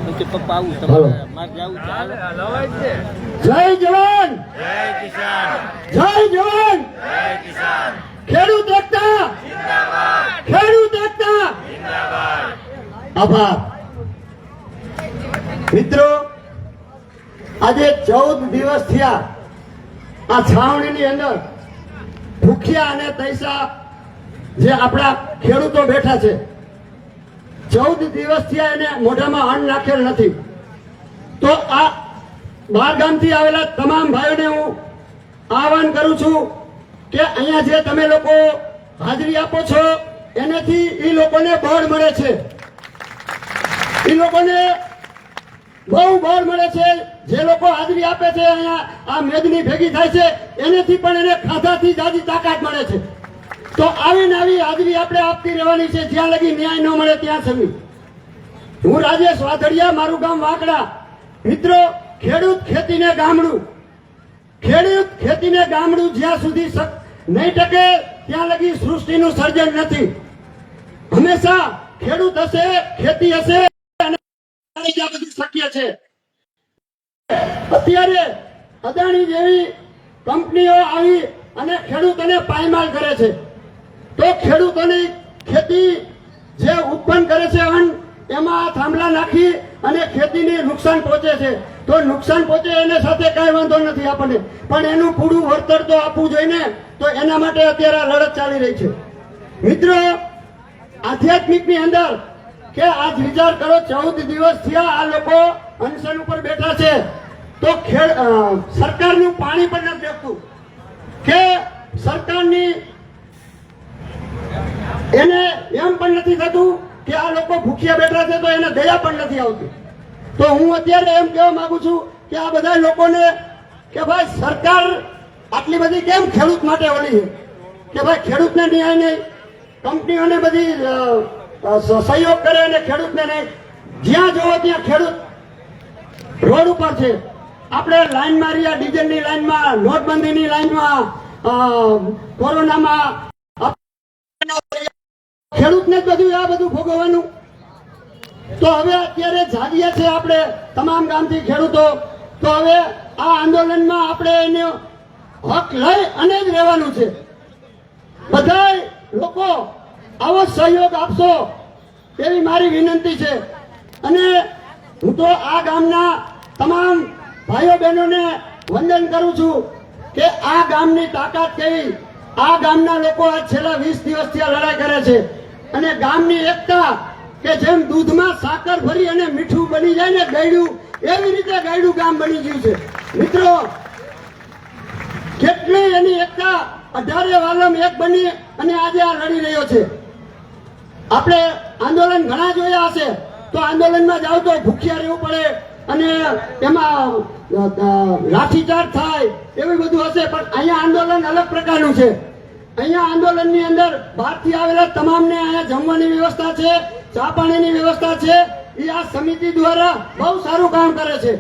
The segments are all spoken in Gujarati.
પપ્પા આવું તમારે મારે જવું છે જય જવાન જય કિસાન જય જવાન જય કિસાન ખેડૂત એકતા જિંદાબાદ ખેડૂત એકતા જિંદાબાદ આભાર મિત્રો આજે 14 દિવસ થયા આ છાવણીની અંદર ભૂખ્યા અને તૈસા જે આપણા ખેડૂતો બેઠા છે 14 દિવસ થયા એને મોઢામાં અન્ન નાખેલ નથી તો આ બહાર ગામથી આવેલા તમામ ભાઈઓને હું આહવાન કરું છું કે અહીંયા જે તમે લોકો હાજરી આપો છો એનાથી એ લોકોને બળ મળે છે એ લોકોને બહુ બળ મળે છે જે લોકો હાજરી આપે છે અહીંયા આ મેદની ભેગી થાય છે એનાથી પણ એને ખાધાથી જાજી તાકાત મળે છે તો આવી નવી હાજરી આપણે આપતી રહેવાની છે જ્યાં લગી ન્યાય ન મળે ત્યાં સુધી હું રાજેશ વાધડિયા મારું ગામ વાંકડા મિત્રો ખેડૂત ખેતીને ગામડું ખેડૂત ખેતીને ગામડું જ્યાં સુધી નહીં ટકે ત્યાં લગી સૃષ્ટિનું સર્જન નથી હંમેશા ખેડૂત હશે ખેતી હશે અને બધું શક્ય છે અત્યારે અદાણી જેવી કંપનીઓ આવી અને ખેડૂતોને પાયમાલ કરે છે તો ખેડૂતોની ખેતી જે ઉત્પન્ન કરે છે અન્ન એમાં થાંભલા નાખી અને ખેતીને નુકસાન પહોંચે છે તો નુકસાન પહોંચે એને સાથે કઈ વાંધો નથી આપણને પણ એનું પૂરું વળતર તો આપવું જોઈએ ને તો એના માટે અત્યારે આ લડત ચાલી રહી છે મિત્રો આધ્યાત્મિકની અંદર કે આજ વિચાર કરો 14 દિવસ થયા આ લોકો અનશન ઉપર બેઠા છે તો સરકારનું પાણી પણ નથી દેખતું કે સરકારની એને એમ પણ નથી થતું કે આ લોકો ભૂખ્યા બેઠા છે તો એને દયા પણ નથી આવતી તો હું અત્યારે એમ કહેવા માંગુ છું કે આ બધા લોકોને કે ભાઈ સરકાર આટલી બધી કેમ ખેડૂત માટે ઓલી છે કે ભાઈ ખેડૂતને ન્યાય નહીં કંપનીઓને બધી સહયોગ કરે અને ખેડૂતને નહીં જ્યાં જોવો ત્યાં ખેડૂત રોડ ઉપર છે આપણે લાઈનમાં રહ્યા ડીઝલની લાઈનમાં નોટબંધીની લાઈનમાં કોરોનામાં ખેડૂતને જ બધું આ બધું ભોગવવાનું તો હવે અત્યારે જાગીએ છે આપણે તમામ ગામથી ખેડૂતો તો હવે આ આંદોલનમાં આપણે એનો હક લઈ અને જ રહેવાનું છે બધા લોકો આવો સહયોગ આપશો એવી મારી વિનંતી છે અને હું તો આ ગામના તમામ ભાઈઓ બહેનોને વંદન કરું છું કે આ ગામની તાકાત કેવી આ ગામના લોકો આ છેલ્લા 20 દિવસથી આ લડાઈ કરે છે અને ગામની એકતા કે જેમ દૂધમાં સાકર ભરી અને મીઠું બની જાય ને ગાયડું એવી રીતે ગાયડું ગામ બની ગયું છે મિત્રો કેટલી એની એકતા 18 વાલમ એક બની અને આજે આ લડી રહ્યો છે આપણે આંદોલન ઘણા જોયા હશે તો આંદોલનમાં જાવ તો ભૂખ્યા રહેવું પડે અને એમાં લાઠીચાર્જ થાય એવું બધું હશે પણ અહીંયા આંદોલન અલગ પ્રકારનું છે અહીંયા આંદોલનની અંદર બહારથી આવેલા તમામને અહીંયા જમવાની વ્યવસ્થા છે ચા પાણીની વ્યવસ્થા છે એ આ સમિતિ દ્વારા બહુ સારું કામ કરે છે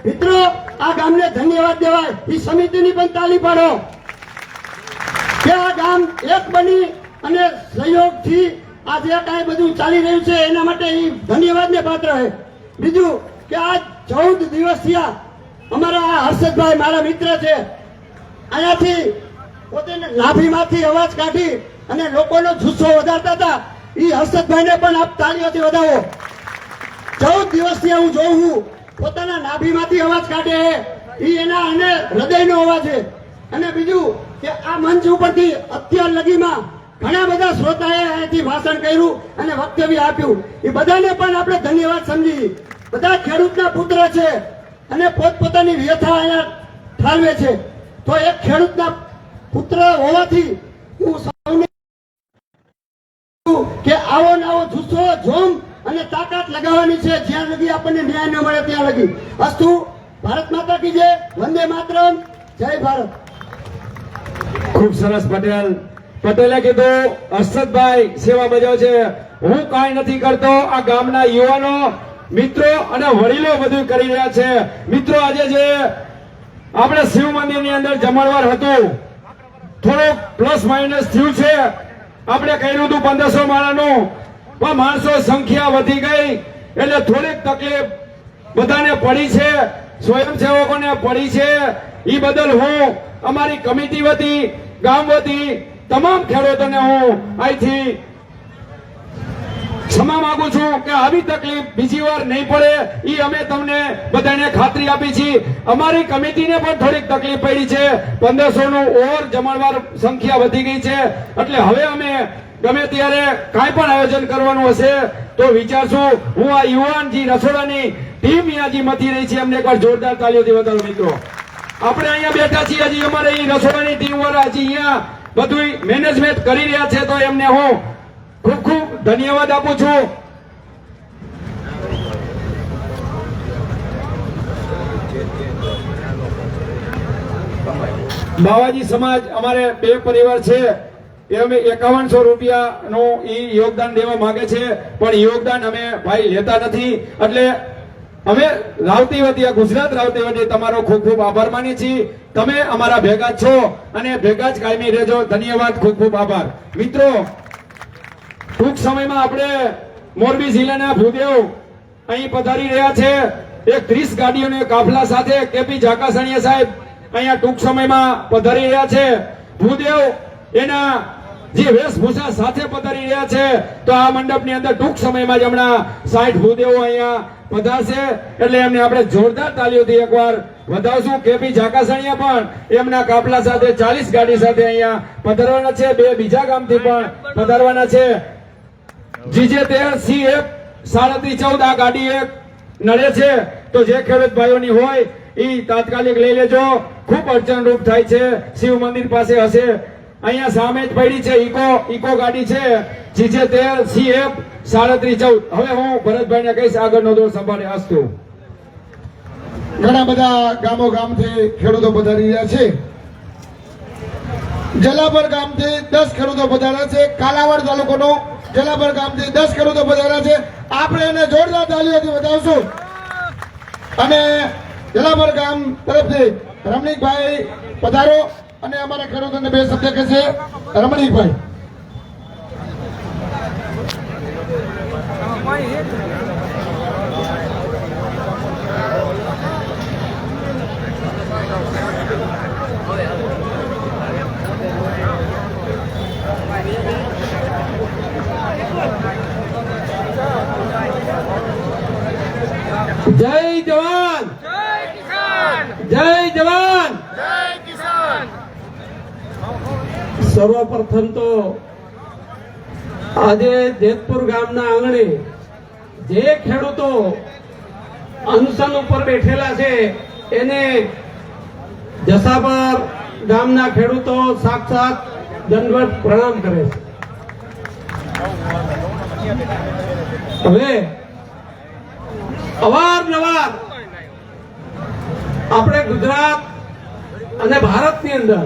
મિત્રો આ ગામને ધન્યવાદ દેવાય એ સમિતિની પણ તાળી પાડો કે આ ગામ એક બની અને સહયોગથી આ જે કાંઈ બધું ચાલી રહ્યું છે એના માટે એ ધન્યવાદને પાત્ર છે બીજું કે આ 14 દિવસ થયા અમારા આ હર્ષદભાઈ મારા મિત્ર છે અહીંયાથી પોતે નાભીમાંથી અવાજ કાઢી અને લોકોનો જુસ્સો વધારતા હતા એ હર્ષદભાઈને પણ આપ તાળીઓથી વધાવો 14 દિવસથી હું જોઉં છું પોતાના નાભીમાંથી અવાજ કાઢે એ એના અને હૃદયનો અવાજ છે અને બીજું કે આ મંચ ઉપરથી અત્યાર લગીમાં ઘણા બધા શ્રોતાએ અહીંથી ભાષણ કર્યું અને વક્તવ્ય આપ્યું એ બધાને પણ આપણે ધન્યવાદ સમજી બધા ખેડૂતના પુત્ર છે અને પોતપોતાની વ્યથા અહીંયા ઠાલવે છે તો એક ખેડૂતના પુત્ર હોવાથી હું સૌને કે આવો નવો જુસ્સો જોમ અને તાકાત લગાવવાની છે જ્યાં લગી આપણને ન્યાય ન મળે ત્યાં લગી અસ્તુ ભારત માતા કી જય વંદે માતરમ જય ભારત ખૂબ સરસ પટેલે કીધું હર્ષદભાઈ સેવા બજાવે છે હું કાંઈ નથી કરતો આ ગામના યુવાનો મિત્રો અને વડીલો બધું કરી રહ્યા છે મિત્રો આજે જે આપણે શિવ મંદિરની અંદર જમણવાર હતું થોડુંક પ્લસ માઇનસ થયું છે આપણે કર્યું હતું 1500 માળાનું પણ માણસો સંખ્યા વધી ગઈ એટલે થોડીક તકલીફ બધાને પડી છે, સ્વયંસેવકોને પડી છે. એ બદલ હું અમારી કમિટી વતી, ગામ વતી તમામ ખેડૂતોને હું અહીંથી ક્ષમા માંગુ છું કે આવી તકલીફ બીજી વાર નહીં પડે. એ અમે તમને બધાને ખાતરી આપી છે. અમારી કમિટીને પણ થોડીક તકલીફ પડી છે. 1500 નું ઓવર જમણવાર સંખ્યા વધી ગઈ છે. એટલે હવે અમે ગમે ત્યારે કાંઈ પણ આયોજન કરવાનું હશે તો વિચારશું. હું આ યુવાન જે રસોડાની ટીમ અહીંયા જે મથી રહી છે એમને એકવાર જોરદાર તાળીઓથી વધારો મિત્રો. આપણે અહીંયા બેઠા છીએ, હજી અમારે એ રસોડાની ટીમ વાળા હજી અહીંયા બધું મેનેજમેન્ટ કરી રહ્યા છે, તો એમને હું ખૂબ ખૂબ ધન્યવાદ આપું છું. બાવાજી સમાજ અમારે 2 પરિવાર છે, એ અમે 5100 રૂપિયાનું યોગદાન દેવા માંગે છે, પણ યોગદાન અમે ભાઈ લેતા નથી. એટલે અમે રાવતી વતી, ગુજરાત રાવતી વતી તમારો ખૂબ ખૂબ આભાર માનીએ છીએ. તમે અમારા ભેગા છો અને ભેગા જ કાયમી રહેજો. ધન્યવાદ, ખૂબ ખૂબ આભાર મિત્રો. ટૂંક સમયમાં આપણે મોરબી જિલ્લાના ભૂદેવ અહીં પધારી રહ્યા છે. એક 30 ગાડીઓના કાફલા સાથે કેપી ઝાકાસણીયા સાહેબ અહીંયા ટૂંક સમયમાં પધારી રહ્યા છે. ભૂદેવ એના જે વેશભૂષા સાથે પધારી રહ્યા છે, તો આ મંડપની અંદર ટૂંક સમયમાં જ હમણાં 60 ભૂદેવો અહીંયા પધારશે. એટલે એમને આપણે જોરદાર તાળીઓથી એકવાર વધાવશું. કેપી ઝાકાસણીયા પણ એમના કાફલા સાથે 40 ગાડી સાથે અહીંયા પધારવાના છે. 2 બીજા ગામથી પણ પધારવાના છે. GJ13 CF 3714 આ ગાડી એક નડે છે, તો જે ખેડૂત ભાઈઓની હોય એ તાત્કાલિક લઈ લેજો. ખૂબ અડચણરૂપ થાય છે. શિવ મંદિર પાસે હશે, અહીંયા સામે જ પડી છે. ઇકો ગાડી છે GJ13 CF 3714. હવે હું ભરતભાઈને કહીશ આગળનો દોર સંભાળે. અસ્તુ. ઘણા બધા ગામોગામથી ખેડૂતો પધારી રહ્યા છે. જલાપર ગામથી 10 ખેડૂતો પધાર્યા છે. કાલાવાડ તાલુકાનો જલાપર ગામથી 10 ખેડૂતો પધાર્યા છે. આપણે એને જોરદાર તાળીઓથી વધાવશું. અને જલાપર ગામ તરફથી રમણીકભાઈ પધારો અને અમારા ખેડૂતોને 2 શબ્દ કહેશે. રમણીકભાઈ. જય જવાન, જય જવાન, જય કિસાન. સર્વપ્રથમ તો આજે જેતપુર ગામના આંગણે જે ખેડૂતો અનશન ઉપર બેઠેલા છે એને જસાપર ગામના ખેડૂતો સાક્ષાત દંડવત પ્રણામ કરે છે. હવે અવારનવાર આપણે ગુજરાત અને ભારતની અંદર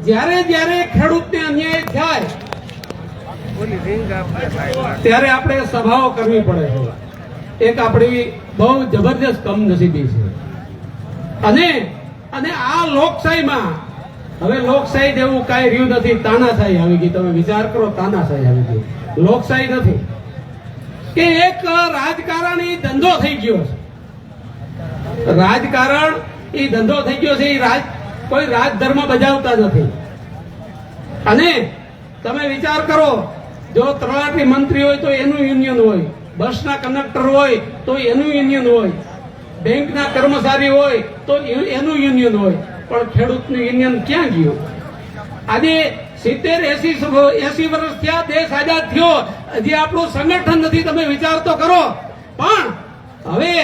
જ્યારે જ્યારે ખેડૂતને અન્યાય થાય ત્યારે આપણે સભાઓ કરવી પડે છે. એક આપણી બહુ જબરજસ્ત કમનસીબી છે. અને આ લોકશાહીમાં હવે લોકશાહી જેવું કાંઈ રહ્યું નથી. તાનાશાહી આવી ગઈ. તમે વિચાર કરો, તાનાશાહી આવી ગઈ, લોકશાહી નથી. કે એક રાજકારણી ધંધો થઈ ગયો છે. રાજકારણ એ ધંધો થઈ ગયો છે. કોઈ રાજધર્મ બજાવતા નથી. અને તમે વિચાર કરો, જો તલાટી મંત્રી હોય તો એનું યુનિયન હોય, બસના કંડક્ટર હોય તો એનું યુનિયન હોય, બેંકના કર્મચારી હોય તો એનું યુનિયન હોય, પણ ખેડૂતનું યુનિયન ક્યાં ગયું? આજે 70-80 વર્ષ થયા, દેશ આઝાદ થયો, હજી આપણું સંગઠન નથી. તમે વિચાર તો કરો. પણ હવે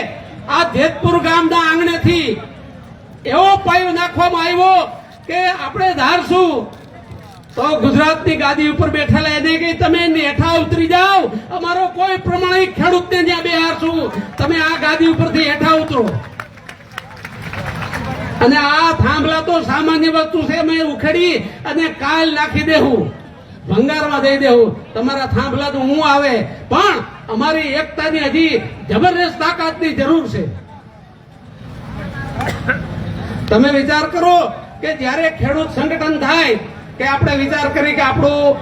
આ જેતપુર ગામના આંગણેથી એવો પાયો નાખવામાં આવ્યો કે આપણે ધારશું તો ગુજરાતની ગાદી ઉપર બેઠેલા એને કહી તમે હેઠા ઉતરી જાઓ, અમારો કોઈ પ્રમાણિક ખેડૂતને ત્યાં બેહારશું, તમે આ ગાદી ઉપરથી હેઠા ઉતરો. અને આ થાંભલા તો સામાન્ય વસ્તુ છે, મેં ઉખેડી અને કાલ નાખી દેવું, ભંગારમાં દઈ દેવું. તમારા થાંભલા તો હું આવે, પણ અમારી એકતાની હજી જબરદસ્ત તાકાતની જરૂર છે. તમે વિચાર કરો કે જ્યારે ખેડૂત સંગઠન થાય કે આપણે વિચાર કરી કે આપણું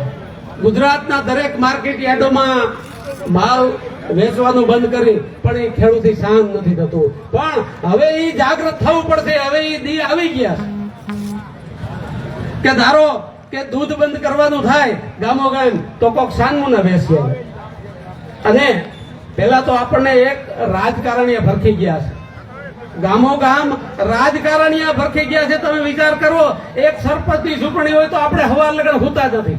ગુજરાતના દરેક માર્કેટ યાર્ડોમાં માલ વેચવાનું બંધ કરી, પણ એ ખેડૂત શાંત નથી થતું. પણ હવે એ જાગૃત થવું પડશે. હવે એ દી આવી ગયા કે ધારો કે દૂધ બંધ કરવાનું થાય ગામો ગામ તો કોક સાનમું ના બેસીએ. અને પેલા તો આપણને એક રાજકારણીય ભરખી ગયા છે. ગામો ગામ રાજકારણીયા ભરખી ગયા છે. તમે વિચાર કરો, એક સરપંચની ચૂંટણી હોય તો આપણે હવાર લગન હોતા જ નથી.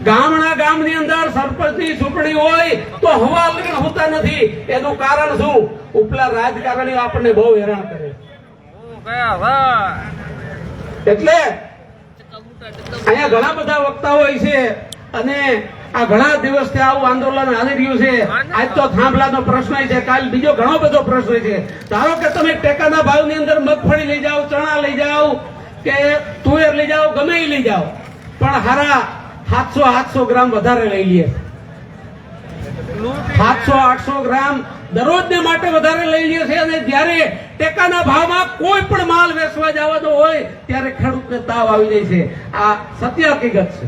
ગામની અંદર સરપંચની ચૂંટણી હોય તો હવાર લગન હોતા નથી. એનું કારણ શું? ઉપલા રાજકારણીઓ આપણને બહુ હેરાન કરે. એટલે અહીંયા ઘણા બધા વક્તાઓ છે અને આ ઘણા દિવસથી આવું આંદોલન હાલી રહ્યું છે. આજ તો થાંભલાનો પ્રશ્ન છે, કાલ બીજો ઘણો બધો પ્રશ્ન છે. ધારો કે તમે ટેકાના ભાવની અંદર મગફળી લઈ જાઓ, ચણા લઈ જાઓ કે તુવેર લઈ જાઓ, ગમે એ લઈ જાઓ, પણ હારા 700-800 ગ્રામ વધારે લઈ લઈએ. 700-800 ગ્રામ દરરોજને માટે વધારે લઈ લઈએ છે. અને જ્યારે ટેકાના ભાવમાં કોઈ પણ માલ વેચવા જવાનો હોય ત્યારે ખેડૂતને તાવ આવી જાય છે. આ સત્ય હકીકત છે.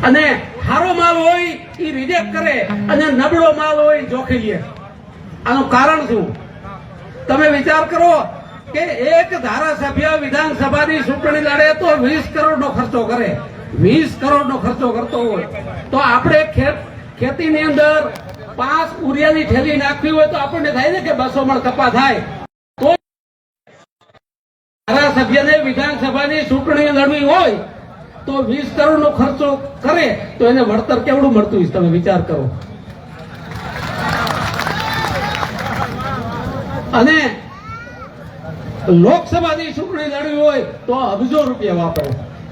અને સારો માલ હોય એ રિજેક્ટ કરે અને નબળો માલ હોય જોખી લે. આનું કારણ શું? તમે વિચાર કરો કે એક ધારાસભ્ય વિધાનસભાની ચૂંટણી લડે તો 20 કરોડનો ખર્ચો કરે. 20 કરોડનો ખર્ચો કરતો હોય તો આપણે ખેતીની અંદર 5 ઉરિયાની થેલી નાખવી હોય તો આપણને થાય ને કે 200 મણ કપા થાય. તો ધારાસભ્યને વિધાનસભાની ચૂંટણી લડવી હોય તો 20 કરોડનો ખર્ચો કરે તો એને વળતર કેવડું મળતું હશે? તમે વિચાર કરો. અને લોકસભાની ચૂંટણી લડવી હોય તો અબજો રૂપિયા વાપરે.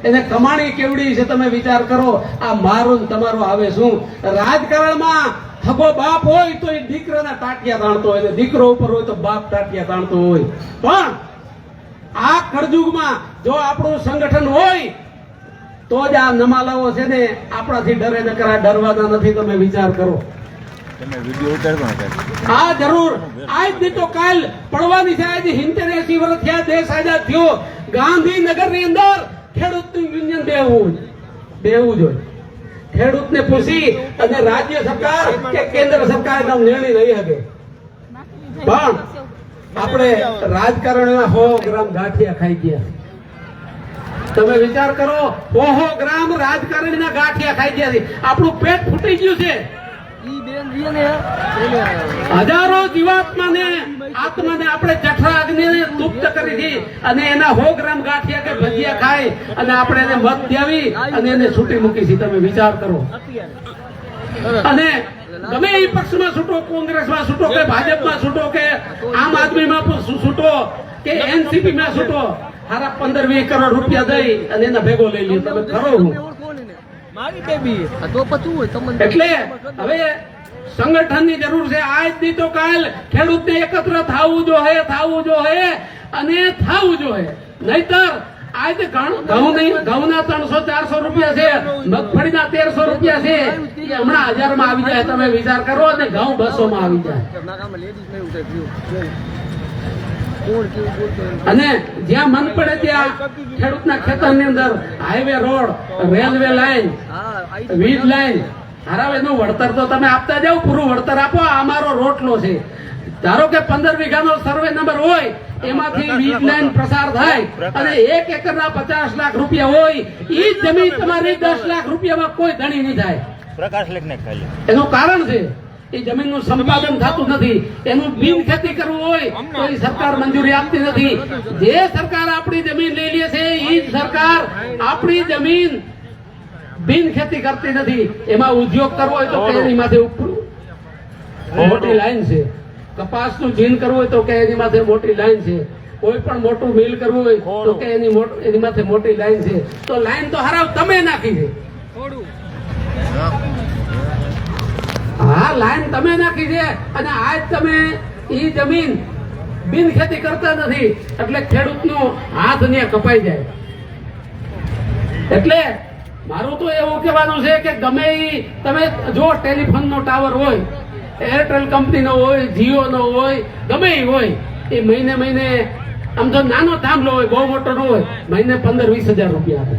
એને કમાણી કેવડી છે તમે વિચાર કરો. આ મારું તમારું આવે શું? રાજકારણમાં હગો બાપ હોય તો એ દીકરાના ટાટિયા તાણતો હોય, દીકરો ઉપર હોય તો બાપ ટાટિયા તાણતો હોય. પણ આ કળજુગમાં જો આપણું સંગઠન હોય તો જ આ નમાલાઓ છે ને આપણાથી ડરે ન કરા, ડરવાના નથી. તમે વિચાર કરો. હા જરૂર, આજ ની તો કાલ પડવાની છે. આજે 70-80 વર્ષ થયા દેશ આઝાદ થયો. ગાંધીનગર ની અંદર ખેડૂતનું યુનિયન બેહવું જોઈએ. ખેડૂતને પૂછી અને રાજ્ય સરકાર કે કેન્દ્ર સરકાર એનો નિર્ણય લઈ શકે. પણ આપણે રાજકારણીના 100 ગ્રામ ગાંઠિયા ખાઈ ગયા. તમે વિચાર કરો, 100 ગ્રામ રાજકારણીના ગાંઠિયા ખાઈ ગયા છે. આપણું પેટ ફૂટી ગયું છે. હજારો જીવાત્માને આત્માને આપણે જઠરા અગ્નિને તૃપ્ત કરી હતી અને એના 100 ગ્રામ ગાંઠિયા કે ભજીયા ખાય અને આપણે એને મત દેવી અને એને છૂટી મૂકી છે. તમે વિચાર કરો. અને ગમે એ પક્ષમાં છૂટો, કોંગ્રેસમાં છૂટો કે ભાજપમાં છૂટો કે આમ આદમીમાં છૂટો કે એનસીપી માં છૂટો, હારા 15-20 કરોડ રૂપિયા દઈ અને એના ભેગો લઈ લે. તમે કરો હું એટલે હવે સંગઠનની જરૂર છે. આજની તો કાલ ખેડૂતને એકત્ર થવું જોઈએ અને થવું જોઈએ. નહીતર આજ ઘઉંના 300-400 રૂપિયા છે, મગફળીના 1300 રૂપિયા છે. એ હમણાં 1000 માં આવી જાય. તમે વિચાર કરો. અને ઘઉં 200 માં આવી જાય. અને જ્યાં મન પડે ત્યાં ખેડૂતના ખેતરની અંદર હાઈવે, રોડ, રેલવે લાઈન, વીજ લાઈન, હારાવ એનું વળતર તો તમે આપતા જાઓ. પૂરું વળતર આપો. અમારો રોટલો છે. ધારો કે 15 વીઘાનો સર્વે નંબર હોય, એમાંથી વીજ લાઈન પસાર થાય અને 1 એકરના 50 લાખ રૂપિયા હોય. એ જમીન તમારી 10 લાખ રૂપિયામાં કોઈ ધણી નહીં થાય. એનું કારણ છે એ જમીનનું સંપાદન થતું નથી. એનું બિન ખેતી કરવું હોય તો એ સરકાર મંજૂરી આપતી નથી. જે સરકાર આપણી જમીન લઈ લે છે એ સરકાર આપણી જમીન બિન ખેતી કરતી નથી. એમાં ઉદ્યોગ કરવો હોય તો એની માથે મોટી લાઈન છે. કપાસનું જીન કરવું હોય તો કે એની માથે મોટી લાઈન છે. કોઈ પણ મોટું મિલ કરવું હોય તો કે એની માથે મોટી લાઈન છે. તો લાઈન તો હરાવ તમે નાખી છે. હા, લાઈન તમે નાખી છે અને આજ તમે ઈ જમીન બિન ખેતી કરતા નથી એટલે ખેડૂતનો હાથ ને કપાઈ જાય. એટલે મારું તો એવું કહેવાનું છે કે ગમે ઈ તમે જો ટેલિફોનનો ટાવર હોય, એરટેલ કંપનીનો હોય, જીઓનો હોય, ગમે ઈ હોય, એ મહિને આમ તો નાનો થાંભલો હોય, બહુ મોટો ન હોય, મહિને 15-20 હજાર રૂપિયા આપે.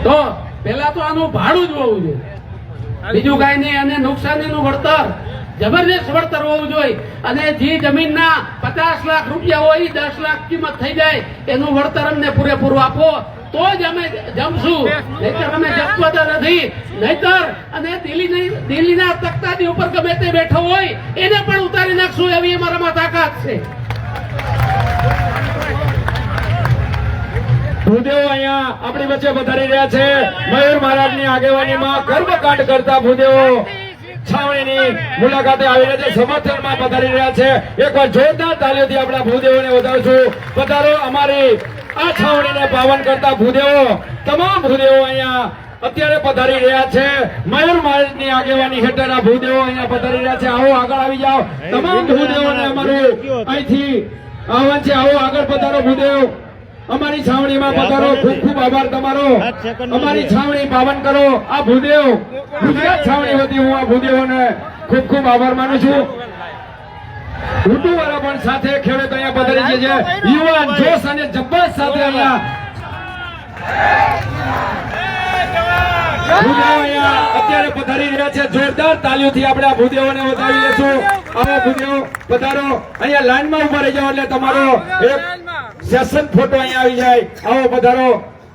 તો પેલા તો આનું ભાડું જ હોવું જોઈએ. બીજું કાંઈ નહીં. અને નુકસાનીનું વળતર જબરદસ્ત વળતર હોવું જોઈએ. અને જે જમીનના 50 લાખ રૂપિયા હોય એ 10 લાખ કિંમત થઈ જાય એનું વળતર અમને પૂરેપૂરું આપો તો જ અમે જમશું, નહીતર અમે જમતા નથી. નહીતર અને દિલ્હીના તખ્તાની ઉપર ગમે તે બેઠો હોય એને પણ ઉતારી નાખશું એવી અમારામાં તાકાત છે. ભૂદેવો અહીંયા આપણી વચ્ચે વધારી રહ્યા છે. મયુર મહારાજની આગેવાનીમાં કર્મકાંડ કરતા ભૂદેવો છાવણીની મુલાકાતે આવી રહ્યા છે, સમર્થનમાં પધારી રહ્યા છે. એકવાર જોરદાર તાલીઓથી આપણા ભૂદેવોને વધારશું. પધારો અમારી આ છાવણીને પાવન કરતા ભૂદેવો. તમામ ભૂદેવો અહીંયા અત્યારે પધારી રહ્યા છે. મયુર મહારાજની આગેવાની હેઠળ આ ભૂદેવો અહીંયા પધારી રહ્યા છે. આવો આગળ આવી જાઓ. તમામ ભૂદેવોને અમારું અહીંથી આહવાન છે. આવો આગળ પધારો ભૂદેવ. અમારી છાવણીમાં પધારો. ખૂબ ખૂબ આભાર તમારો. અમારી છાવણી પાવન કરો. આ ભૂદેવ ગુજરાત છાવણી વતી હું આ ભૂદેવોને ખૂબ ખૂબ આભાર માનું છું. ઋતુવાળા પણ સાથે ખેડૂત અહીંયા પધારી છે. યુવાન જોશ અને જબ્બાસ સાથે અહીંયા ભૂદેવો અહીંયા અત્યારે પધારી રહ્યા છે. જોરદાર તાલીઓથી આપણે આ ભૂદેવોને વધાવી લેશું. આવો ભૂદેવો પધારો. અહીંયા લાઈનમાં ઉભા રહી જાઓ એટલે તમારો એક સેશન ફોટો અહીંયા આવી જાય. આવો પધારો.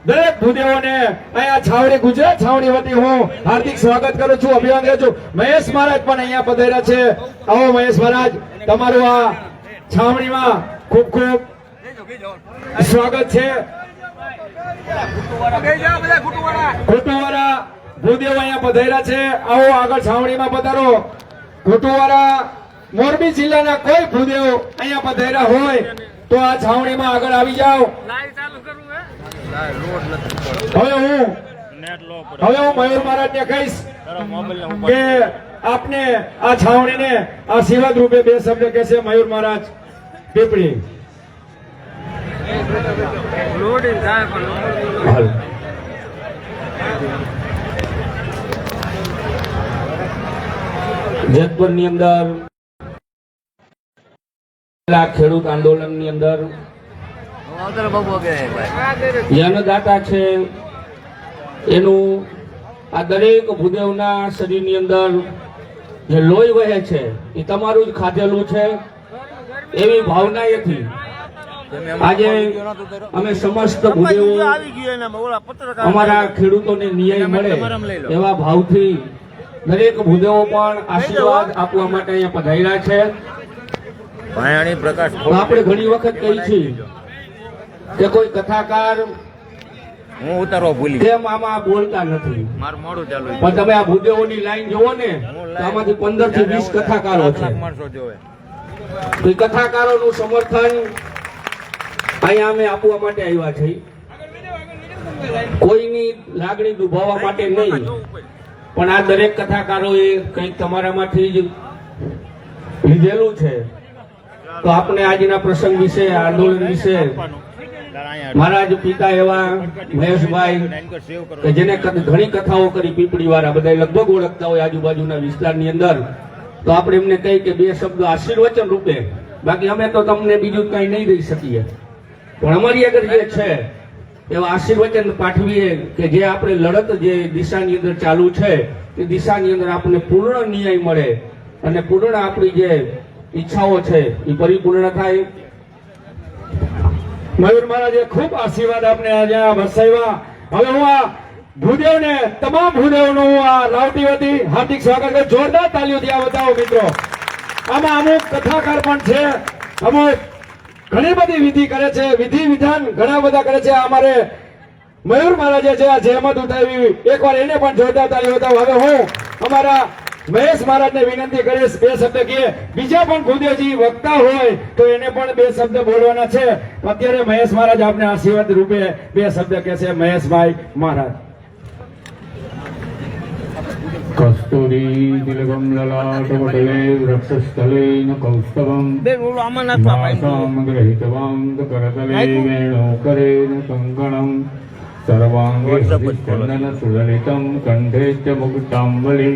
દરેક ભૂદેવોને અહીંયા છાવણી ગુજરાત છાવણી વતી હું હાર્દિક સ્વાગત કરું છું, અભિનંદન છું. મહેશ મહારાજ પણ અહીંયા પધાર્યા છે. આવો મહેશ મહારાજ, તમારું આ છાવણીમાં ખૂબ ખૂબ સ્વાગત છે. ખોટુવાળા ભૂદેવ અહીંયા પધાર્યા છે. આવો આગળ છાવણીમાં પધારો. ખોટુવાળા મોરબી જિલ્લાના કોઈ ભૂદેવ અહીંયા પધાર્યા હોય તો આ છાવણીમાં આગળ આવી જાઓ. હવે હું મયુર મહારાજને કહીશ કે આપને આ છાવણીને આશીર્વાદ રૂપે બે શબ્દ કહેશે મયુર મહારાજ પીપળી. જેતપુરની અંદર ખેડૂત આંદોલનની અંદર યન્નદાતા છે એનું આ દરેક ભૂદેવના શરીરની અંદર જે લોહી વહે છે એ તમારું જ ખાધેલું છે એવી ભાવનાએથી આજે અમે સમસ્ત ભૂદેવો અમારા ખેડૂતોને ન્યાય મળે એવા ભાવથી દરેક ભૂદેવો પણ આશીર્વાદ આપવા માટે અહીંયા પધાર્યા છે. આપણે ઘણી વખત કહી છીએ કે કોઈ કથાકાર હું ઉતારવા ભૂલી કેમ આમાં બોલતા નથી, મારું મોડું ચાલુ પણ તમે આ ભૂદેવોની લાઈન જોવો ને તો આમાંથી 15 થી 20 કથાકારો છે. માણસો જોવે તો એ કથાકારોનું સમર્થન અહીંયા અમે આપવા માટે આવ્યા છીએ. કોઈની લાગણી દુભાવવા માટે નહીં, પણ આ દરેક કથાકારોએ કંઈક તમારામાંથી જ લીધેલું છે. તો આપણે આજના પ્રસંગ વિશે, આંદોલન વિશે મારા જ પિતા એવા મહેશભાઈ કે જેને ઘણી કથાઓ કરી, પીપળી વાળા બધા લગભગ ઓળખતા હોય આજુબાજુના વિસ્તારની અંદર, તો આપણે એમને કહી કે બે શબ્દ આશીર્વચન રૂપે. બાકી અમે તો તમને બીજું કઈ નહીં દઈ શકીએ, પણ અમારી આગળ જે છે એવા આશીર્વચન પાઠવીએ કે જે આપણે લડત જે દિશાની અંદર ચાલુ છે એ દિશાની અંદર આપણને પૂર્ણ ન્યાય મળે અને પૂર્ણ આપણી જે ઈચ્છાઓ છે એ પરિપૂર્ણ થાય. મયુર મહારાજે ખૂબ આશીર્વાદ આપને આજે વરસાવ્યા. હવે હું આ ભૂદેવને, તમામ ભૂદેવનું હું આ રાવટી વતી હાર્દિક સ્વાગત કરું. જોરદાર તાલીઓથી આ બતાવો મિત્રો. આમાં અમુક કથાકાર પણ છે, અમુક ઘણી બધી વિધિ કરે છે, વિધિ વિધાન ઘણા બધા કરે છે. અમારે મયુર મહારાજે છે આ જહેમત ઉઠાવી, એકવાર એને પણ જોરદાર તાલીઓ બતાવો. હવે હું અમારા મહેશ મહારાજને વિનંતી કરીશ બે શબ્દ કહે. બીજા પણ ભૂદેવજી વક્તા હોય તો એને પણ બે શબ્દ બોલવાના છે. અત્યારે મહેશ મહારાજ આપને આશીર્વાદ રૂપે બે શબ્દ કહેશે. મહેશભાઈ મહારાજ. કસ્તુરી તિલકમ લલાટપટલે વૃક્ષસ્થલેન કૌસ્તવમ માસામ ગ્રહિતવામ કરતલે વેણોકરેણ કંકણમ સર્વાંગે સ્કંદન સુલલિતમ કંઠે ચ મુક્તાંબલિ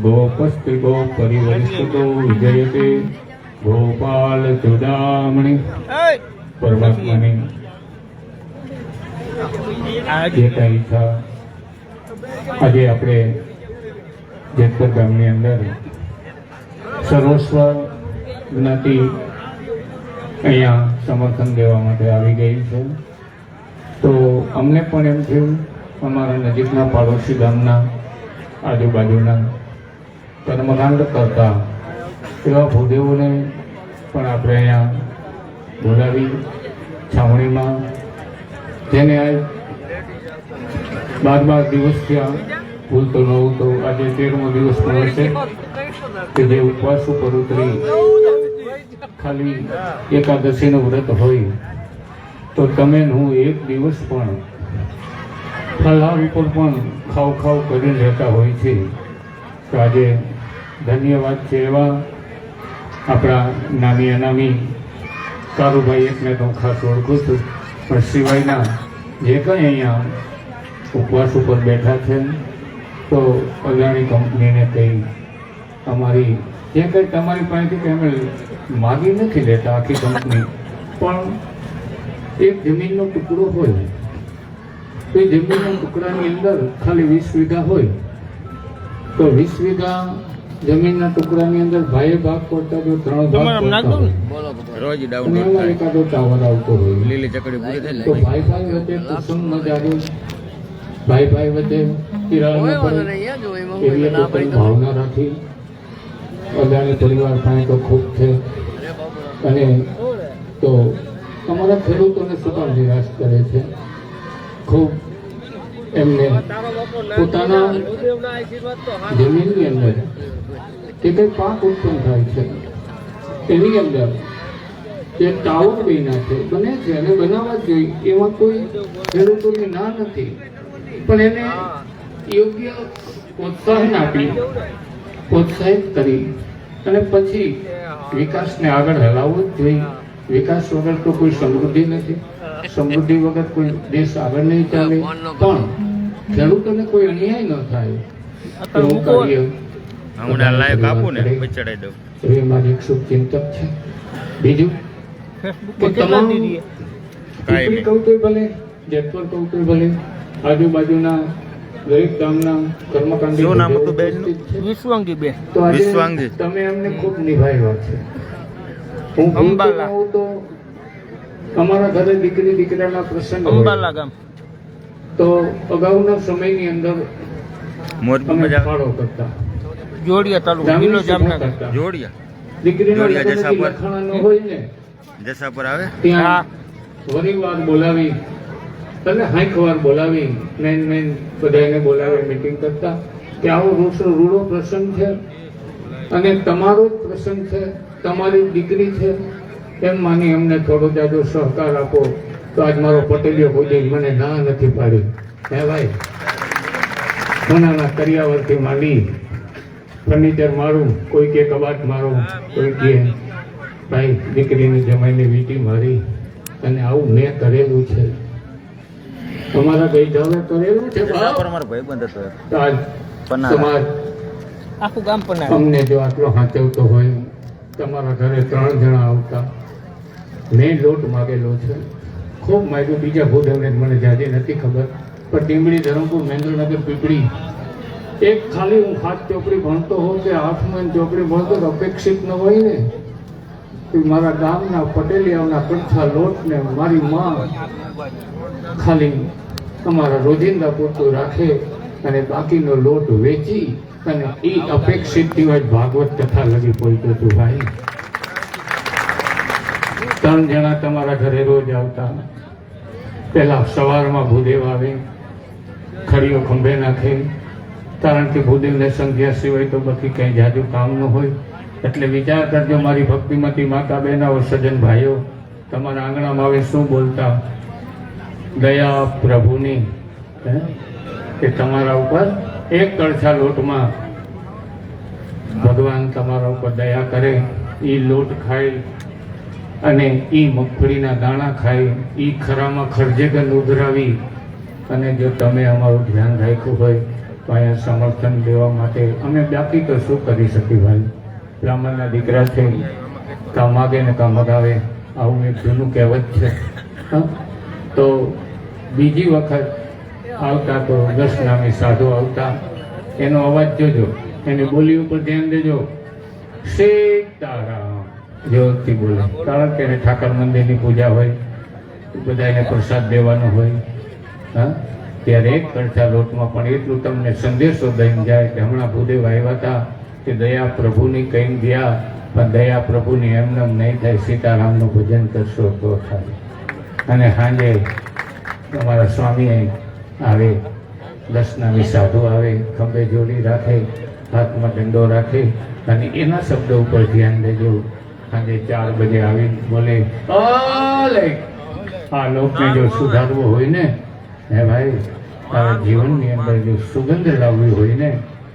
ગોપસ્તિ ગોપરિવર્ષિતો વિજયતે ગોપાલ ચૂડામણી પરમાત્માની જે કઈ ઈચ્છા આજે આપણે જેતપુર ગામની અંદર સર્વસ્વ જ્ઞાતિ અહીંયા સમર્થન દેવા માટે આવી ગઈ છે. તો અમને પણ એમ થયું અમારા નજીકના પાડોશી ગામના આજુબાજુના કર્મકાંડ કરતા એવા ભૂદેવોને પણ આપણે અહીંયા બોલાવી છાવણીમાં, જેને આ 12 દિવસ થયા, ભૂલતો ન હોઉં તો આજે 13મો દિવસ પણ હશે કે જે ઉપવાસ ઉપર ઉતરી ખાલી એકાદશીનું વ્રત હોય તો તમે હું એક દિવસ પણ ફલાહાર ઉપર પણ ખાવ કરીને રહેતા હોય છે. તો આજે ધન્યવાદ છે એવા આપણા નામી અનામી કારુભાઈ, એકને તો ખાસ ઓળખું છું, પણ સિવાયના જે કંઈ અહીંયા ઉપવાસ ઉપર બેઠા છે, તો અદાણી કંપનીને કંઈ અમારી જે કંઈ તમારી પાસેથી કંઈ અમે માગી નથી લેતા, આખી કંપની પણ એક જમીનનો ટુકડો હોય તો એ જમીનના ટુકડાની અંદર ખાલી 20 વીઘા હોય તો 20 વીઘા જમીનના ટુકડાની અંદર ભાઈ ભાગ પડતા જો 3 ભાગ પડતા હોય, રોજ અને ડાઉન એમાં એકાદો ટાવર આવતો હોય, લીલી ચકડી પૂરી થઈ તો ભાઈ વચ્ચે કુસુમ મજારે, ભાઈ વચ્ચે તિરાડ ન પડે એવી એક ભાવના રાખી અદાણી પરિવાર પાસે તો ખૂબ છે. અને તો અમારા ખેડૂતોને શું કામ નિરાશ કરે છે? ખૂબ એમને પોતાના જમીનની અંદર જે કંઈ પાક ઉત્પન્ન થાય છે એની અંદર જે ટાવર બન્યા છે, બને છે અને બનાવવા જ જોઈએ, એમાં કોઈ ખેડૂતોની ના નથી, પણ એને યોગ્ય પ્રોત્સાહન આપી, પ્રોત્સાહિત કરી અને પછી વિકાસને આગળ હલાવવો જ જોઈએ. વિકાસ વગર તો કોઈ સમૃદ્ધિ નથી, સમૃદ્ધિ વગર કોઈ દેશ આગળ નહીં ચાલે, પણ ખેડૂતોને કોઈ અન્યાય ન થાય એવું કાર્ય હમણાં લાયક આપું ને પછી ચડાઈ દઉં. એ મારી એક શુભ ચિંતક છે. બીજું કે તમામ ટીપી કહું તોય ભલે, જેતપુર કહું તોય ભલે, આજુબાજુના દરેક ગામના કર્મકાંડી શું નામ હતું બેનનું? વિશ્વાંગી બેન. તો આજે વિશ્વાંગી. તમે અમને ખૂબ નિભાવ્યા છે. હું અંબાલા. કહું તો અમારા ઘરે દીકરી દીકરાના પ્રસંગ હોય અંબાલા ગામ. તો અગાઉના સમયની અંદર મોરબી અમે મજા ફાળો કરતા, જોડિયા તાલુકો, ગામની જિલ્લો સભા જામનગર. કરતા. જોડિયા દીકરીના જોડિયા લગ્નથી જસાપર. લખાણાનો હોય ને જસાપર આવે ત્યાં વરીવાર બોલાવી અને હાઈકવાર બોલાવી મેન બધાને બોલાવી મીટિંગ કરતા કે આવો રૂડો પ્રસંગ છે અને તમારો જ પ્રસંગ છે, તમારી દીકરી છે, એમ માની અમને થોડો જાજો સહકાર આપો. તો આજ મારો પટેલિયો કોઈ મને ના નથી પાડી. હે ભાઈ, સોનાના કરિયાવરથી માંડી ફર્નિચર મારું, કોઈ કે કબાટ મારું, કોઈ કે ભાઈ દીકરીની જમાઈની વીંટી મારી, અને આવું મેં કરેલું છે. તમારા ગઈઢાવે કરેલું છે. જસાપર મારો ભાઈબંધ હતો. તો આજ પન્નાલા. સમાજ આખું ગામ પણ અમને જો આટલો હાચવતો હોય, તમારા ઘરે 3 જણા આવતા, મેં લોટ માગેલો છે, ખૂબ માગ્યું. બીજા ભૂદેવને મને જાજી નથી ખબર, પણ ટીમડી, ધરમપુર, મહેન્દ્રનગર, પીપળી, એક ખાલી હું 7 ચોપડી ભણતો હોઉં કે 8 ચોપડી ભણતો તો અપેક્ષિત ન હોય ને કે મારા ગામના પટેલિયાઓના કચ્છા લોટને મારી માં ખાલી અમારા રોજિંદા પૂરતું રાખે અને બાકીનો લોટ વેચી અને એ અપેક્ષિત દિવસ ભાગવત કથા લગી પહોંચ્યું હતું. ભાઈ 3 જણા તમારા ઘરે રોજ આવતા. પહેલા સવારમાં ભૂદેવ આવે, ખડીઓ ખંભે નાખે, કારણ કે ભૂદેવને સંધ્યા સિવાય તો બાકી કંઈ જાજુ કામ ન હોય. એટલે વિચાર કરજો મારી ભક્તિમતી માતા બહેનો, સજ્જન ભાઈઓ, તમારા આંગણામાં આવે શું બોલતા? દયા પ્રભુની, કે તમારા ઉપર એક કળછા લોટમાં ભગવાન તમારા ઉપર દયા કરે. એ લોટ ખાઈ અને એ મગફળીના દાણા ખાઈ, એ ખરામાં ખરજેગન ઉઘરાવી, અને જો તમે અમારું ધ્યાન રાખ્યું હોય તો અહીંયા સમર્થન દેવા માટે અમે બાકી તો શું કરી શકીએ? ભાઈ, બ્રાહ્મણના દીકરા છે, કાં માગે ને કાં મગાવે, આવું એક જૂનું કહેવત છે. તો બીજી વખત આવતા તો 10 નામી સાધુ આવતા, એનો અવાજ જોજો. એની બોલી ઉપર ધ્યાન દેજો. સીતારામ જોરથી બોલે, કારણ કે એને ઠાકર મંદિરની પૂજા હોય, બધા એને પ્રસાદ દેવાનો હોય. હા, ત્યારે એક કણછા લોટમાં પણ એટલું તમને સંદેશો દઈને જાય કે હમણાં ભૂદેવ આવ્યા હતા કે દયા પ્રભુની કહીને ગયા, પણ દયા પ્રભુની એમને એમ નહીં થાય, સીતારામનું ભજન કરશો તો થાય. અને સાંજે તમારા સ્વામી આવે, દર્શનામી સાધુ આવે, ખંભે જોડી રાખે, હાથમાં દંડો રાખે, અને એના શબ્દ ઉપર ધ્યાન દેજો. સાંજે 4 બજે આવી બોલે, ઓલે આ લોકને જો સુધારવો હોય ને, હે ભાઈ, તારા જીવનની અંદર જો સુગંધ લાવવી હોય ને,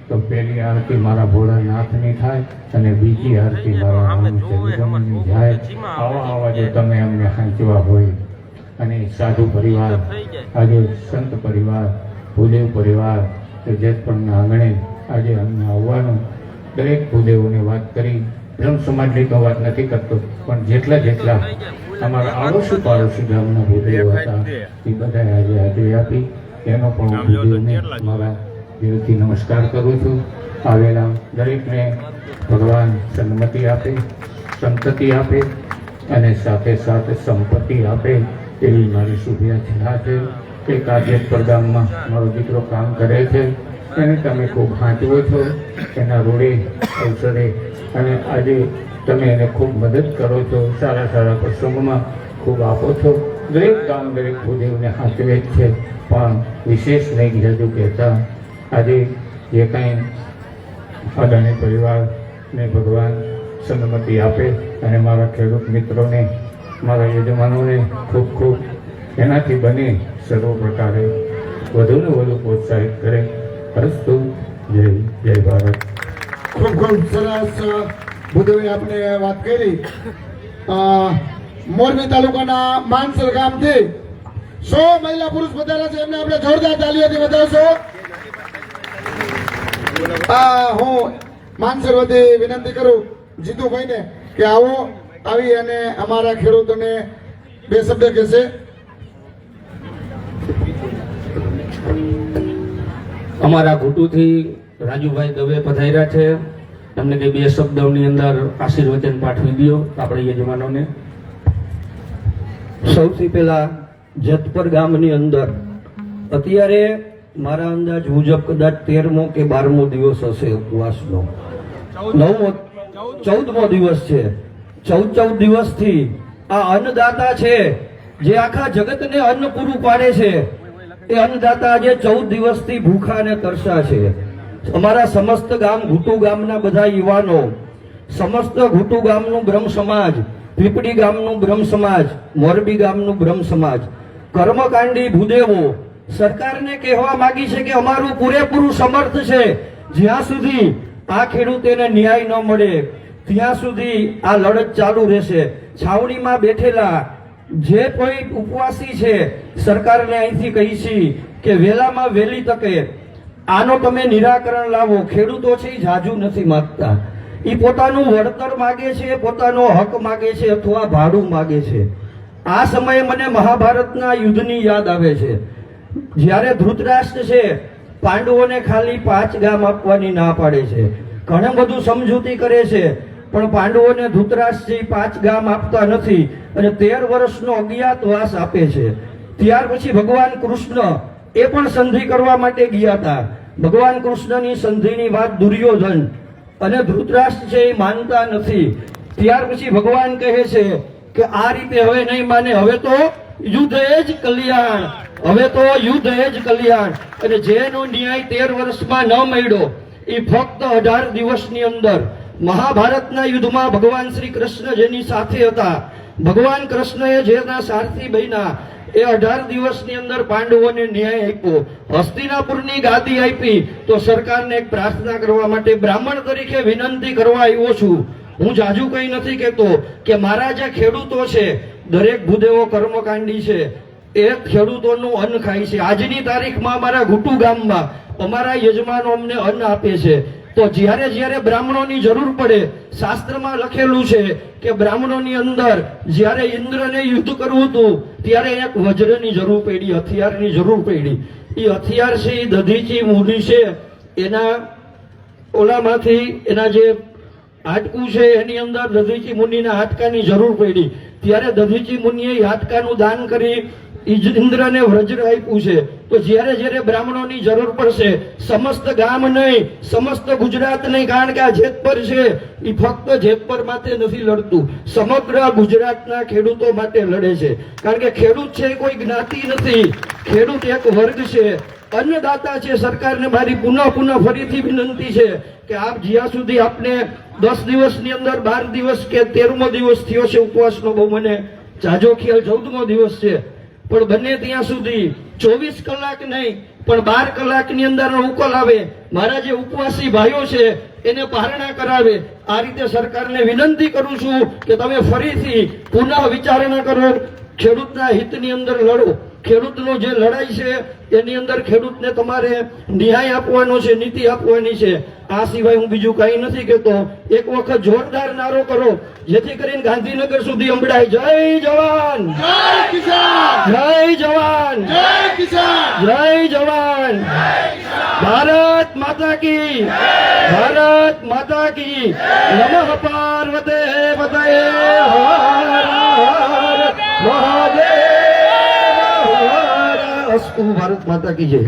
તો પહેલી આરતી મારા ભોળાનાથની થાય અને બીજી આરતી મારા રામચંદ્રની જાય. આવા જો તમે અમને સાંચવા હોય, અને સાધુ પરિવાર, આજે સંત પરિવાર, ભૂદેવ પરિવાર, કે જેતપણના આંગણે આજે અમને આવવાનું, દરેક ભૂદેવોને વાત કરી. બ્રહ્મ સમાજની તો વાત નથી કરતો, પણ જેટલા અમારા આડોશી પાડોશી ગામના ભૂદેવ હતા એ બધા આજે હાજરી આપી. એનો પણ હું ભૂદેવને મારા દિલથી નમસ્કાર કરું છું. આવેલા દરેકને ભગવાન સન્મતિ આપે, સંતતિ આપે, અને સાથે સાથે સંપત્તિ આપે એવી મારી શુભેચ્છા છે. એક આધ્યાત્મ ગામમાં મારો દીકરો કામ કરે છે, એને તમે ખૂબ સાચવો છો, એના રોડે અવસરે, અને આજે તમે એને ખૂબ મદદ કરો છો, સારા પ્રસંગોમાં ખૂબ આપો છો. દરેક ગામ દરેક ભૂદેવને સાચવે જ છે, પણ વિશેષ નહીં હજુ કહેતા. આજે જે કાંઈ અદાણી પરિવારને ભગવાન સન્મતિ આપે, અને મારા ખેડૂત મિત્રોને, મારા યજમાનોને ખૂબ ખૂબ એનાથી બને સર્વ પ્રકારે વધુને વધુ પ્રોત્સાહિત કરે. અસ્તુ. જય ભારત. ખૂબ ખૂબ સરસ ભૂદેવે આપણે વાત કરી. મોરબી તાલુકાના માનસર ગામથી 100 મહિલા પુરુષ પધાર્યા છે, એમને આપણે જોરદાર તાલીઓથી વધાવશો. હું માનસર વતી વિનંતી કરું જીતુભાઈને કે આવો, આવી અને અમારા ખેડૂતોને 2 શબ્દ કહેશે. અમારા ઘૂંટુથી રાજુભાઈ દવે પધાર્યા છે, એમને કઈ 2 શબ્દોની અંદર આશીર્વચન પાઠવી દો આપણે યજમાનોને. સૌથી પહેલા જેતપર ગામની અંદર અત્યારે મારા અંદાજ મુજબ કદાચ 13મો કે 12મો દિવસ હશે ઉપવાસનો. 14મો દિવસ છે. 14 દિવસથી આ અન્નદાતા છે, જે આખા જગતને અન્ન પૂરું પાડે છે, એ અન્નદાતા આજે 14 દિવસથી ભૂખા અને તરસા છે. અમારા સમસ્ત ગામ ઘૂટુ ગામના બધા યુવાનો, સમસ્ત ઘૂટુ ગામનું બ્રહ્મ સમાજ, પીપળી ગામનું બ્રહ્મ સમાજ, મોરબી ગામનું બ્રહ્મ સમાજ, કર્મકાંડી ભૂદેવો સરકારને કહેવા માંગી છે કે અમારું પૂરેપૂરું સમર્થ છે, જ્યાં સુધી આ ખેડૂતોને ન્યાય ન મળે ત્યાં સુધી આ લડત ચાલુ રહેશે. છાવણીમાં બેઠેલા જે કોઈ ઉપવાસી છે, સરકારને અહીંથી કહી છે કે વહેલામાં વહેલી તકે આનો તમે નિરાકરણ લાવો. ખેડૂતો છે એ જાજુ નથી માંગતા, એ પોતાનું વળતર માગે છે, પોતાનો હક માગે છે, અથવા ભાડું માગે છે. આ સમયે મને મહાભારતના યુદ્ધની યાદ આવે છે, જ્યારે ધૃતરાષ્ટ્ર છે પાંડવોને ખાલી 5 ગામ આપવાની ના પાડે છે, ઘણું બધું સમજૂતી કરે છે, પણ પાંડવોને ધૃતરાષ્ટ્ર 5 ગામ આપતા નથી, અને 13 વર્ષનો અજ્ઞાતવાસ આપે છે. ત્યાર પછી ભગવાન કૃષ્ણ એ પણ સંધિ કરવા માટે ગયા હતા. ભગવાન કૃષ્ણની સંધિની વાત દુર્યોધન અને ધૃતરાષ્ટ્ર છે એ માનતા નથી. ત્યાર પછી ભગવાન કહે છે કે આ રીતે હવે નહીં માને, હવે તો યુદ્ધ એ જ કલ્યાણ, હવે તો યુદ્ધ એ જ કલ્યાણ. અને જેનો ન્યાય 13 વર્ષમાં ન મળ્યો, એ ફક્ત 18 દિવસની અંદર મહાભારતના યુદ્ધમાં ભગવાન શ્રી કૃષ્ણ જેની સાથે હતા, ભગવાન કૃષ્ણએ જેના સારથી બન્યા, એ 18 દિવસની અંદર પાંડવોને ન્યાય આપ્યો, હસ્તિનાપુરની ગાદી આપી. તો સરકારને એક પ્રાર્થના કરવા માટે બ્રાહ્મણ તરીકે વિનંતી કરવા આવ્યો છું. હું જાજુ કંઈ નથી કહેતો કે મારા જે ખેડૂતો છે, દરેક ભૂદેવો કર્મકાંડી છે, એ ખેડૂતોનું અન્ન ખાય છે. આજની તારીખમાં અમારા ઘૂટુ ગામમાં અમારા યજમાનો અમને અન્ન આપે છે. તો જ્યારે જ્યારે બ્રાહ્મણોની જરૂર પડે, શાસ્ત્રમાં લખેલું છે કે બ્રાહ્મણોની અંદર જ્યારે ઇન્દ્રને યુદ્ધ કરવું હતું ત્યારે એક વજ્રની જરૂર પડી, હથિયારની જરૂર પડી. એ હથિયાર છે એ દધીચી મૂડી છે, એના ઓલામાંથી એના જે હાડકું છે એની અંદર દધીચી મુનિના હાડકાની જરૂર પડી, ત્યારે દધીચી મુનિએ એ હાડકાનું દાન કરી ઇન્દ્રને વજ્ર આપ્યું છે. તો જ્યારે જ્યારે બ્રાહ્મણોની જરૂર પડશે, સમસ્ત ગામ નહીં, સમસ્ત ગુજરાત નહીં, કારણ કે આ જેતપર છે એ ફક્ત જેતપર માટે નથી લડતું, સમગ્ર ગુજરાતના ખેડૂતો માટે લડે છે. કારણ કે ખેડૂત છે કોઈ જ્ઞાતિ નથી, ખેડૂત એક વર્ગ છે, અન્નદાતા છે. સરકારને મારી પુનઃ ફરીથી વિનંતી છે કે આપ જ્યાં સુધી આપને 10 દિવસની અંદર 12 દિવસ કે 13મો દિવસ થયો છે ઉપવાસનો, બહુ મને જાજો ખ્યાલ 14મો દિવસ છે, પણ બને ત્યાં સુધી 24 કલાક નહીં પણ 12 કલાકની અંદર ઉકેલ આવે. મારા જે ઉપવાસી ભાઈઓ છે એને પારણા કરાવે. આ રીતે સરકારને વિનંતી કરું છું કે તમે ફરીથી પુનઃ વિચારણા કરો, ખેડૂતના હિતની અંદર લડો. ખેડૂતનો જે લડાઈ છે એની અંદર ખેડૂતને તમારે ન્યાય આપવાનો છે, નીતિ આપવાની છે. આ સિવાય હું બીજું કઈ નથી કહેતો. એક વખત જોરદાર નારો કરો જેથી કરીને ગાંધીનગર સુધી સંભળાય, જય જવાન, જય કિસાન, જય જવાન, જય કિસાન, જય જવાન, ભારત માતા કી, ભારત માતા કી, નમઃ પાર્વતે પતયે, હર હર મહાદેવ, અસ્તુ. ભારત માતા કી જય.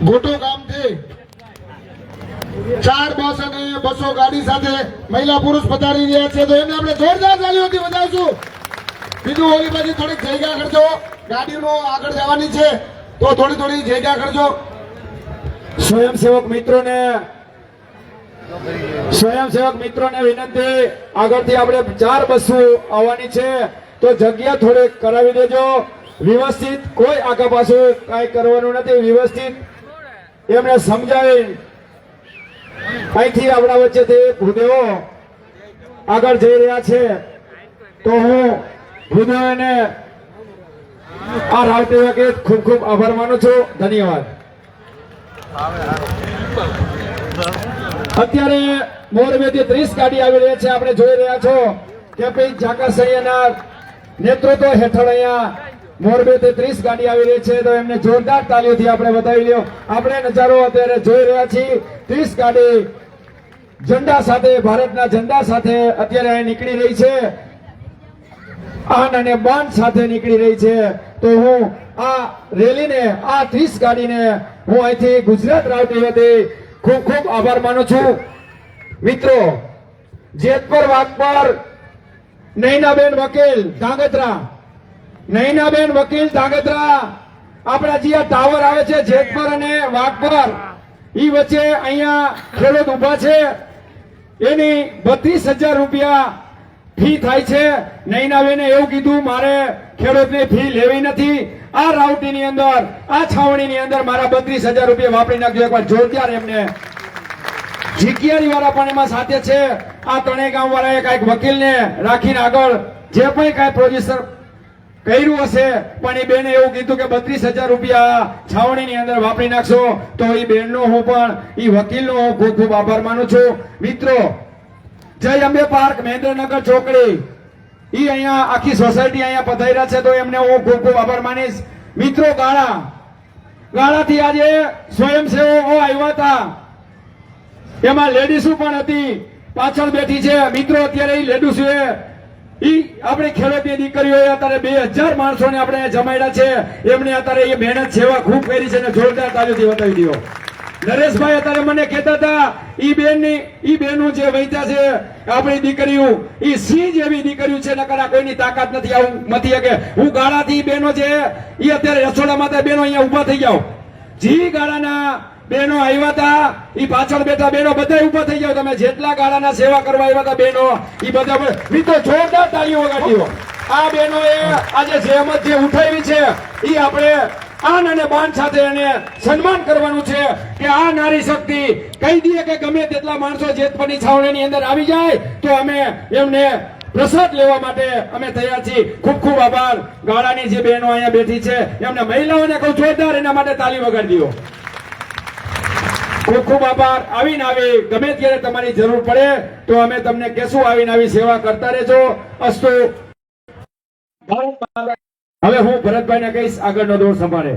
ગોટો ગામથી 4 બસ અને 200 ગાડી સાથે મહિલા પુરુષ પધારી રહ્યા છે, તો એમને આપણે જોરદાર તાળીઓથી વધાવશું. બીજું ઓલી બાજુ થોડીક જગ્યા કરજો, ગાડીનો આગળ જવાની છે તો થોડી જગ્યા કરજો. સ્વયંસેવક મિત્રોને વિનંતી, આગળથી આપણે 4 બસો આવવાની છે તો જગ્યા થોડીક કરાવી દેજો. વ્યવસ્થિત કોઈ આગા પાછું કઈ કરવાનું નથી, વ્યવસ્થિત એમને સમજાવી. અહીંથી આપણા વચ્ચેથી ભૂદેવો આગળ જઈ રહ્યા છે, તો હું ભૂદેવોને આ રાવતી વખતે ખૂબ ખૂબ આભાર માનું છું. ધન્યવાદ. અત્યારે મોરબીથી 30 ગાડી આવી રહી છે. આપણે જોઈ રહ્યા છો કે ભાઈ જાકાસૈયાના નેતૃત્વ હેઠળ અહીંયા મોરબીથી 30 ગાડી આવી રહી છે, તો એમને જોરદાર તાલીઓથી આપણે વધાવી લ્યો. આપણે નજારો અત્યારે જોઈ રહ્યા છીએ. 30 ગાડી ઝંડા સાથે, ભારતના ઝંડા સાથે અત્યારે અહીં નીકળી રહી છે, આન અને બાન સાથે નીકળી રહી છે. તો હું આ રેલીને, આ 30 ગાડીને હું અહીંથી ગુજરાત રાવટી વતી ખૂબ ખૂબ આભાર માનું છું. મિત્રો, જેતપર વાઘપર નૈનાબેન વકીલ ધાંગધ્રા, નૈનાબેન વકીલ ધાંગધ્રા, આપણા જે આ ટાવર આવે છે જેતપર અને વાઘપર, ઈ વચ્ચે અહીંયા ખેડૂત ઉભા છે, એની 32,000 રૂપિયા ફી થાય છે. નૈનાબેને એવું કીધું મારે ખેડૂતની ફી લેવી નથી, આ રાવટીની અંદર, આ છાવણીની અંદર મારા 32,000 રૂપિયા વાપરી નાખજો. એકવાર જોરદાર એમને. જીકિયારી વાળા પણ એમાં સાથે છે. આ ત્રણેય ગામ વાળાએ કઈક વકીલને રાખીને આગળ જે પણ કઈ પ્રોજેક્શન કર્યું હશે, પણ એ બેને એવું કીધું કે 32,000 રૂપિયા છાવણીની અંદર વાપરી નાખશો. તો એ બેનનો હું પણ, એ વકીલનો હું ખૂબ ખૂબ આભાર માનું છું. મિત્રો, જય અંબે પાર્ક મહેન્દ્રનગર ચોકડી, ઈ અહીંયા આખી સોસાયટી અહીંયા પધાર્યા છે, તો એમને હું ખૂબ ખૂબ આભાર માનીશ. મિત્રો, ગાળાથી આજે સ્વયંસેવકો આવ્યા હતા, એમાં લેડીઝો પણ હતી, પાછળ બેઠી છે. મિત્રો, અત્યારે એ લેડીઝો ઈ આપણી ખેડૂતની દીકરીઓએ અત્યારે 2000 માણસોને આપણે જમાડ્યા છે. એમને અત્યારે એ મહેનત સેવા ખૂબ કરી છે, અને જોરદાર તાલીઓથી બતાવી દો. નરેશભાઈ અત્યારે મને કહેતા હતા, ઈ બેનો જે વૈતા છે આપણી દીકરીઓ, ઈ સિંહ જેવી દીકરીઓ છે, નકર આ કોઈની તાકાત નથી. આવું મથી કે હું ગાળાથી બેનો છે, ઈ અત્યારે રસોડામાં બેનો અહીંયા ઉભા થઈ જાઓ. જી ગાળાના બેનો આવ્યા હતા, ઈ પાછળ બેઠા બેનો બધા ઉભા થઈ જાઓ. તમે જેટલા ગાળાના સેવા કરવા આવ્યા હતા બેનો, ઈ બધા મિત્રો જોરદાર તાળીઓ વગાડ્યો. આ બેનોએ આજે જહેમત જે ઉઠાવી છે, ઈ આપણે આન અને બાન સાથે એને સન્માન કરવાનું છે કે આ નારી શક્તિ કહી દઈએ કે ગમે તેટલા માણસો જેતપરની છાવણીની અંદર આવી જાય તો અમે એમને પ્રસાદ લેવા માટે અમે તૈયાર છીએ. ખૂબ ખૂબ આભાર. ગાળાની જે બહેનો અહીંયા બેઠી છે એમને મહિલાઓને કહું જોરદાર એના માટે તાળી વગાડી દો. ખૂબ ખૂબ આભાર. આવીને આવી ગમે ત્યારે તમારી જરૂર પડે તો અમે તમને કહેશું, આવીને આવી સેવા કરતા રહેજો. અસ્તુ. હવે હું ભરતભાઈને કહીશ આગળનો દોર સંભાળે.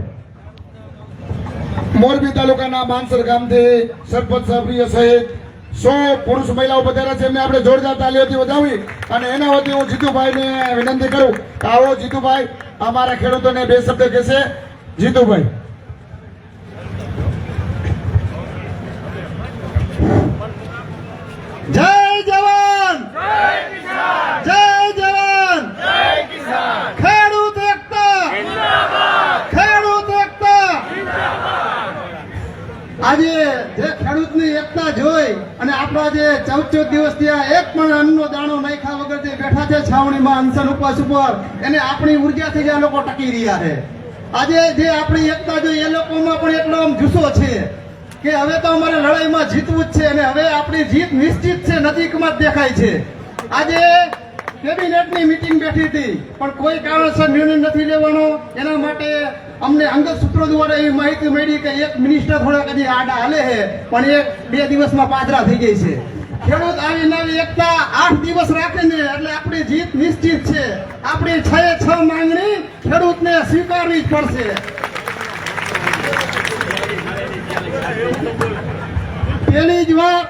મોરબી તાલુકાના માનસર ગામથી સરપંચ સભ્ય સહિત 100 પુરુષ મહિલાઓ પધાર્યા છે. એમને આપણે જોરદાર તાલીઓથી વધાવી અને એના વતી હું જીતુભાઈને વિનંતી કરું કે આવો જીતુભાઈ અમારા ખેડૂતોને બે શબ્દ કહેશે. જીતુભાઈ. જય જવાન, જય જવાન, ખેડૂત એકતા, ખેડૂત એકતા. આજે જે ખેડૂતની એકતા જોઈ અને આપણા જે 14 દિવસથી આ એક પણ અન્નનો દાણો નાખ્યા વગર જે બેઠા છે છાવણીમાં અનશન ઉપવાસ ઉપર, એને આપણી ઉર્જાથી જ આ લોકો ટકી રહ્યા છે. આજે જે આપણી એકતા જોઈ એ લોકોમાં પણ એટલો આમ જુસ્સો છે કે હવે તો અમારે લડાઈમાં જીતવું જ છે અને હવે આપણી જીત નિશ્ચિત છે, નજીકમાં જ દેખાય છે. આજે કેબિનેટની મીટિંગ બેઠી હતી પણ કોઈ કારણસર નિર્ણય નથી લેવાનો. એના માટે અમને અંગત સૂત્રો દ્વારા એવી માહિતી મળી કે એક મિનિસ્ટર થોડાક હજી આડા હાલે છે પણ 1-2 દિવસમાં પાદરા થઈ ગઈ છે. ખેડૂત આવી નવી એકતા 8 દિવસ રાખે ને એટલે આપણી જીત નિશ્ચિત છે. આપણી 6 માંગણી ખેડૂતને સ્વીકારવી જ પડશે. પહેલી જ વાર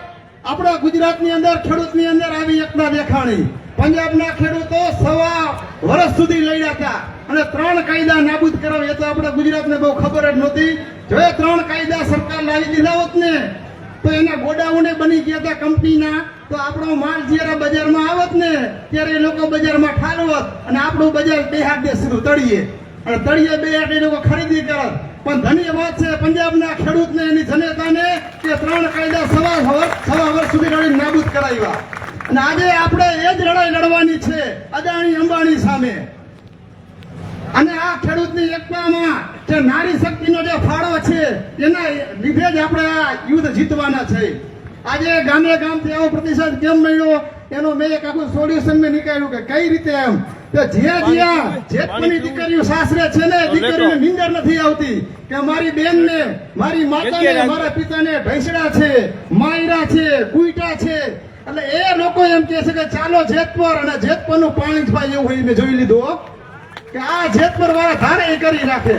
આપણા ગુજરાતની અંદર ખેડૂતની અંદર આવી એકતા દેખાણી. પંજાબના ખેડૂતો 1.25 વર્ષ સુધી લડ્યા હતા અને 3 કાયદા નાબૂદ કરાવ્યા. એ તો આપણે ગુજરાતને બહુ ખબર જ નહોતી. જો એ 3 કાયદા સરકાર લાવી દીધા હોત ને તો એના ગોડાઉને બની ગયા હતા કંપનીના, તો આપણો માલ જ્યારે બજારમાં આવત ને ત્યારે એ લોકો બજારમાં ઠાલવત અને આપણું બજાર બેહાડ દે સીધું તળિયે, અને તળિયે બેહાડ એ લોકો ખરીદી કરત. પણ ધન્યવાદ છે પંજાબના ખેડૂતને, એની જનતાને કે 3 કાયદા 1.25 વર્ષ સુધી લડીને નાબૂદ કરાવ્યા. અને આજે આપણે એ જ લડાઈ લડવાની છે અદાણી અંબાણી સામે. અને આ ખેડૂતની એકતામાં જે નારી શક્તિનો જે ફાળો છે એના લીધે જ આપણે આ યુદ્ધ જીતવાના છે. આજે ગામે ગામથી આવો પ્રતિસાદ કેમ મળ્યો એનો મેં એક આખું સોલ્યુશન મેં નીકાળ્યું કે કઈ રીતે એમ કે જ્યાં જેતપની દીકરીઓ સાસરે છે ને દીકરીને નીંદર નથી આવતી કે મારી બેનને, મારી માતાને, મારા પિતાને ભેંસડા છે, માયરા છે, કુઈટા છે. એટલે એ લોકો એમ કહે છે કે ચાલો જેતપુર, અને જેતપુરનું પાણી જ ભાઈ એવું મેં જોઈ લીધું કે આ જેતપુર વાળા ધારે એ કરી રાખે.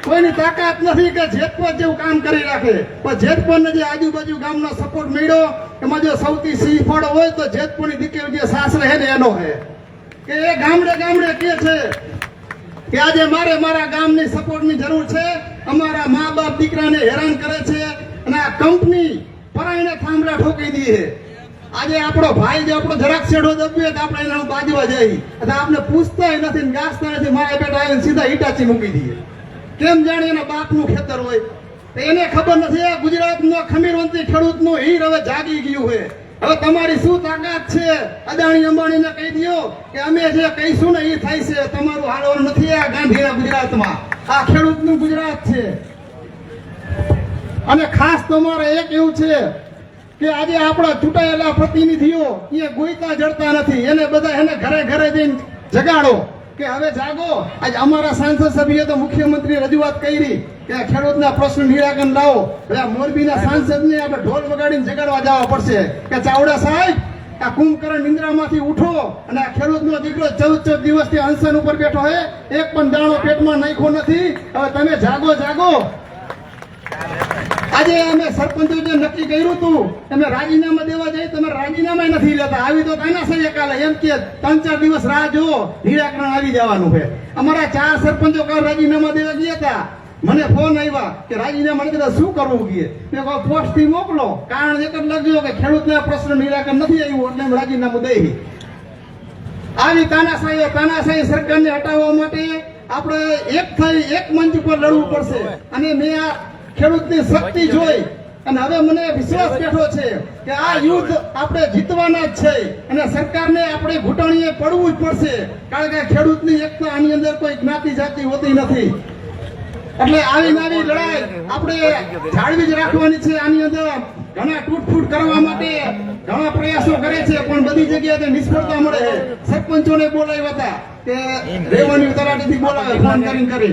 કોઈની તાકાત નથી કે જેતપુર જેવું કામ કરી રાખે. પણ જેતપુરને જે આજુબાજુ ગામનો સપોર્ટ મળ્યો એમાં જો સૌથી સિંહફળ હોય તો જેતપુરની દીકરી જે સાસરે છે ને એનો છે કે એ ગામડે ગામડે કહે છે કે આજે મારા ગામની સપોર્ટની જરૂર છે. અમારા મા બાપ દીકરાને હેરાન કરે છે અને આ કંપની પરાઈને થાંભલા ઠોકી દી છે. આજે આપણો ભાઈ જે આપણો જરાક છેડો દબીએ તો આપણે એના બાજવા જઈએ એટલે આપણે પૂછતાય નથી, ગાસતા નથી, મારા બેટા આવીને સીધા ઈટાચી મૂકી દઈએ. કેમ જાણે એના બાપનું ખેતર હોય. એને ખબર નથી આ ગુજરાતનો ખમીરવંતી ખેડૂતનું હીર હવે જાગી ગયું છે. હવે તમારી શું તાકાત છે? અદાણી અંબાણીને કહી દો કે અમે જે કહીશું ને એ થાય છે. તમારું હાલવાનું નથી આ ગાંધીના ગુજરાતમાં, આ ખેડૂતનું ગુજરાત છે. અને ખાસ તમારે એક એવું છે કે આજે આપણા ચૂંટાયેલા પ્રતિનિધિઓ એ ગોઈતા જડતા નથી. એને બધા એને ઘરે ઘરે જઈને જગાડો કે હવે જાગો. આજે અમારા સાંસદ સભ્યએ તો મુખ્યમંત્રી રજૂઆત કરી કે ખેડૂતના પ્રશ્ન નિરાકરણ લાવો. હવે મોરબીના સાંસદને આપણે ઢોલ વગાડીને જગાડવા જવા પડશે કે ચાવડા સાહેબ આ કુંભકર્ણ નિંદ્રામાંથી ઉઠો અને આ ખેડૂતનો દીકરો 14 દિવસથી અનશન ઉપર બેઠો હે, એક પણ દાણો પેટમાં નાખ્યો નથી. હવે તમે જાગો. આજે અમે સરપંચો જે નક્કી કર્યું હતું તમે રાજીનામા દેવા જઈ, તમે રાજીનામા નથી લેતા. આવી તો તાનાશાહી કાલે એમ કે 3-4 દિવસ રાહ જુઓ, નિરાકરણ આવી જવાનું છે. અમારા 4 સરપંચો કાલ રાજીનામા દેવા ગયા હતા. મને ફોન આવ્યા કે રાજીનામા નથી શું કરવું કે મેં કહ્યું પોસ્ટ થી મોકલો. કારણ એક જ લખજો કે ખેડૂતના પ્રશ્ન નિરાકરણ નથી આવ્યું એટલે અમે રાજીનામું દઈ. આવી તાનાશાહી સરકારને હટાવવા માટે આપણે એક થઈ એક મંચ ઉપર લડવું પડશે. અને મેં આ ખેડૂતની શક્તિ જોઈ અને હવે મને વિશ્વાસ બેઠો છે કે આ યુદ્ધ આપણે જીતવાના જ છે અને સરકારને આપણે ઘૂંટણીએ પડવું જ પડશે. કારણ કે ખેડૂતની એકતા આની અંદર કોઈ જ્ઞાતિ જાતિ હોતી નથી. એટલે આવી નવી લડાઈ આપણે જાળવી જ રાખવાની છે. આની અંદર ઘણા તૂટફૂટ કરવા માટે ઘણા પ્રયાસો કરે છે પણ બધી જગ્યાએ નિષ્ફળતા મળે છે. સરપંચોને બોલાવ્યા હતા કે રેવન્યુ તલાટીથી બોલાવે ફોન કરીને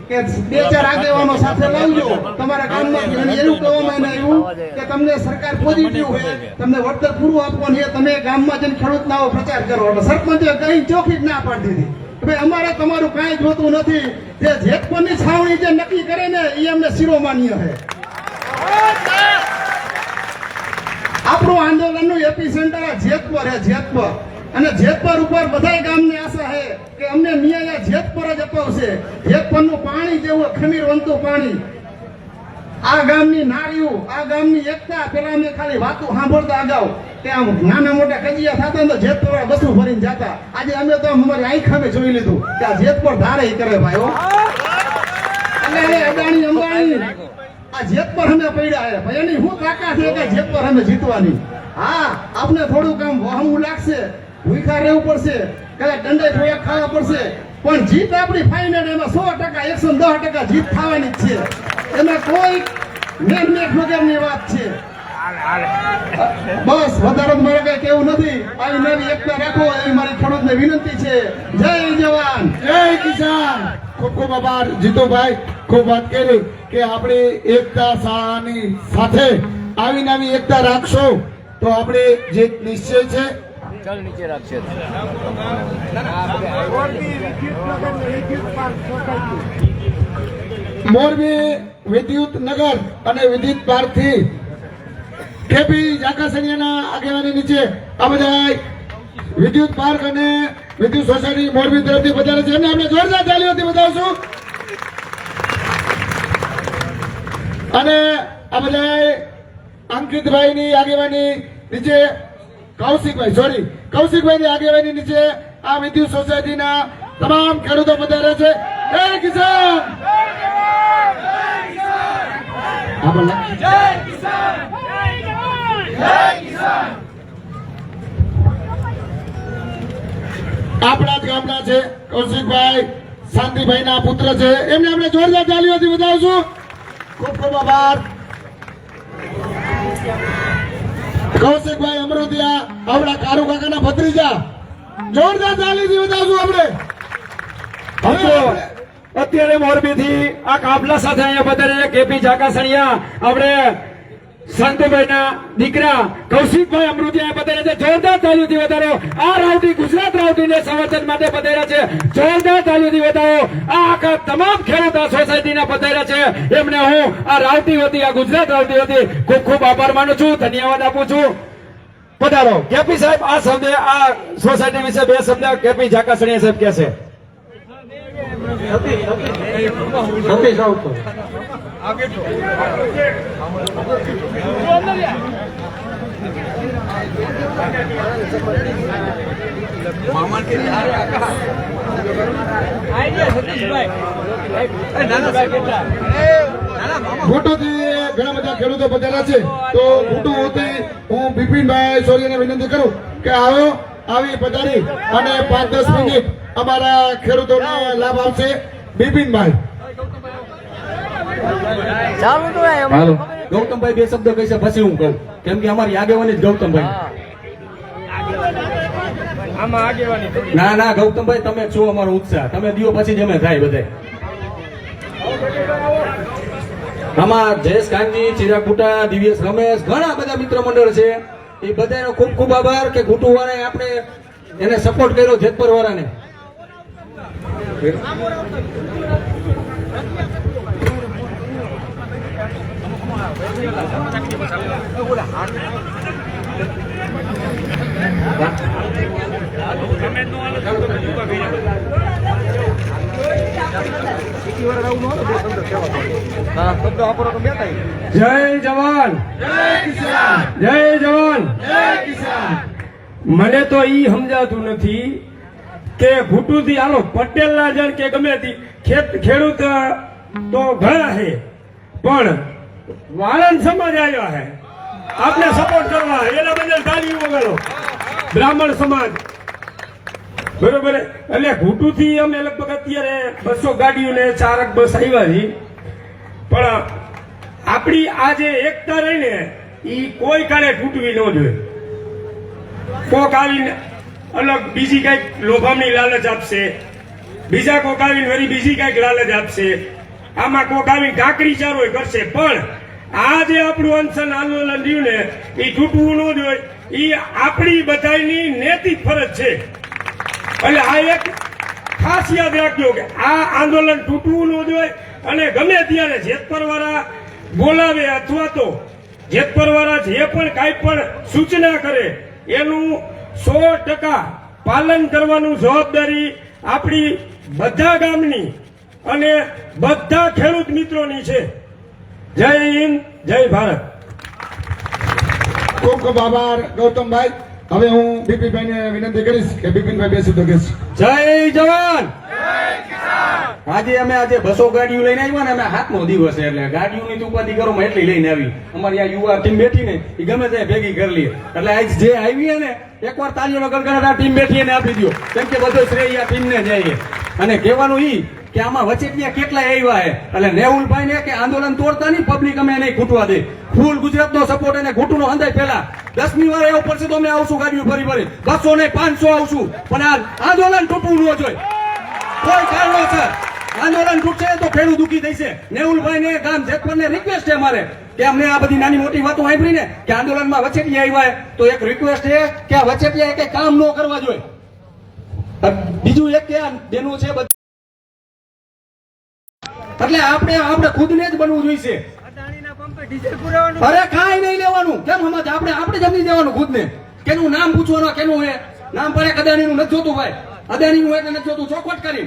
કે 2-4 આગેવાનો સાથે લાવજો તમારા ગામમાં. એવું કહેવામાં આવ્યું કે તમને સરકાર પોઝિટિવ છે, તમને વળતર પૂરું આપવાનું છે, તમે ગામમાં જઈને ખેડૂતના પ્રચાર કરો. એટલે સરપંચે કઈ ચોખ્ખી જ ના પાડી દીધી કે ભાઈ અમારે તમારું કાંઈ જોતું નથી. જે જેતપુરની છાવણી જે નક્કી કરે ને એ અમને શિરોમાન્ય છે. આપણું આંદોલનનું એપિસેન્ટર આ જેતપુર છે, જેતપુર. અને જેતપુર ઉપર બધા ગામને આશા છે કે અમને ન્યાય જેતપુર જ અપાવશે. જેતપુરનું પાણી જેવું ખમીરવંતું પાણી, આ ગામની નારીઓ, આ ગામની એકતા. પેલા અમે ખાલી વાતો સાંભળતા અગાઉ કે આમ નાના મોટા કજિયા થતા તો જેતપુર બસું ભરીને જતા. આજે અમે તો અમારી આંખામે જોઈ લીધું કે આ જેતપુર ધારે કરે ભાઈઓ. એટલે અદાણી અંબાણી આ જેતપુર અમે પડ્યા છે ભાઈ. એની શું તાકાત છે કે જેતપુર અમે જીતવાની? હા, આપણે થોડું કામ વહમું લાગશે, ભૂખા રહેવું પડશે, કદાચ દંડે થોડા ખાવા પડશે, પણ જીત આપણી ફાઇનલ. એમાં 100% 110% જીત થવાની જ છે. એમાં કોઈ મેઘ વગરની વાત છે. બસ વધારે મારે કઈ કેવું નથી. આવી નવી એકતા રાખો એવી મારી ખેડૂતને વિનંતી છે. જય જવાન, જય કિસાન. ખૂબ ખૂબ આભાર જીતુભાઈ. ખૂબ વાત કરી કે આપણી એકતા શાળાની સાથે આવી નવી એકતા રાખશો તો આપણે જીત નિશ્ચય છે. ચાલ નીચે રાખશે. મોરબી વિદ્યુત નગર અને વિદ્યુત પાર્કથી કેપી જાકાસણિયાના આગેવાની નીચે આ બધા વિદ્યુત પાર્ક અને વિદ્યુત સોસાયટી મોરબી તરફથી વધારે છે. એમને આપણે જોરદાર તાળીઓથી બતાવશું. અને આ બધા અંકિતભાઈની આગેવાની નીચે કૌશિકભાઈની આગેવાની નીચે આ વિદ્યુત સોસાયટીના તમામ ખેડૂતો પધારે છે. જય કિસાન, આપણા જ ગામના છે કૌશિકભાઈ, શાંતિભાઈના પુત્ર છે. એમને આપણે જોરદાર તાળીઓથી બતાવશું. ખૂબ ખૂબ આભાર. કૌશિકભાઈ અમરોદિયા આપણા કારુ કાકાના ભત્રીજા. જોરદાર તાળીથી બતાવશું આપણે. હવે અત્યારે મોરબી થી આ કાફલા સાથે અહીંયા પધારે કેપી જાકાસણિયા, આપણે શાંતિભાઈ ના દીકરા કૌશિકભાઈ અમૃતિયા પધારે છે. જોરદાર તાળીઓથી વધારો. આ રાવટી ગુજરાત રાવટીને સમર્થન માટે પધાર્યા છે. જોરદાર તાળીઓથી વધારો. આ આખા તમામ ખેડૂત સોસાયટીના પધાર્યા છે. એમને હું આ રાવટી વતી, આ ગુજરાત રાવટી વતી ખૂબ ખૂબ આભાર માનું છું, ધન્યવાદ આપું છું. પધારો કેપી સાહેબ. આ શબ્દ આ સોસાયટી વિશે 2 શબ્દ કેપી જાકાસણિયા સાહેબ કહેશે. ભૂટોથી ઘણા બધા ખેડૂતો પધાર્યા છે. તો ભૂટોથી હું બિપિનભાઈ સોરીને વિનંતી કરું કે આવો, આવી પધારી અને 5-10 મિનિટ અમારા ખેડૂતોને લાભ આપશે. બિપિનભાઈ. હાલો ગૌતમભાઈ 2 શબ્દો કહીશે પછી હું કહું, કેમ કે અમારી આગેવાની જ ગૌતમભાઈ. ના ના ગૌતમભાઈ તમે છો અમારો ઉત્સાહ, તમે દિયો પછી જ અમે થાય બધા. આમાં જયેશ કાનજી, ચિરાગ બુટા, દિવ્યેશ રમેશ, ઘણા બધા મિત્ર મંડળ છે. એ બધાનો ખૂબ ખૂબ આભાર કે ઘૂંટુ વાળાએ આપણે એને સપોર્ટ કર્યો, જેતપુર વાળાને. જય જવાન, જય જવાન. મને તો ઈ સમજાતું નથી કે ઘૂંટુથી હાલો પટેલના જણ કે ગમે તે ખેડૂત તો ઘણા છે, પણ વાળંદ સમાજ આવ્યા છે આપણે સપોર્ટ કરવા, એના બદલ તાળીઓ વગાડો. બ્રાહ્મણ સમાજ બરોબર. એટલે ઘૂંટુથી અમે લગભગ અત્યારે 200 ગાડીઓ ને 4 બસ આવ્યા છીએ, પણ આપણી આ જે એકતા રહી ને એ કોઈ કાળે તૂટવી ન જોઈએ. કોક આવીને અલગ બીજી કઈક લોભામણી લાલચ આપશે, બીજા કોક આવીને વળી બીજી કઈક લાલચ આપશે, આમાં કોક આવીને કાકરી ચારો કરશે. પણ આ જે આપણું અનશન આંદોલન રહ્યું ને એ તૂટવું ન જોઈએ. એ આપણી બધાની નૈતિક ફરજ છે. એટલે આ એક ખાસ યાદ રાખજો કે આ આંદોલન તૂટવું ન જોઈએ અને ગમે ત્યારે જેતપરવાળા બોલાવે અથવા તો જેતપરવાળા જે પણ કાંઈ પણ સૂચના કરે એનું 100% પાલન કરવાનું જવાબદારી આપણી બધા ગામની અને બધા ખેડૂત મિત્રોની છે. જય હિન્દ, જય ભારત. ખૂબ ખૂબ આભાર ગૌતમભાઈ. હવે હું બિપિનભાઈને વિનંતી કરીશ કે બિપિનભાઈ બેસી તો કહીશ. જય જવાન. આજે બસો ગાડીઓ લઈને આવ્યા ને અમે 7મો દિવસ છે એટલે ગાડીઓની તો ઉપાધિ કરો માં એટલી લઈને આવી. અમારી આ યુવા ટીમ બેઠી ને એ ગમે તે ભેગી કરી લઈએ એટલે આજ જે આવી ને એકવાર તાળીઓનો ગણગણાટ આ ટીમ બેઠી એને આપી દો કેમ કે બધો શ્રેય આ ટીમને જઈએ. અને કહેવાનું ઈ કે આમાં વચેટિયા કેટલાય આવ્યા હે એટલે નેહુલભાઈ ને કે આંદોલન તોડતા નહીં પબ્લિક અમે નહીં ખૂટવા દે. ફૂલ ગુજરાતનો સપોર્ટ અને ઘૂંટુનો અંદાજ પહેલા 10મી વાર એવું પડશે તો અમે આવશું ગાડીઓ ફરી ફરી 200 ને 500 આવશું પણ આ આંદોલન તૂટવું ન જોઈએ કોઈ કારણોસર. આંદોલન તૂટશે તો ખેડૂત દુઃખી થઈ છે. નેહુલભાઈ ને ગામ જેતપરને રિક્વેસ્ટ છે મારે કે અમને આ બધી નાની મોટી વાતો સાંભળી ને કે આંદોલનમાં વચેટિયા આવ્યા તો એક રિક્વેસ્ટ છે કે આ વચેટિયા કઈ કામ ન કરવા જોઈએ. બીજું એક કે બેનું છે એટલે આપણે ખુદને જ બનવું જોઈશે. અરે કાંઈ નહીં લેવાનું કેમ સમજ આપણે જમી દેવાનું ખુદને. કેનું નામ પૂછવાનું કેનું હે નામ પડે અદાણીનું નથી જોતું ભાઈ અદાણીનું એટલે નથી જોતું ચોખવટ કરી.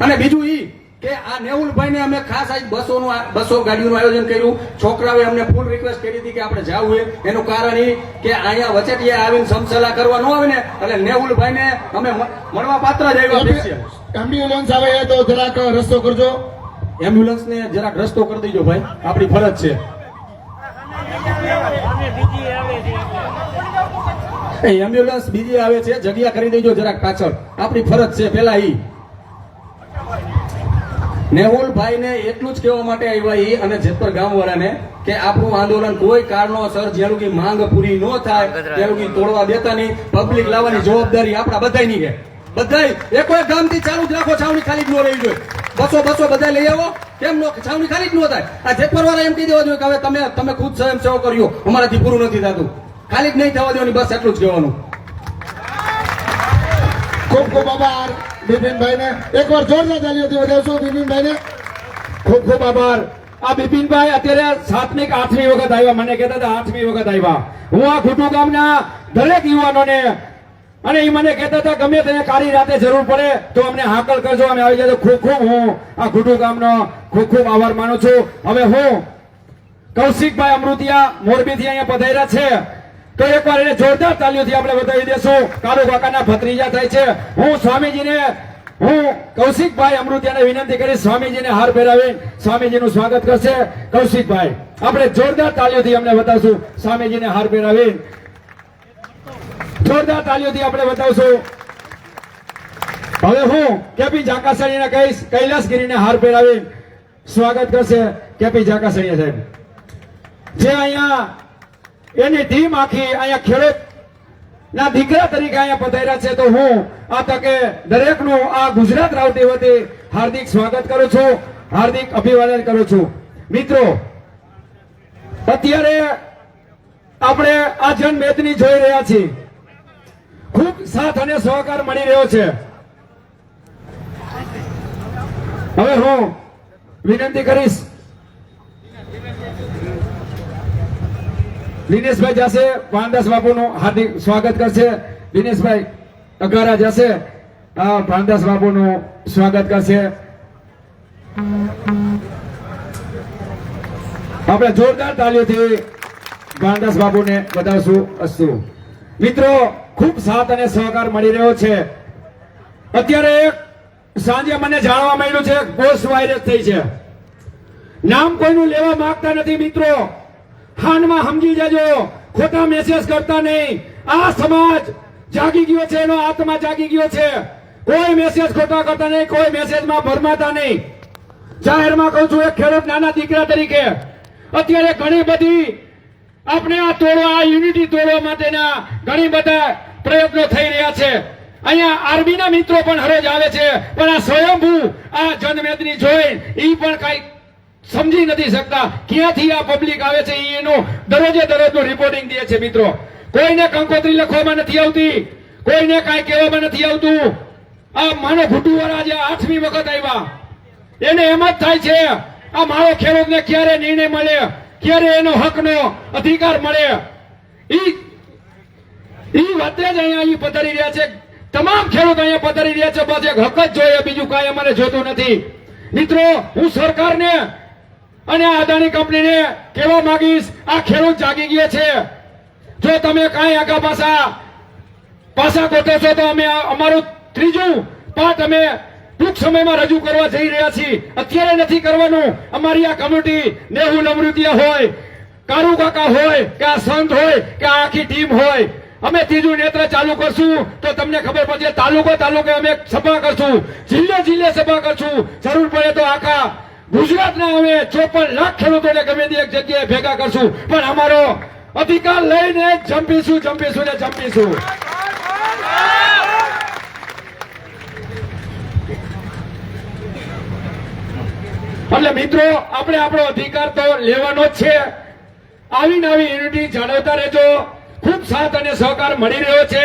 અને બીજું ઈ કે આ નેહુલભાઈ ને અમે ખાસ આજ 200 ગાડીઓનું આયોજન કર્યું. છોકરાઓએ અમને ફૂલ રિક્વેસ્ટ કરી હતી કે આપણે જાવું એનું કારણ ઈ કે અહીંયા વચેટિયા આવીને સમસલા કરવા ન આવે ને એટલે નેહુલભાઈ ને અમે મળવા પાત્ર જ આવ્યા. એમ્બ્યુલન્સ આવે તો જરાક રસ્તો કરજો. એમ્બ્યુલન્સ ને જરાક રસ્તો કરી દેજો ભાઈ આપણી ફરજ છે. એમ્બ્યુલન્સ બીજી આવે છે જગ્યા કરી દેજો જરાક પાછળ આપણી ફરજ છે. પેલા ઈ નેહુલભાઈ ને એટલું જ કહેવા માટે આવ્યા ઈ અને જેતપર ગામવાળાને કે આપણું આંદોલન કોઈ કારણોસર જ્યાં લગી માંગ પૂરી ન થાય ત્યાં લગી તોડવા દેતા નહીં. પબ્લિક લાવવાની જવાબદારી આપણા બધાની છે. બધાય એકો એક ગામથી ચાલુ જ રાખો. છાવણી ખાલી જ ન રહી જોઈએ. 200 બધા લઈ આવો કેમ નો છાવણી ખાલી જ ન થાય. આ જેતપરવાળા એમ કહી દેવા જોઈએ કે હવે તમે ખુદ સ્વયંસેવક કર્યો અમારાથી પૂરું નથી થતું ખાલી જ નહીં થવા દેવાની બસ એટલું જ કહેવાનું. ખૂબ ખૂબ આભાર બિપિનભાઈ ને. એકવાર જોરદાર તાળીઓથી વધાવશો બિપિનભાઈ ને. ખૂબ ખૂબ આભાર. આ બિપિનભાઈ અત્યારે 7મી કે 8મી વખત આવ્યા. મને કહેતા હતા 8મી વખત આવ્યા. હું આ ખુટુ ગામના દરેક યુવાનોને અને એ મને કહેતા હતા ગમે તેને કાળી રાતે જરૂર પડે તો અમને હાકલ કરજો અમે આવી જાય. ખૂબ ખૂબ હું આ ખુટુ ગામનો ખૂબ ખૂબ આભાર માનું છું. હવે હું કૌશિકભાઈ અમૃતિયા મોરબીથી અહીંયા પધાર્યા છે તો એકવાર એને જોરદાર તાળીઓથી આપણે વધાવી દેશું. કાળુ કાકાના ભત્રીજા થાય છે. હું કૌશિકભાઈ અમૃતિયાને વિનંતી કરીશ સ્વામીજીને હાર પહેરાવી સ્વામીજીનું સ્વાગત કરશે. કૌશિકભાઈ આપણે જોરદાર તાળીઓથી અમને બતાવશું. સ્વામીજીને હાર પહેરાવી જોરદાર તાળીઓથી આપણે બતાવશું. હવે હું કેપી જાકાસણીને કહીશ કૈલાસગીરીને હાર પહેરાવી સ્વાગત કરશે કેપી જાકાસણીયા સાહેબ જે અહીંયા એની ટીમ આખી અહીંયા ખેડૂત ના દીકરા તરીકે અહીંયા પધાર્યા છે. તો હું આ તકે દરેકનું આ ગુજરાત રાવટી વતી હાર્દિક સ્વાગત કરું છું, હાર્દિક અભિવાદન કરું છું. મિત્રો અત્યારે આપણે આ જનમેદની જોઈ રહ્યા છીએ. ખૂબ સાથ અને સહકાર મળી રહ્યો છે. હવે હું વિનંતી કરીશ દિનેશભાઈ જશે ભાનદાસ બાપુનું હાર્દિક સ્વાગત કરશે. દિનેશભાઈ અગારા જશે ભાનદાસ બાપુનું સ્વાગત કરશે. આપણે જોરદાર તાળીઓથી ભાનદાસ બાપુને વધાવશું. અસ્તુ મિત્રો ખૂબ સાથ અને સહકાર મળી રહ્યો છે. અત્યારે એક સાંજે મને જાણવા મળ્યું છે ગોસ્ટ વાયરસ થઈ છે. નામ કોઈનું લેવા માંગતા નથી મિત્રો. હાનમાં સમજી જજો, ખોટા મેસેજ કરતા નહીં. આ સમાજ જાગી ગયો છે, એનો આત્મા જાગી ગયો છે. કોઈ મેસેજ ખોટા કરતા નહીં, કોઈ મેસેજમાં ભરમાતા નહીં. જાહેરમાં કહું છું એક ખેડૂત નાના દીકરા તરીકે અત્યારે ઘણી બધી આપણે આ તોડવા આ યુનિટી તોડવા માટેના ઘણી બધા પ્રયત્નો થઈ રહ્યા છે. અહીંયા આર્મીના મિત્રો પણ હરોજ આવે છે પણ આ સ્વયંભૂ આ જનમેદની જોઈ ઈ પણ કઈ સમજી નથી શકતા ક્યાંથી આ પબ્લિક આવે છે. એનો દરરોજે દરરોજનું રિપોર્ટિંગ દે છે. મિત્રો કોઈને કંકોત્રી લખવામાં નથી આવતી, કોઈને કાંઈ કહેવામાં નથી આવતું. આ માનો ઘૂંટુવાળા જે 8મી વખત આવ્યા એને એમ જ થાય છે આ મારો ખેડૂતને ક્યારે નિર્ણય મળે, ક્યારે એનો હકનો અધિકાર મળે. ઈ વાતે જ અહીંયા ઈ પધારી રહ્યા છે. તમામ ખેડૂત અહીંયા પધારી રહ્યા છે. બસ એક હક જ જોઈએ, બીજું કાંઈ અમારે જોતું નથી. મિત્રો, હું સરકારને અને આ અદાણી કંપનીને કહેવા માંગીશ, આ ખેડૂત જાગી ગયા છે. જો તમે કાંઈ આગા પાછા ગોઠો છો તો અમે અમારું ત્રીજું પાર્ટ અમે ટૂંક સમયમાં રજૂ કરવા જઈ રહ્યા છીએ. અત્યારે નથી કરવાનું. અમારી આ કમિટી નેહુલ અમૃતિયા હોય, કારુ કાકા હોય કે આ સંત હોય કે આ આખી ટીમ હોય, અમે ત્રીજું નેત્ર ચાલુ કરશું તો તમને ખબર પડશે. તાલુકે અમે સભા કરશું, જિલ્લે સભા કરશું. જરૂર પડે તો આખા ગુજરાતના અમે 54 લાખ ખેડૂતોને ગમે તે એક જગ્યાએ ભેગા કરશું. પણ અમારો અધિકાર લઈને જંપીશું ને જંપીશું. એટલે મિત્રો, આપણે આપણો અધિકાર તો લેવાનો જ છે. આવી નવી યુનિટી જાળવતા રહેજો. ખૂબ સાથ અને સહકાર મળી રહ્યો છે.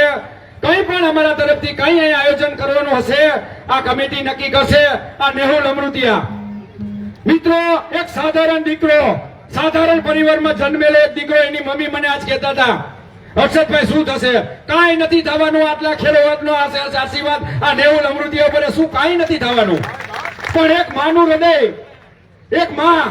કંઈ પણ અમારા તરફથી કંઈ અહીંયા આયોજન કરવાનું હશે, આ કમિટી નક્કી કરશે. આ નેહુલ અમૃતિયા મિત્રો, એક સાધારણ દીકરો, સાધારણ પરિવારમાં જન્મેલો એક દીકરો, એની મમ્મી મને આજ કહેતા હતા, હર્ષદભાઈ શું થશે? કાંઈ નથી થવાનું. આટલા ખેડૂતનો આશીર્વાદ આ નેહુલ અમૃતિયા ઉપર શું કાંઈ નથી થવાનું. પણ એક માનું હૃદય, એક માં,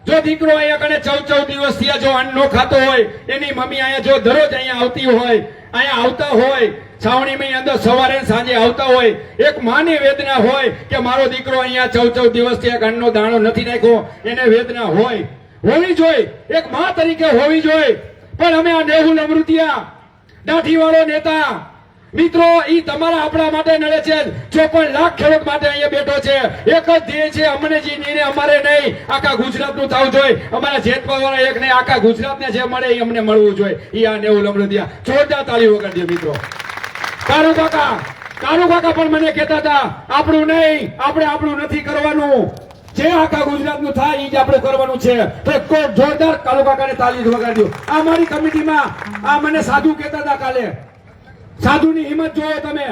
જો દીકરો અહીંયા કને 14 દિવસથી જો અન્ન નો ખાતો હોય, એની મમ્મી અહીંયા જો દરરોજ અહીંયા આવતી હોય, અહીંયા આવતા હોય, છાવણીની અંદર સવારે સાંજે આવતા હોય, એક માની વેદના હોય કે મારો દીકરો અહીંયા 14 દિવસથી એક અન્નનો દાણો નથી નાખ્યો, એને વેદના હોવી જોઈએ. એક માં તરીકે હોવી જોઈએ. પણ અમે આ નેહુલ અમૃતિયા દાઢીવાળો નેતા મિત્રો, ઈ તમારા આપણા માટે નડે છે. 54 લાખ ખેડૂત માટે અહીંયા બેઠો છે. એક જ ધ્યેય છે, અમને જે નિર્ણય અમારે નહીં, આખા ગુજરાતનું થવું જોઈએ. અમારા જેતપુરવાળા એક નહીં, આખા ગુજરાતને જે મળે એ અમને મળવું જોઈએ. ઈ આ નેહુલ અમૃતિયા. જોરદાર તાળીઓ કરી દો મિત્રો. કારુ કાકા પણ મને કહેતા હતા, આપણું નહીં, આપણે આપણું નથી કરવાનું, જે આખા ગુજરાતનું થાય એ જ આપણે કરવાનું છે. તો જોરદાર કારુ કાકાને તાળી વગાડજો. આ મારી કમિટીમાં આ મને સાધુ કહેતા હતા કાલે. સાધુની હિંમત જોયો તમે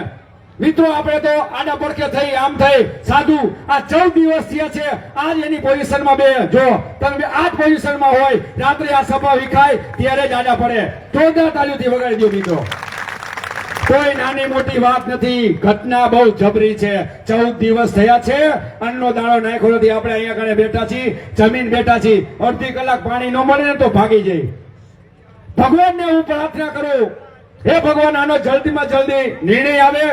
મિત્રો. આપણે તો આડા પડખે થઈ, આમ થઈ. સાધુ આ 14 દિવસ થયા છે. આજ એની પોઝિશનમાં બે, જો તમે આ જ પોઝિશનમાં હોય, રાત્રે આ સભા વિખાય ત્યારે જ આડા પડે. જોરદાર તાળીઓથી વગાડી દો મિત્રો. કોઈ નાની મોટી વાત નથી. ઘટના બહુ જબરી છે. 14 દિવસ થયા છે, અન્નનો દાણો નાખ્યો નથી. આપણે અહીંયા કણે બેઠા છીએ, જમીન બેઠા છીએ. અડધી કલાક પાણી ન મળે ને તો ભાગી જઈ. ભગવાનને હું પ્રાર્થના કરું, હે ભગવાન, આનો જલ્દીમાં જલ્દી નિર્ણય આવે,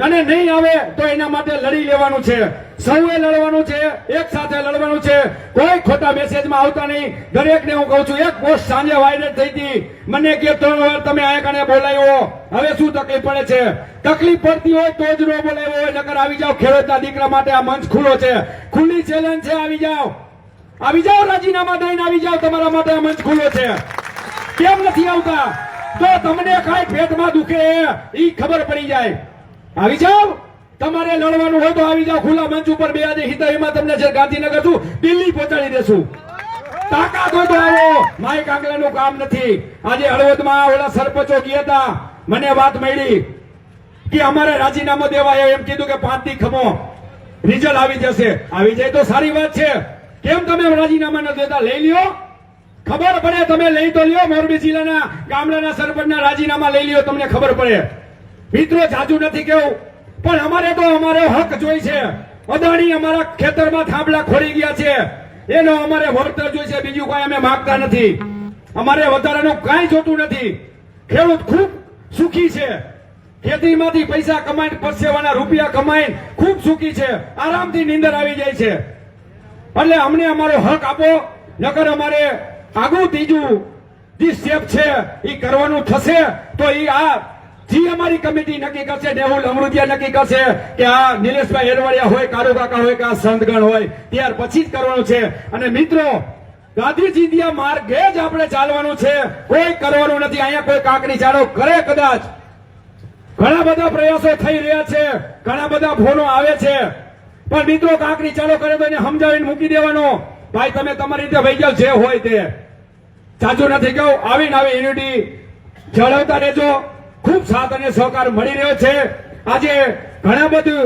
અને નહીં આવે તો એના માટે લડી લેવાનું છે. સૌએ લડવાનું છે, એક સાથે લડવાનું છે. કોઈ ખોટા મેસેજમાં આવતા નહીં. દરેકને હું કહું છું, એક પોસ્ટ સાંજે વાયરલ થઈ હતી, મને કે 3 વાર તમે આ કને બોલાવ્યો, હવે શું તકલીફ પડે છે? તકલીફ પડતી હોય તો જ ન બોલાવ્યો હોય, નકર આવી જાઓ. ખેડૂતના દીકરા માટે આ મંચ ખુલ્લો છે, ખુલ્લી ચેલેન્જ છે. આવી જાઓ, રાજીનામા દઈને આવી જાઓ. તમારા માટે આ મંચ ખુલ્લો છે. કેમ નથી આવતા? તો તમને કઈ પેટમાં દુખે ઈ ખબર પડી જાય. આવી જાઓ. તમારે લડવાનું હોય તો આવી જાઓ. ખુલ્લા મંચ ઉપર બે આજે હિતોમાં તમને છે ગાંધીનગર છું, દિલ્હી પહોંચાડી દેશું. તાકાત હોય તો આવો. માઇક આંગલાનું કામ નથી. આજે હળવદમાં ઓલા સરપંચો ગયા હતા, મને વાત મળી કે અમારે રાજીનામું દેવા એમ કીધું કે 5 દી ખમો, રિઝલ્ટ આવી જશે. આવી જાય તો સારી વાત છે. કેમ તમે રાજીનામા ન દેતા? લઈ લ્યો. ખબર પડે, તમે લઈ તો લ્યો. મોરબી જિલ્લાના ગામડાના સરપંચના રાજીનામા લઈ લ્યો, તમને ખબર પડે. મિત્રો, જાજુ નથી કેવું, પણ અમારે તો અમારો હક જોઈ છે. અદાણી અમારા ખેતરમાં થાંભલા ખોરી ગયા છે, એનો અમારે વળતર જોઈ છે. બીજું કઈ અમે માંગતા નથી. અમારે વધારાનું કઈ જોતું નથી. ખેડૂત ખૂબ સુખી છે. ખેતીમાંથી પૈસા કમાઈને, પરસેવાના રૂપિયા કમાઈને ખૂબ સુખી છે. આરામથી નીંદર આવી જાય છે. એટલે અમને અમારો હક આપો, નકર અમારે આગું ત્રીજું જે સ્ટેપ છે એ કરવાનું થશે. તો એ આ જે અમારી કમિટી નક્કી કરશે, નેહુલ અમૃતિયા નક્કી કરશે કે આ નિલેશભાઈ એરવાડિયા હોય, કારુ કાકા હોય કે આ સંતગણ હોય, ત્યાર પછી જ કરવાનું છે. અને મિત્રો, ગાંધીજી માર્ગે જ આપણે ચાલવાનું છે. કોઈ કરવાનું નથી. અહીંયા કોઈ કાંકરી ચાળો કરે કદાચ. ઘણા બધા પ્રયાસો થઈ રહ્યા છે, ઘણા બધા ફોનો આવે છે, પણ મિત્રો કાંકરી ચાળો કરે તો એને સમજાવીને મૂકી દેવાનો. ભાઈ તમે તમારી રીતે વહી જાઓ, જે હોય તે. સાચું નથી કહું. આવીને આવી યુનિટી જાળવતા રહેજો. ખૂબ સાથ અને સહકાર મળી રહ્યો છે. આજે ઘણા બધું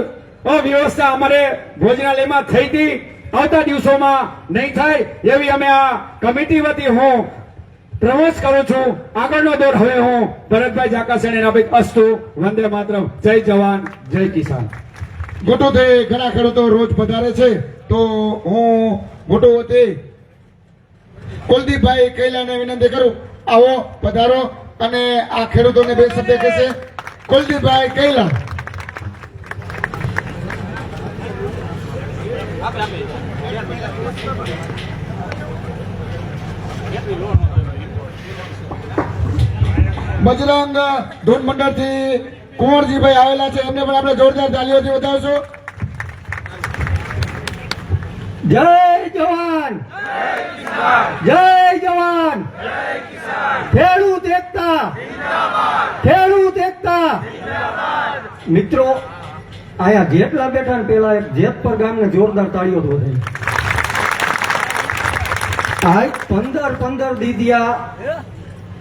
અવ્યવસ્થા અમારે ભોજનાલયમાં થઈ હતી, આવતા દિવસોમાં નહીં થાય એવી અમે આ કમિટી વતી હું પ્રવેશ કરું છું. આગળનો દોર હવે હું ભરતભાઈ જાકાસણીને આપી. અસ્તુ, વંદે માતરમ, જય જવાન, જય કિસાન. ગોટોથી ઘણા ખેડૂતો રોજ પધારે છે, તો હું ગોટો વતી કુલદીપભાઈ કૈલાને વિનંતી કરું, આવો પધારો અને આ ખેડૂતોને બે શબ્દ કહેશે. કુલદીપભાઈ કૈલા. બજરંગ ધૂન મંડળ થી કુંવરજીભાઈ આવેલા છે, એમને પણ આપણે જોરદાર તાલીઓથી વધાવશું. જય જવાન, જય જવાન, ખેડૂત એકતા, ખેડૂત એકતા. મિત્રો અહીંયા જેટલા બેઠા ને પેલા એક જેતપર ગામને જોરદાર તાળીઓ વધાવી. આજ 15 દીદિયા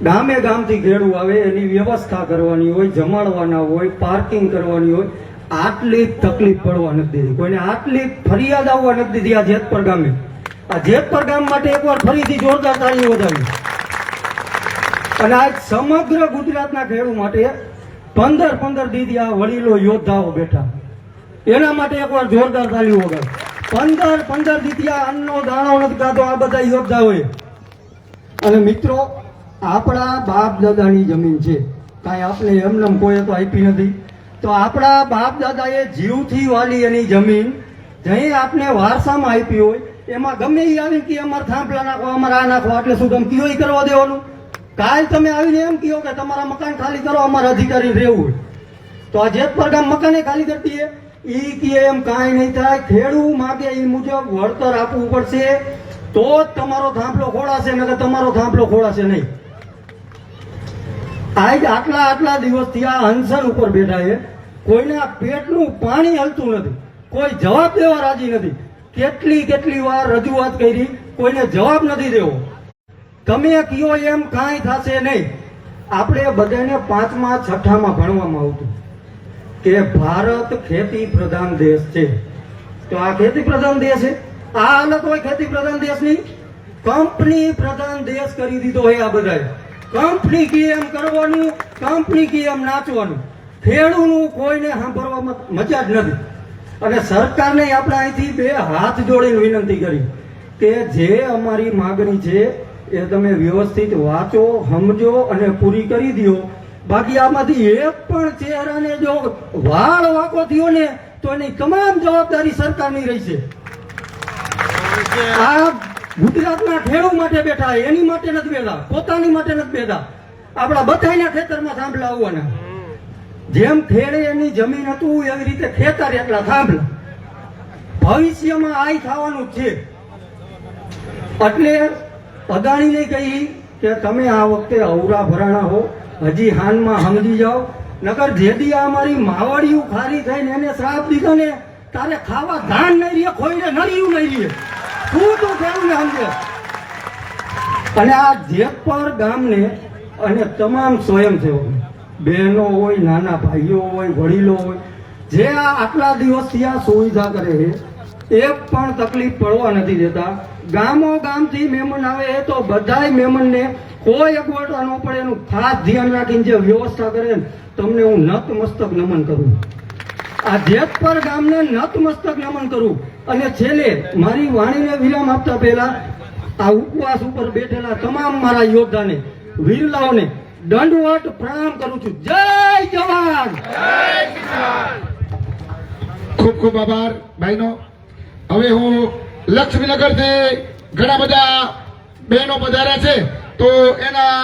ગામે ગામથી ખેડૂ આવે, એની વ્યવસ્થા કરવાની હોય, જમાડવાના હોય, પાર્કિંગ કરવાની હોય. આટલી તકલીફ પડવા નથી દીધી કોઈને, આટલી ફરિયાદ આવવા નથી દીધી આ જેતપર ગામે. આ જેતપર ગામ માટે એકવાર ફરીથી જોરદાર તાળીઓ વધાવી. અને આજ સમગ્ર ગુજરાતના ખેડૂ માટે 15 દીદિયા વડીલો યોદ્ધાઓ બેઠા, એના માટે એકવાર જોરદાર તાળીઓ વગાડ. 15 દીદિયા અન્નનો દાણો નથી ખાતો આ બધા યોદ્ધાઓએ. અને મિત્રો, આપણા બાપ દાદાની જમીન છે, કાંઈ આપણે એમને કોઈ તો આપી નથી. તો આપણા બાપ દાદાએ જીવથી વાલી એની જમીન જઈ આપને વારસામાં આપી હોય, એમાં ગમે એ આવીને કે અમારે થાંભલા નાખો, અમારે આ નાખો, એટલે શું તમે કયો કરવા દેવાનું? કાલ તમે આવીને એમ કહો કે તમારા મકાન ખાલી કરો, અમારા અધિકારી રહેવું હોય, તો આ જેતપર ગામ મકાને ખાલી કરતી ઈ કે એમ કાંઈ નહીં થાય. ખેડૂ માગે એ મુજબ વળતર આપવું પડશે, તો જ તમારો થાંભલો ખોળાશે, નકર તમારો થાંભલો ખોળાશે નહીં. આજ આટલા દિવસથી આ અનશન ઉપર બેઠા છે, કોઈના પેટનું પાણી હલતું નથી, કોઈ જવાબ દેવા રાજી નથી. કેટલી વાર રજૂઆત કરી, કોઈને જવાબ નથી દેવો. તમે કયો એમ કાંઈ થશે નહીં. આપણે બધાને 5મા 6ઠામાં ભણવામાં આવતું કે ભારત ખેતી પ્રધાન દેશ છે. તો આ ખેતી પ્રધાન દેશ છે, આ હાલત હોય ખેતી પ્રધાન દેશની. કંપની પ્રધાન દેશ કરી દીધો હોય આ બધાએ. કંપની કી એમ કરવાનું, કંપની કી એમ નાચવાનું. ખેડૂતનું કોઈને સાંભળવામાં મજા જ નથી. અને સરકારને આપણે અહીંથી 2 હાથ જોડીને વિનંતી કરી કે જે અમારી માગણી છે એ તમે વ્યવસ્થિત વાંચો, સમજો અને પૂરી કરી દો. બાકી આમાંથી એક પણ ચહેરાને જો વાળ વાંકો થયો ને તો એની તમામ જવાબદારી સરકારની રહેશે. આ ગુજરાતના ખેડૂત માટે બેઠા, એની માટે નથી બેઠા, પોતાની માટે નથી બેઠા. આપણા બધાના ખેતરમાં થાંભલા આવવાના. જેમ ખેડે એની જમીન હતું એવી રીતે ખેતર એટલા થાંભલા. ભવિષ્યમાં આ થવાનું જ છે. એટલે અદાણીને કહી કે તમે આ વખતે અવરા ભરાણા હો, હજી હાનમાં સમજી જાઓ, નકર જેદી અમારી માવડિયું ખારી થઈને એને શ્રાપ દીધો ને તારે ખાવા ધાન નહીં રહે, ખોઈને નળિયું નહીં રહે. તું ખેડૂતને સમજે. અને આ જેતપર ગામને અને તમામ સ્વયંસેવકો, બહેનો હોય, નાના ભાઈઓ હોય, વડીલો હોય, જે આ આટલા દિવસથી આ સુવિધા કરે છે, એક પણ તકલીફ પડવા નથી દેતા. ગામો ગામથી મહેમાન આવે તો બધાય મહેમાનને કોઈ અગવડતા ન પડે એનું ખાસ ધ્યાન રાખીને જે વ્યવસ્થા કરે તમને હું નતમસ્તક નમન કરું. આ જેતપર ગામને નતમસ્તક નમન કરું. અને છેલ્લે મારી વાણીને વિરામ આપતા પહેલા આ ઉપવાસ ઉપર બેઠેલા તમામ મારા યોદ્ધાને, વીરલાઓને દંડવત પ્રણામ કરું છું. જય જવાન, ખૂબ ખૂબ આભાર ભાઈનો. હવે હું લક્ષ્મીનગર થી ઘણા બધા બહેનો પધાર્યા છે, તો એના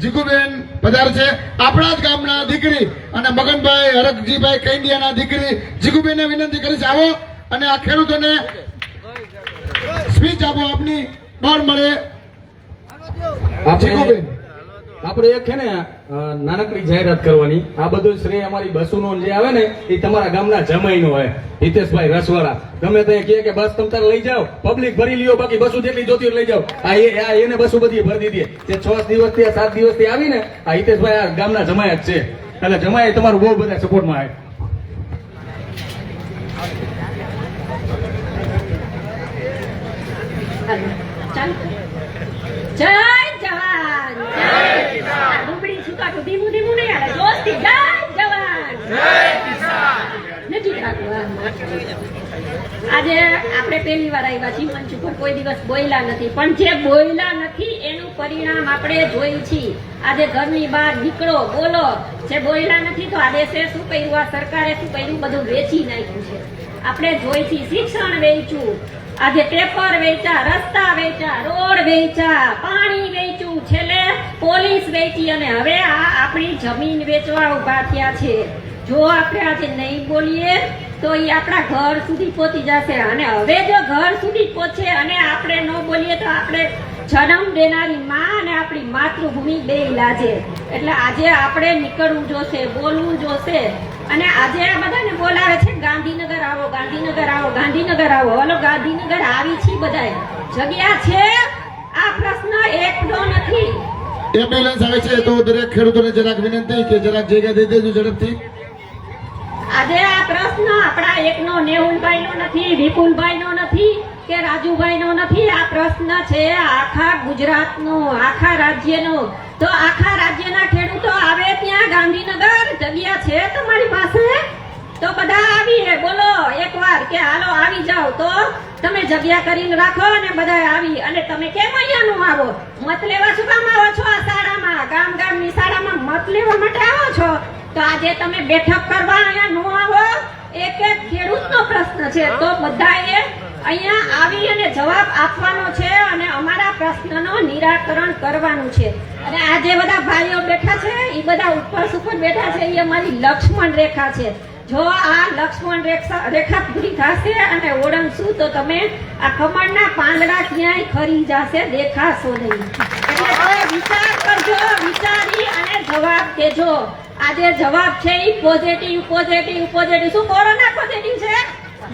જીગુબેન પધાર છે, આપણા જ ગામના દીકરી અને મગનભાઈ હરકજીભાઈ કૈંડિયાના દીકરી જીગુબેનને વિનંતી કરીશ, આવો અને આ ખેડૂતોને સ્પીચ આપો, આપની બળ મળે. જીગુબેન, આપણે એક છે ને નાનકડી જાહેરાત કરવાની. આ બધું શ્રેય અમારી બસુનો જે આવે ને એ તમારા ગામના જમાઈનો હોય. હિતેશભાઈ રસવાળા ગમે તે કે બસ તમ તારે લઈ જાઓ, પબ્લિક ભરી લ્યો, બાકી બસો જેટલી જોતી લઈ જાઓ. એને બસો બધી ભરી દીધી. જે 6 દિવસથી 7 દિવસથી આવીને આ હિતેશભાઈ આ ગામના જમાય જ છે. એટલે જમાય તમારું બહુ બધા સપોર્ટમાં આવે. ચાલુ કર. જય જવાન જય ડુંગળી છુકાટું ધીમું ધીમું નહીં હાલે, જોશથી જય જવાન નજીક રાખવું. આજે આપણે પહેલી વાર આવ્યા છીએ મંચ ઉપર, કોઈ દિવસ બોલ્યા નથી, પણ જે બોલ્યા નથી એનું પરિણામ આપણે જોઈ છીએ. આજે ઘરની બહાર નીકળો, બોલો. જે બોલ્યા નથી તો આ દેશે શું કર્યું, આ સરકારે શું કર્યું, બધું વેચી નાખ્યું છે. આપણે જોઈ છીએ શિક્ષણ વેચ્યું, આજે પેપર વેચ્યા, રસ્તા વેચ્યા, રોડ વેચ્યા, પાણી વેચ્યું, છેલ્લે પોલીસ વેચી, અને હવે આ આપણી જમીન વેચવા ઉભા થયા છે. જો આપણે આજે નહીં બોલીએ તો એ આપણા ઘર સુધી પહોંચી જશે, અને હવે જો ઘર સુધી પહોંચે અને આપણે ન બોલીએ તો આપણે જન્મ દેનારી માં અને આપણી માતૃભૂમિ બે લાજે. એટલે આજે આપણે નીકળવું જોશે, બોલવું જોશે. અને આજે આ બધાને બોલાવે છે ગાંધીનગર આવો, ગાંધીનગર આવો, ગાંધીનગર આવો. હલો ગાંધીનગર આવી છી બધાય, જગ્યા છે. આ પ્રશ્ન એકનો નથી. એમ્બ્યુલન્સ આવે છે તો દરેક ખેડૂતોને જરાક વિનંતી કે જરાક જગ્યા દઈ દેજો ઝડપથી. આજે આ પ્રશ્ન આપણા એકનો, નેહુલભાઈનો નથી, વિપુલભાઈનો નથી કે રાજુભાઈનો નથી. આ પ્રશ્ન છે આખા ગુજરાતનો, આખા રાજ્યનો. તો આખા રાજ્યના ખેડૂતો આવે ત્યાં ગાંધીનગર જગ્યા છે તમારી પાસે તો બધા આવીએ. બોલો એકવાર કે હાલો આવી જાઓ, તો તમે જગ્યા કરીને રાખો અને બધા આવી. અને તમે કેમ અહીંયા નો આવો? મત લેવા શું કામ આવો છો? આ શાળામાં, ગામ ગામની શાળામાં મત લેવા માટે આવો છો. તો આજે તમે બેઠક કરવા અહીંયા નો આવો, એક એક ખેડૂતનો પ્રશ્ન છે, તો બધાએ અહીંયા આવી અને જવાબ આપવાનો છે અને અમારા પ્રશ્નનો નિરાકરણ કરવાનું છે. અને આ જે બધા ભાઈઓ બેઠા છે એ બધા ઉપર સુપર બેઠા છે, એ અમારી લક્ષ્મણ રેખા છે. જો આ લક્ષ્મણ રેખા પૂરી થશે અને ઓળંગશું તો તમે આ કમળના પાંદડા ક્યાંય ખરી જશે, દેખાશો નહીં. એટલે તમે વિચાર કરજો, વિચારી અને જવાબ દેજો. આજે જવાબ છે એ પોઝિટિવ, પોઝિટિવ, પોઝિટિવ. શું કોરોના પોઝિટિવ છે?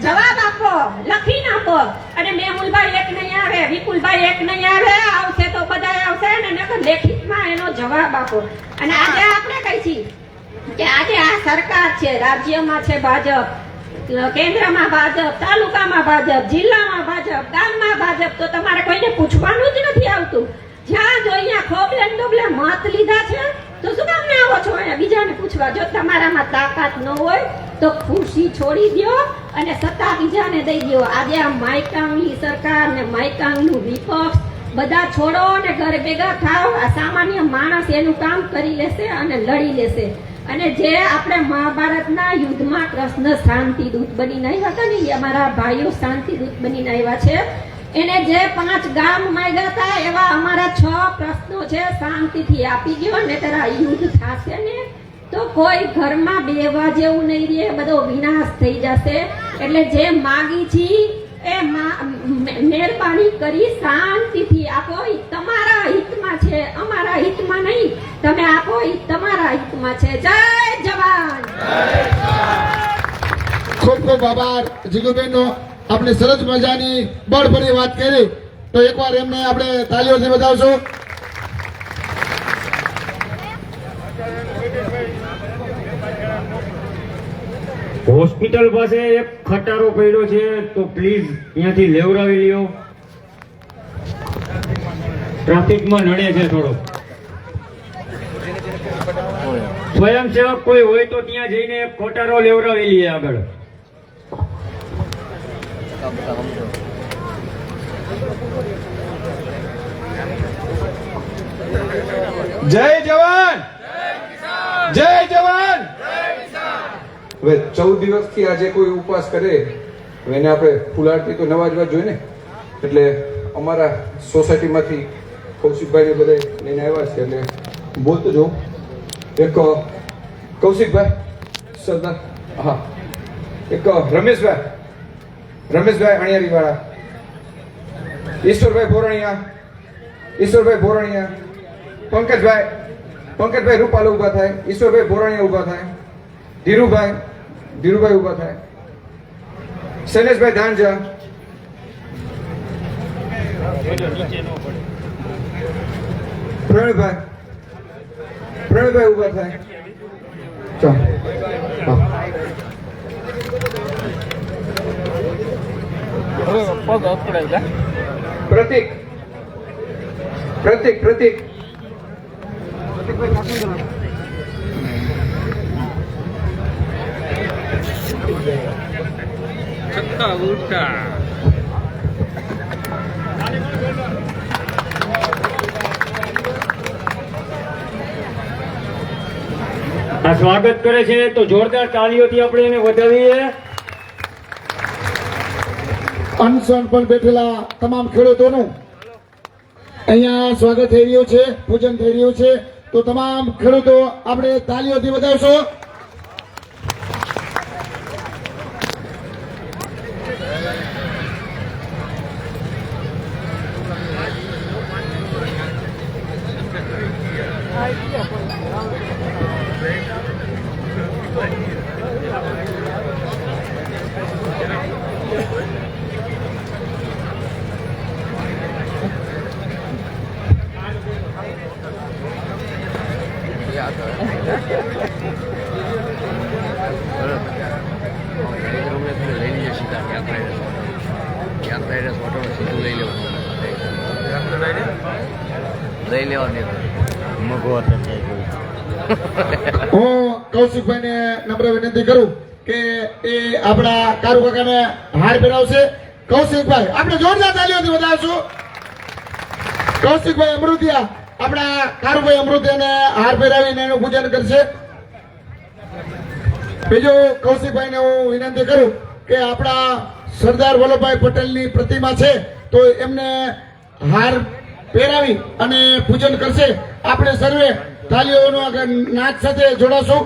જવાબ આપો, લખીને આપો. અને મેહુલભાઈ એક નહીં આવે, વિપુલભાઈ એક નહીં આવે, આવશે તો બધા આવશે ને લેખિતમાં એનો જવાબ આપો. અને આજે આપણે કહી છીએ કે આજે આ સરકાર છે, રાજ્યમાં છે ભાજપ, કેન્દ્રમાં ભાજપ, તાલુકામાં ભાજપ, જિલ્લામાં ભાજપ, ગામમાં ભાજપ. તો તમારે કોઈને પૂછવાનું જ નથી આવતું. જ્યાં જો અહીંયા ખોબલે ડોબલે મત લીધા છે તો શું કામ ના આવો છો અહીંયા બીજાને પૂછવા? જો તમારામાં તાકાત ન હોય તો ખુરશી છોડી દો અને સત્તા બીજાને દઈ દો. આજે આ માયકાંગલી સરકાર ને માયકાંગનું વિપક્ષ બધા છોડો અને ઘરે ભેગા થાવ. આ સામાન્ય માણસ એનું કામ કરી લેશે અને લડી લેશે. અને જે આપણે મહાભારતના યુદ્ધમાં કૃષ્ણ શાંતિદૂત બનીને આવ્યા હતા ને, એ અમારા ભાઈઓ શાંતિદૂત બનીને આવ્યા છે. એને જે 5 ગામ માંગ્યા હતા એવા અમારા 6 પ્રશ્નો છે, શાંતિથી આપી ગયો. ને તારા યુદ્ધ થશે ને તો કોઈ ઘરમાં બેવા જેવું નહીં રહે, બધો વિનાશ થઈ જશે. એટલે જે માગી છી એ મહેરબાની કરી શાંતિથી આપો. એ તમારા હિતમાં છે, અમારા હિતમાં નહીં. તમે આપો, એ તમારા હિતમાં છે. જય જવાન. ખૂબ ખૂબ આભાર જીગુબેનનો. આપણે સરસ મજાની બળભરી વાત કરી, તો એકવાર એમને આપણે તાલીઓથી વધાવશું. હોસ્પિટલ પાસે એક ખટારો પડ્યો છે, તો પ્લીઝ અહીંયાથી લેવડાવી લ્યો. ટ્રાફિકમાં નડે છે થોડો. સ્વયંસેવક કોઈ હોય તો ત્યાં જઈને એક ખટારો લેવડાવી લઈએ આગળ. જય જવાન, જય જવાન. હવે 14 દિવસથી આજે કોઈ ઉપવાસ કરે એને આપણે ફુલારથી તો નવાજવા જોઈએ ને. એટલે અમારા સોસાયટીમાંથી કૌશિકભાઈને બધા લઈને આવ્યા છે, એટલે બોલતો જો. એક કૌશિકભાઈ સરદાર, હા, એક રમેશભાઈ અણિયારી વાળા, ઈશ્વરભાઈ બોરણિયા, પંકજભાઈ રૂપાલો ઉભા થાય, ઈશ્વરભાઈ બોરણિયા ઉભા થાય, ધીરુભાઈ ઉભા થાય, શૈલેષભાઈ ધાંજા, પ્રવીણભાઈ ઉભા થાય. પગ અકળાય. પ્રતિક પ્રતિક પ્રતિક છક્કા ઉડતા આ સ્વાગત કરે છે તો જોરદાર તાળીઓથી આપણે એને વધાવીએ. અનશન પર બેઠેલા તમામ ખેડૂતોનું અહીંયા સ્વાગત થઈ રહ્યું છે, પૂજન થઈ રહ્યું છે. તો તમામ ખેડૂતો આપણે તાલીઓથી વધાવશો. લઈ લેવાની હું કૌશિકભાઈને નમ્ર વિનંતી કરું કે એ આપણા કારુ કાકાને હાર પહેરાવશે. કૌશિકભાઈ આપણે જોરદાર તાલીઓથી વધાવશું. કૌશિકભાઈ અમૃતિયા આપણા કારુભાઈ અમૃતિયાને હાર પહેરાવીને એનું પૂજન કરશે. બીજું કૌશિકભાઈને હું વિનંતી કરું કે આપણા સરદાર વલ્લભભાઈ પટેલની પ્રતિમા છે તો એમને હાર પહેરાવી અને પૂજન કરશે. આપણે સર્વે તાલીઓનો આગળ નાચ સાથે જોડાશું.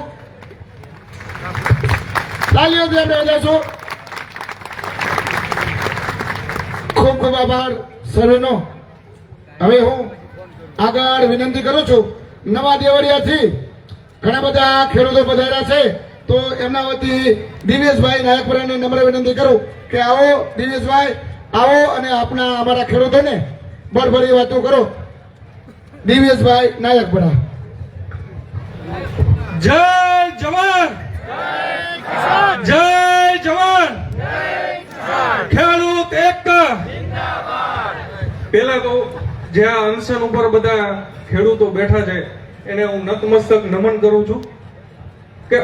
તાલીઓથી આપણે વધારશું. ખૂબ ખૂબ આભાર સર્વેનો. હવે હું આગળ વિનંતી કરું છું, નવા દેવળિયાથી ઘણા બધા ખેડૂતો પધાર્યા છે તો એમના વતી દિનેશભાઈ નાયકપુરાને નમ્ર વિનંતી કરું કે આવો દિનેશભાઈ, આવો અને આપણા અમારા ખેડૂતોને બળભરી વાતો કરો. દિનેશભાઈ નાયકપુરા. જય જવાન, જય જવાન, ખેડૂત એકતા. પેલા તો જે આ અનશન ઉપર બધા ખેડૂતો બેઠા છે એને હું નતમસ્તક નમન કરું છું કે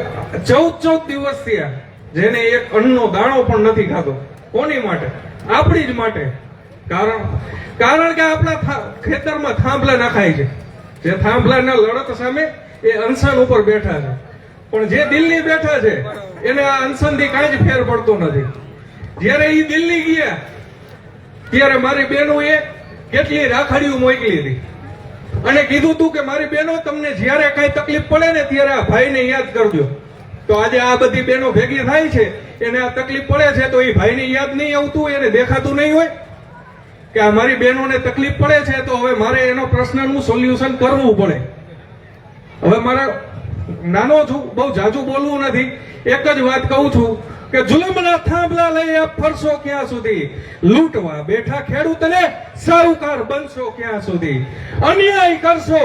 14 દિવસ થયા જેને એક અન્નનો દાણો પણ નથી ખાધો. કોની માટે? આપણી જ માટે. કારણ કે આપણા ખેતરમાં થાંભલા નાખાય છે. જે થાંભલાના લડત સામે એ અનશન ઉપર બેઠા છે. પણ જે દિલ્હી બેઠા છે એને આ અનશનથી કાંઈ જ ફેર પડતો નથી. જ્યારે એ દિલ્હી ગયા ત્યારે મારી બહેનોએ કેટલી રાખડીઓ મોકલી હતી અને કીધું તું કે મારી બહેનો તમને જ્યારે કઈ તકલીફ પડે ને ત્યારે આ ભાઈને યાદ કરજો. તો આજે આ બધી બહેનો ભેગી થાય છે, એને આ તકલીફ પડે છે તો એ ભાઈને યાદ નહીં આવતું, એને દેખાતું નહીં હોય કે આ મારી બહેનોને તકલીફ પડે છે તો હવે મારે એનો પ્રશ્નનું સોલ્યુશન કરવું પડે. હવે મારે નાનો છું, બહુ જાજુ બોલવું નથી, એક જ વાત કહું છું કે જુલમના થાંભલા લઈ આપ ફરશો ક્યાં સુધી, લૂંટવા બેઠા ખેડૂતને સાહુકાર બનશો ક્યાં સુધી, અન્યાય કરશો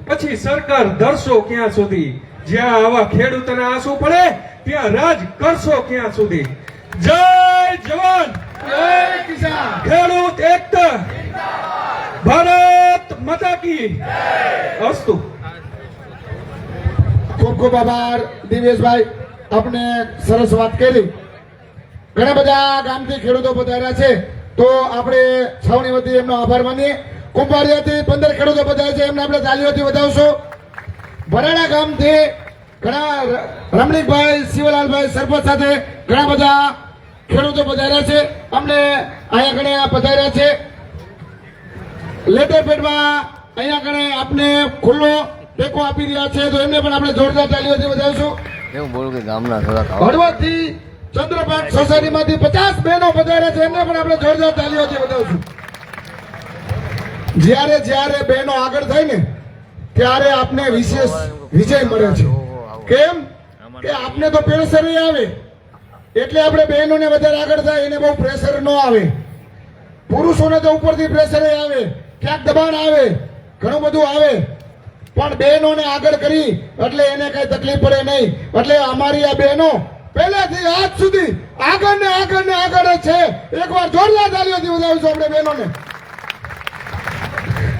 પછી સરકાર ધરશો ક્યાં સુધી, જ્યાં આવા ખેડૂતને આંસુ પડે ત્યાં રાજ કરશો ક્યાં સુધી. જય જવાન, જય કિસાન, ખેડૂત એકતા, ભારત માતા કી અસ્તુ. ખૂબ ખૂબ આભાર દિવેશભાઈ, આપણે સરસ વાત કરી. ઘણા બધા ગામથી ખેડૂતો પધાર્યા છે તો આપણે છાવણી વતી એમનો આભાર માનીએ. કુંભારિયાથી 15 ખેડૂતો પધાર્યા છે, એમને આપણે તાલીઓથી વધાવશું. ભરાડા ગામથી ઘણા રમણીકભાઈ, શિવલાલભાઈ સરપંચ સાથે ઘણા બધા ખેડૂતો પધાર્યા છે, અમને અહીંયા કણે પધાર્યા છે. લેટરપેટમાં અહીંયા કણે આપને ખુલ્લો ટેકો આપી રહ્યા છે તો એમને પણ આપણે જોરદાર તાલીઓથી વધાવશું. એવું બોલું કે ગામના થોડા હળવદથી ચંદ્રપાટ સોસાયટીમાંથી 50 બહેનો પધાર્યા છે, એમને પણ આપણે જોરદાર તાલીઓથી વધાવશું. જ્યારે જ્યારે બહેનો આગળ થાય ને ત્યારે આપને વિશેષ વિજય મળે છે. કેમ કે આપને તો પ્રેશર આવે એટલે આપણે બહેનોને વધારે આગળ થાય એને બહુ પ્રેશર ન આવે. પુરુષોને તો ઉપરથી પ્રેશર આવે, ક્યાંક દબાણ આવે, ઘણું બધું આવે, પણ બહેનોને આગળ કરી એટલે એને કઈ તકલીફ પડે નહીં. એટલે અમારી આ બહેનો પહેલેથી આજ સુધી આગળ ને આગળ ને આગળ જ છે. એકવાર જોરદાર તાલીઓથી વધાવીશું આપણે બહેનોને.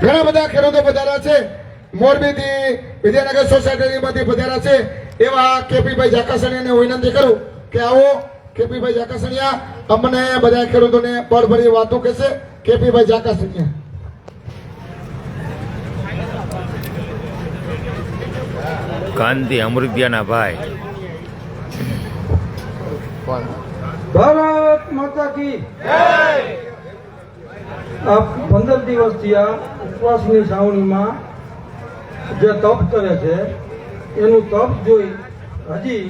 ઘણા બધા ખેડૂતો પધાર્યા છે. મોરબીથી વિદ્યાનગર સોસાયટીમાંથી પધાર્યા છે એવા કેપીભાઈ જાકાસણીયાને હું વિનંતી કરું કે આવો. કેપીભાઈ જાકાસણીયા અમને બધા ખેડૂતોને બળભરી વાતો કહેશે. કેપીભાઈ જાકાસણીયા. કાંતિ અમૃતિયાના ભાઈ. ભારત માતા કી આ 15 દિવસથી આ ઉપવાસની છાવણીમાં જે તપ કરે છે એનું તપ જોઈ હજી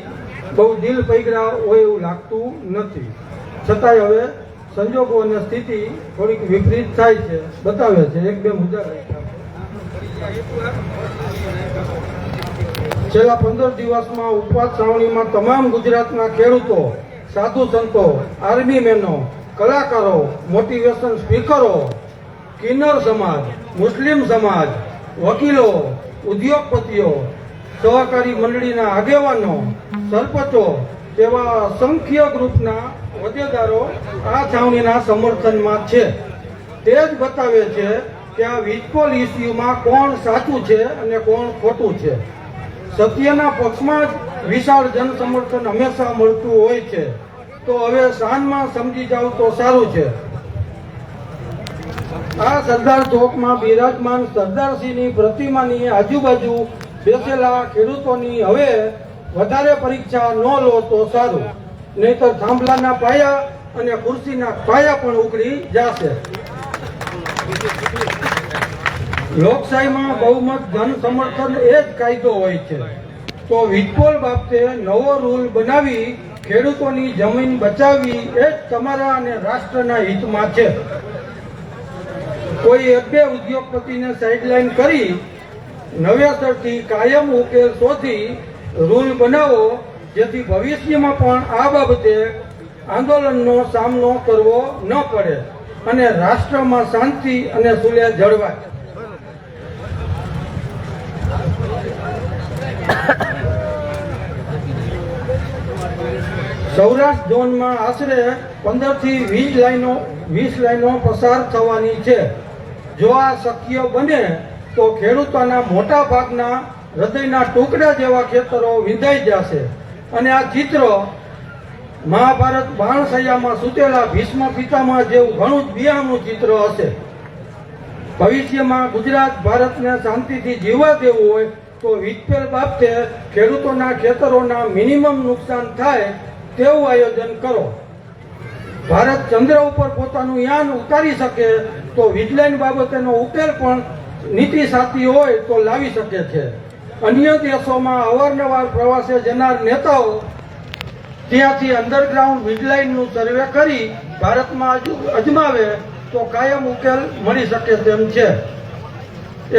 બહુ દિલ પૈગરા હોય એવું લાગતું નથી. છતાંય હવે સંજોગો અને સ્થિતિ થોડીક વિપરીત થાય છે, બતાવે છે. એક બે મુદ્દા છેલ્લા 15 દિવસમાં ઉપવાસ છાવણીમાં તમામ ગુજરાતના ખેડૂતો, સાધુ સંતો, આર્મી મેનો, કલાકારો, મોટિવેશન સ્પીકરો, કિન્નર સમાજ, મુસ્લિમ સમાજ, વકીલો, ઉદ્યોગપતિઓ, સહકારી મંડળીના આગેવાનો, સરપંચો તેવા અસંખ્ય ગ્રુપના હોદ્દેદારો આ છાવણીના સમર્થનમાં છે. તે જ બતાવે છે કે આ વીજપોલ ઇસ્યુમાં કોણ સાચું છે અને કોણ ખોટું છે. સત્યના પક્ષમાં જ વિશાળ જનસમર્થન હંમેશા મળતું હોય છે. તો હવે શાનમાં સમજી જાવ તો સારું છે. આ સરદાર ચોકમાં બિરાજમાન સરદારસિંહની પ્રતિમાની આજુબાજુ બેસેલા ખેડૂતોની હવે વધારે પરીક્ષા ન લો તો સારું, નહીતર થાંભલાના પાયા અને ખુરશીના પાયા પણ ઉકળી જશે. લોકશાહીમાં બહુમત જન સમર્થન એ જ કાયદો હોય છે. તો વીજપોલ બાબતે નવો રૂલ બનાવી ખેડૂતોની જમીન બચાવવી એ જ તમારા અને રાષ્ટ્રના હિતમાં છે. કોઈ એક બે ઉદ્યોગપતિને સાઇડલાઇન કરી નવેસરથી કાયમ ઉકેલ શોધી રૂલ બનાવો, જેથી ભવિષ્યમાં પણ આ બાબતે આંદોલનનો સામનો કરવો ન પડે અને રાષ્ટ્રમાં શાંતિ અને સુલેહ જળવાય. સૌરાષ્ટ્ર ઝોનમાં આશરે 15 થી 20 લાઈનો પસાર થવાની છે. જો આ શક્ય બને તો ખેડૂતોના મોટા ભાગના હૃદયના ટુકડા જેવા ખેતરો વિંધાઈ જશે અને આ ચિત્ર મહાભારત બાણસૈયામાં સૂતેલા ભીષ્મ પિતામહ જેવું ઘણું જ બિયાનું ચિત્ર હશે. ભવિષ્યમાં ગુજરાત ભારતને શાંતિથી જીવવા દેવું હોય તો વીજપોલ બાબતે ખેડૂતોના ખેતરોના મિનિમમ નુકસાન થાય તેવું આયોજન કરો. ભારત ચંદ્ર ઉપર પોતાનું યાન ઉતારી શકે તો વીજલાઈન બાબતેનો ઉકેલ પણ નીતિ સાથી હોય તો લાવી શકે છે. અન્ય દેશોમાં અવારનવાર પ્રવાસે જનાર નેતાઓ ત્યાંથી અંડરગ્રાઉન્ડ વીજલાઈનનું સર્વે કરી ભારતમાં અજમાવે તો કાયમ ઉકેલ મળી શકે તેમ છે.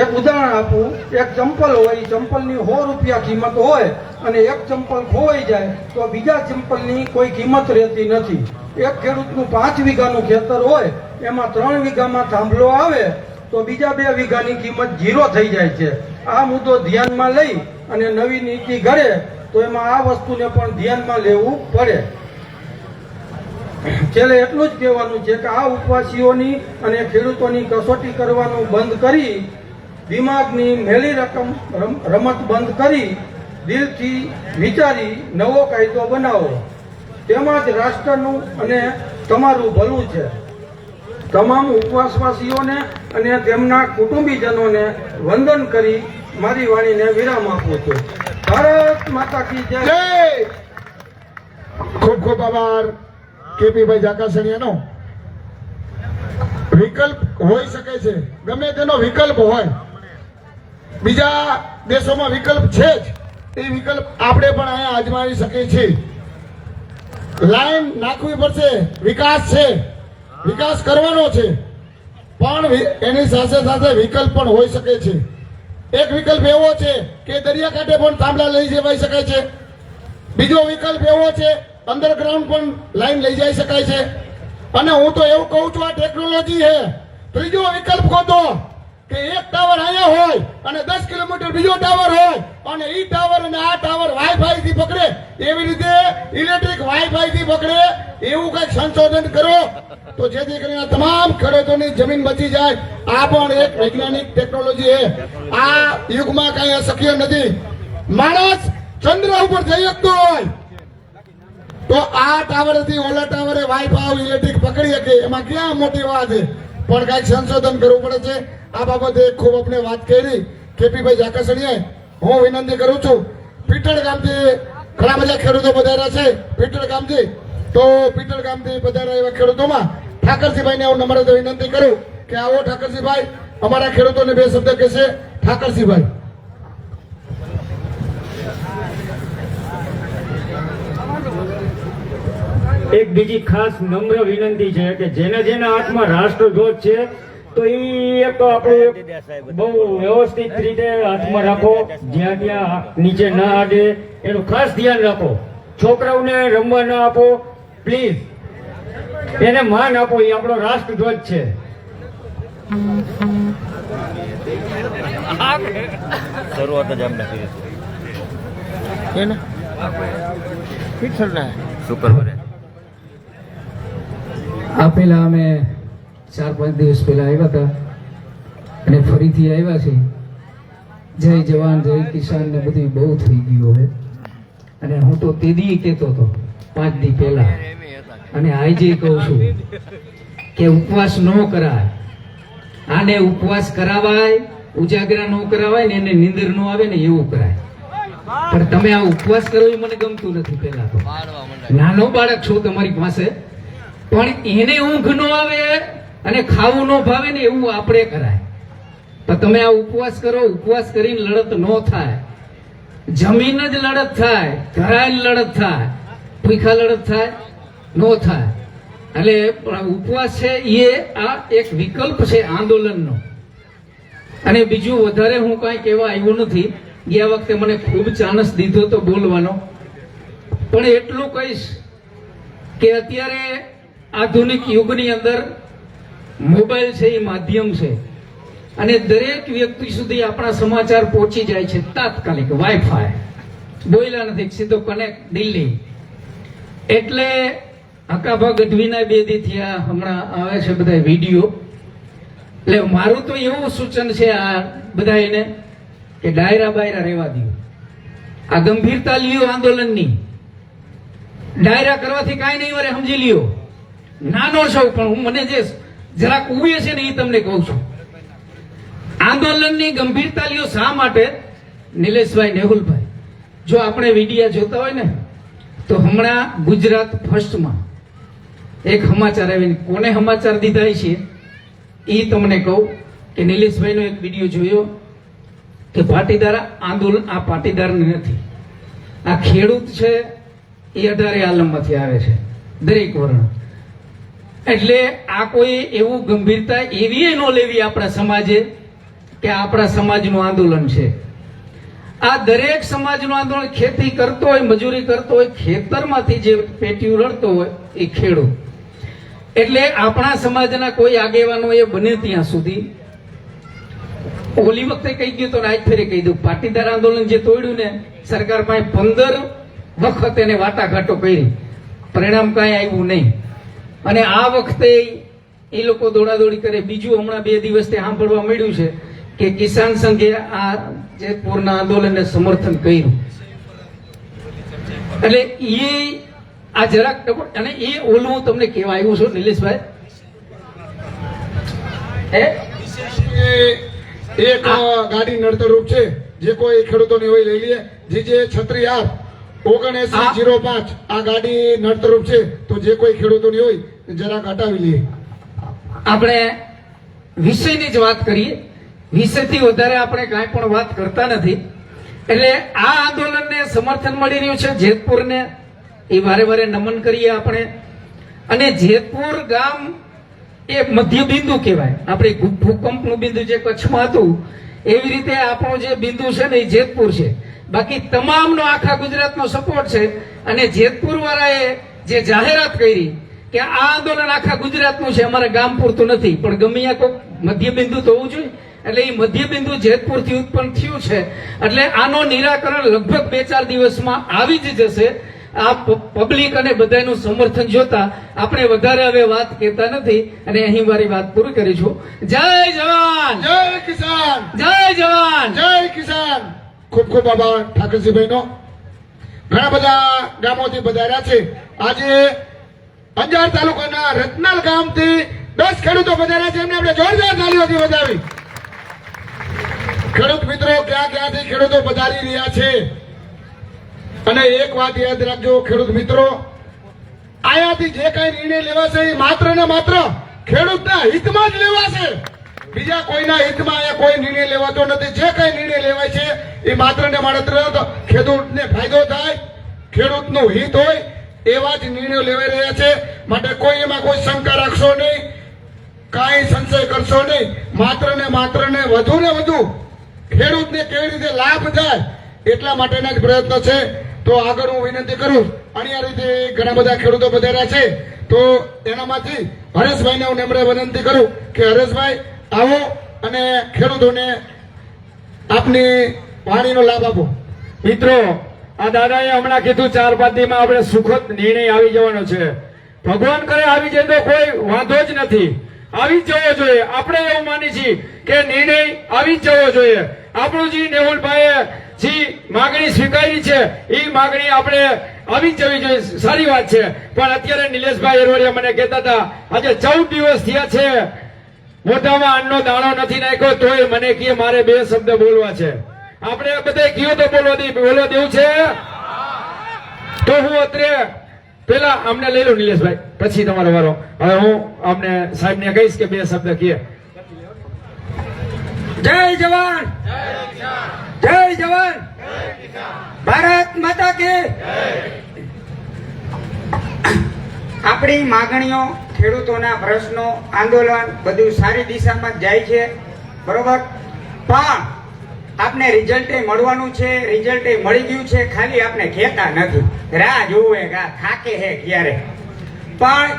એક ઉદાહરણ આપું. એક ચંપલ હોય, ચંપલની 100 રૂપિયા કિંમત હોય અને એક ચંપલ ખોવાઈ જાય તો બીજા ચંપલની કોઈ કિંમત રહેતી નથી. એક ખેડૂતનું 5 વીઘાનું ખેતર હોય, એમાં 3 વીઘામાં થાંભલો આવે તો બીજા 2 વીઘાની કિંમત 0 થઈ જાય છે. આ મુદ્દો ધ્યાનમાં લઈ અને નવી નીતિ ઘડે તો એમાં આ વસ્તુને પણ ધ્યાનમાં લેવું પડે. છેલ્લે એટલું જ કહેવાનું છે કે આ ઉપવાસીઓની અને ખેડૂતોની કસોટી કરવાનું બંધ કરી દિમાગની મેલી રમત બંધ કરી દિલથી વિચારી નવો કાયદો બનાવો. તેમાં જ રાષ્ટ્રનું અને તમારું ભલું છે. તમામ ઉપવાસવાસીઓને અને તેમના કુટુંબીજનોને વંદન કરી મારી વાણીને વિરામ આપું છું. ભારત માતા કી જય. ખૂબ ખૂબ આભાર કેપીભાઈ જાકાસણીયાનો. વિકલ્પ હોઈ શકે છે, ગમે તેનો વિકલ્પ હોય. બીજા દેશોમાં વિકલ્પ છે જ, એ વિકલ્પ આપણે પણ અહીંયા અજમાવી શકીએ છીએ. લાઈન નાખવી પડશે. વિકાસ છે, વિકાસ કરવાનો છે, પણ એની સાથે સાથે વિકલ્પ પણ હોઈ શકે છે. એક વિકલ્પ એવો છે કે દરિયાકાંઠે પણ થાંભલા લઈ જવાઈ શકાય છે. બીજો વિકલ્પ એવો છે અંડરગ્રાઉન્ડ પણ લાઈન લઈ જઈ શકાય છે. અને હું તો એવું કહું છું, આ ટેકનોલોજી છે. ત્રીજો વિકલ્પ ગોતો કે એક ટાવર અહીંયા હોય અને 10 કિલોમીટર બીજો ટાવર હોય અને ઈ ટાવર અને આ ટાવર વાઈફાઈ થી પકડે, એવી રીતે ઇલેક્ટ્રિક વાઈફાઈ થી પકડે એવું કઈક સંશોધન કરો. તો જેથી કરીને તમામ ખેડૂતોની જમીન બચી જાય. આ પણ એક વૈજ્ઞાનિક ટેકનોલોજી છે. આ યુગમાં કઈ અશક્ય નથી. માણસ ચંદ્ર ઉપર જઈ શકતો હોય તો આ ટાવરથી ઓલા ટાવરે વાઈફાઈ ઇલેક્ટ્રિક પકડી શકે, એમાં ક્યાં મોટી વાત છે? પણ કઈક સંશોધન કરવું પડે છે. આ બાબતે ખૂબ આપણે વાત કરી કેપીભાઈ જાકસણીએ. હું વિનંતી કરું છું, પીટળ ગામથી ઘણા બધા ખેડૂતો પધાર્યા છે. પીટળ ગામથી તો પીટળ ગામથી પધાર્યા એવા ખેડૂતોમાં ઠાકરસિંહભાઈને હું નમ્ર વિનંતી કરું કે આવો ઠાકરસિંહભાઈ, અમારા ખેડૂતોને બે શબ્દ કહેશે. ઠાકરસિંહભાઈ. એક બીજી ખાસ નમ્ર વિનંતી છે કે જેના જેના હાથમાં રાષ્ટ્રધ્વજ છે તો એ એક આપણે બહુ વ્યવસ્થિત રીતે હાથમાં રાખો, જ્યાં ત્યાં નીચે ના આડે એનું ખાસ ધ્યાન રાખો. છોકરાઓને રમવા ના આપો પ્લીઝ, એને માન આપો, એ આપણો રાષ્ટ્રધ્વજ છે. શરૂઆત જ આમને કરી સુપર બને. આ પહેલા અમે 4-5 દિવસ પહેલા આવ્યા હતા અને ફરીથી આવ્યા છે. જય જવાન જય કિસાન ને બધું બહુ થઈ ગયું હવે. અને હું તો તેદી કહેતો હતો 5 દી પહેલા, અને આજે કહું છું કે ઉપવાસ ન કરાય. આને ઉપવાસ કરાવાય, ઉજાગરા ન કરાવાય ને એને નીંદર ન આવે ને એવું કરાય. પણ તમે આ ઉપવાસ કરો એ મને ગમતું નથી. પહેલા તો નાનો બાળક છો તમારી પાસે, પણ એને ઊંઘ ન આવે અને ખાવું ન ભાવે ને એવું આપણે કરાય. તો તમે આ ઉપવાસ કરો, ઉપવાસ કરીને લડત ન થાય. જમીન જ લડત થાય, ધરાયેલ લડત થાય, ભૂખા લડત થાય ન થાય. એટલે ઉપવાસ છે એ આ એક વિકલ્પ છે આંદોલનનો. અને બીજું વધારે હું કઈ કહેવા આવ્યો નથી. ગયા વખતે મને ખૂબ ચાન્સ દીધો તો બોલવાનો, પણ એટલું કહીશ કે અત્યારે આધુનિક યુગની અંદર મોબાઈલ છે એ માધ્યમ છે, અને દરેક વ્યક્તિ સુધી આપણા સમાચાર પહોંચી જાય છે તાત્કાલિક. વાઈફાઈ બોયલા નથી, સીધો કનેક્ટ દિલ્હી. એટલે હકાભા ગઢવીના 2 દી થયા, હમણાં આવે છે બધા વિડીયો. એટલે મારું તો એવું સૂચન છે આ બધા એને કે ડાયરા બાયરા રહેવા દો. આ ગંભીરતા લ્યો આંદોલનની. ડાયરા કરવાથી કાંઈ નહીં વરે, સમજી લ્યો. નાનો છો પણ હું મને જે જરાક ઉવે છે ને એ તમને કહું છું. આંદોલનની ગંભીરતા લ્યો. શા માટે? નિલેશભાઈ, નેહુલભાઈ, જો આપણે વિડીયા જોતા હોય ને તો હમણાં ગુજરાત ફર્સ્ટમાં એક સમાચાર આવીને, કોને સમાચાર દીધા છે એ તમને કહું કે નિલેશભાઈનો એક વિડીયો જોયો કે પાટીદાર આંદોલન, આ પાટીદાર નથી, આ ખેડૂત છે એ 18 આલમમાંથી આવે છે, દરેક વર્ણ. એટલે આ કોઈ એવું ગંભીરતા એવી ન લેવી આપણા સમાજે કે આપણા સમાજનું આંદોલન છે. આ દરેક સમાજનું આંદોલન. ખેતી કરતો હોય, મજૂરી કરતો હોય, ખેતરમાંથી જે પેટીયું રડતો હોય એ ખેડૂત. એટલે આપણા સમાજના કોઈ આગેવાનો એ બને ત્યાં સુધી, ઓલી વખતે કહી ગયું તો આજ ફેરે કહી દઉં, પાટીદાર આંદોલન જે તોડ્યું ને સરકાર પાસે 15 વખત એને વાટાઘાટો કરી, પરિણામ કાંઈ આવ્યું નહીં. અને આ વખતે એ લોકો દોડાદોડી કરે. બીજું હમણાં 2 દિવસથી સાંભળવા મળ્યું છે કે કિસાન સંઘે આ જેતપુરના આંદોલનને સમર્થન કર્યું. એટલે એ આ જરાક, અને એ ઓલું તમને કહેવા આવ્યું છું નિલેશભાઈ, એક ગાડી નડતરરૂપ છે. જે કોઈ ખેડૂતોની હોય લઈ લે. જે 76R7905 આ ગાડી નડતરરૂપ છે, તો જે કોઈ ખેડૂતોની હોય જરાક હટાવી લઈએ. આપણે વિષયની જ વાત કરીએ. વિષયથી વધારે આપણે કાંઈ પણ વાત કરતા નથી. એટલે આ આંદોલનને સમર્થન મળી રહ્યું છે. જેતપુરને એ વારે વારે નમન કરીએ આપણે. અને જેતપુર ગામ એ મધ્ય બિંદુ કહેવાય. આપણે ભૂકંપનું બિંદુ જે કચ્છમાં હતું એવી રીતે આપણો જે બિંદુ છે ને એ જેતપુર છે. બાકી તમામનો આખા ગુજરાતનો સપોર્ટ છે. અને જેતપુર વાળાએ જે જાહેરાત કરી કે આ આંદોલન આખા ગુજરાતનું છે, અમારા ગામ પૂરતું નથી, પણ ગમે ત્યાં કોઈ મધ્ય બિંદુ તો હોવું જોઈએ. એટલે એ મધ્ય બિંદુ જેતપુરથી ઉત્પન્ન થયું છે. એટલે આનો નિરાકરણ લગભગ 2-4 દિવસમાં આવી જ જશે. આ પબ્લિક અને બધાનું સમર્થન જોતા આપણે વધારે હવે વાત કહેતા નથી અને અહીં મારી વાત પૂરી કરીશું. જય જવાન, જય કિસાન, જય જવાન, જય કિસાન. ખૂબ ખૂબ આભાર ઠાકરજીભાઈનો. ઘણા બધા ગામોથી પધાર્યા છે. આજે અંજાર તાલુકાના રત્નાલ ગામથી 10 ખેડૂતો પધાર્યા છે. એમને આપણે જોરદાર તાળીઓથી વધાવી. ખેડૂત મિત્રો ક્યાં ક્યાંથી ખેડૂતો પધારી રહ્યા છે. અને એક વાત યાદ રાખજો ખેડૂત મિત્રો, આયાથી જે કઈ નિર્ણય લેવાશે એ માત્ર ને માત્ર ખેડૂતના હિતમાં જ લેવાશે. બીજા કોઈના હિતમાં અહીંયા કોઈ નિર્ણય લેવાતો નથી. જે કઈ નિર્ણય લેવાય છે એ માત્ર ને માત્ર ખેડૂતને ફાયદો થાય, ખેડૂતનું હિત હોય એવા જ નિર્ણયો લેવાઈ રહ્યા છે. માટે કોઈ એમાં કોઈ શંકા રાખશો નહીં, કાંઈ સંશય કરશો નહીં. માત્ર ને વધુ ખેડૂતને કેવી રીતે લાભ થાય એટલા માટેના જ પ્રયત્ન છે. તો આગળ હું વિનંતી કરું, અને આ રીતે ઘણા બધા ખેડૂતો પધાર્યા છે, તો એનામાંથી હરેશભાઈને હું નમ્ર વિનંતી કરું કે હરેશભાઈ આવો અને ખેડૂતોને આપની વાણીનો લાભ આપો. મિત્રો, આ દાદાએ હમણાં કીધું 4-5 દીમાં આપણે સુખદ નિર્ણય આવી જવાનો છે. ભગવાન કરે આવી જાય તો કોઈ વાંધો જ નથી, આવી જ જવો જોઈએ. આપણે એવું માની છીએ કે નિર્ણય આવી જ જવો જોઈએ. આપણું જે નેહુલભાઈએ જે માગણી સ્વીકારી છે એ માગણી આપણે આવી જ જવી જોઈએ. સારી વાત છે. પણ અત્યારે નિલેશભાઈ એરવડિયા મને કહેતા હતા આજે 14 દિવસ થયા છે, મોઢામાં અન્નનો દાણો નથી નાખ્યો, તોય મને કહે મારે 2 શબ્દ બોલવા છે. આપણે બધા કયો તો બોલવા દેવું છે. તો હું અત્યારે પેલા અમને લઈ લો નિલેશભાઈ, પછી તમારો વારો. હવે હું અમને સાહેબને કહીશ કે 2 શબ્દ કહે. જય જવાન, જય જવાન, ભારત માતા કે. આપણી માગણીઓ, ખેડૂતોના પ્રશ્નો, આંદોલન બધું સારી દિશામાં જાય છે, બરોબર. પણ આપને રિઝલ્ટ મળવાનું છે, રિઝલ્ટ મળી ગયું છે, ખાલી આપણે કહેતા નથી, રાહ જોવે થાકે હે ક્યારે. પણ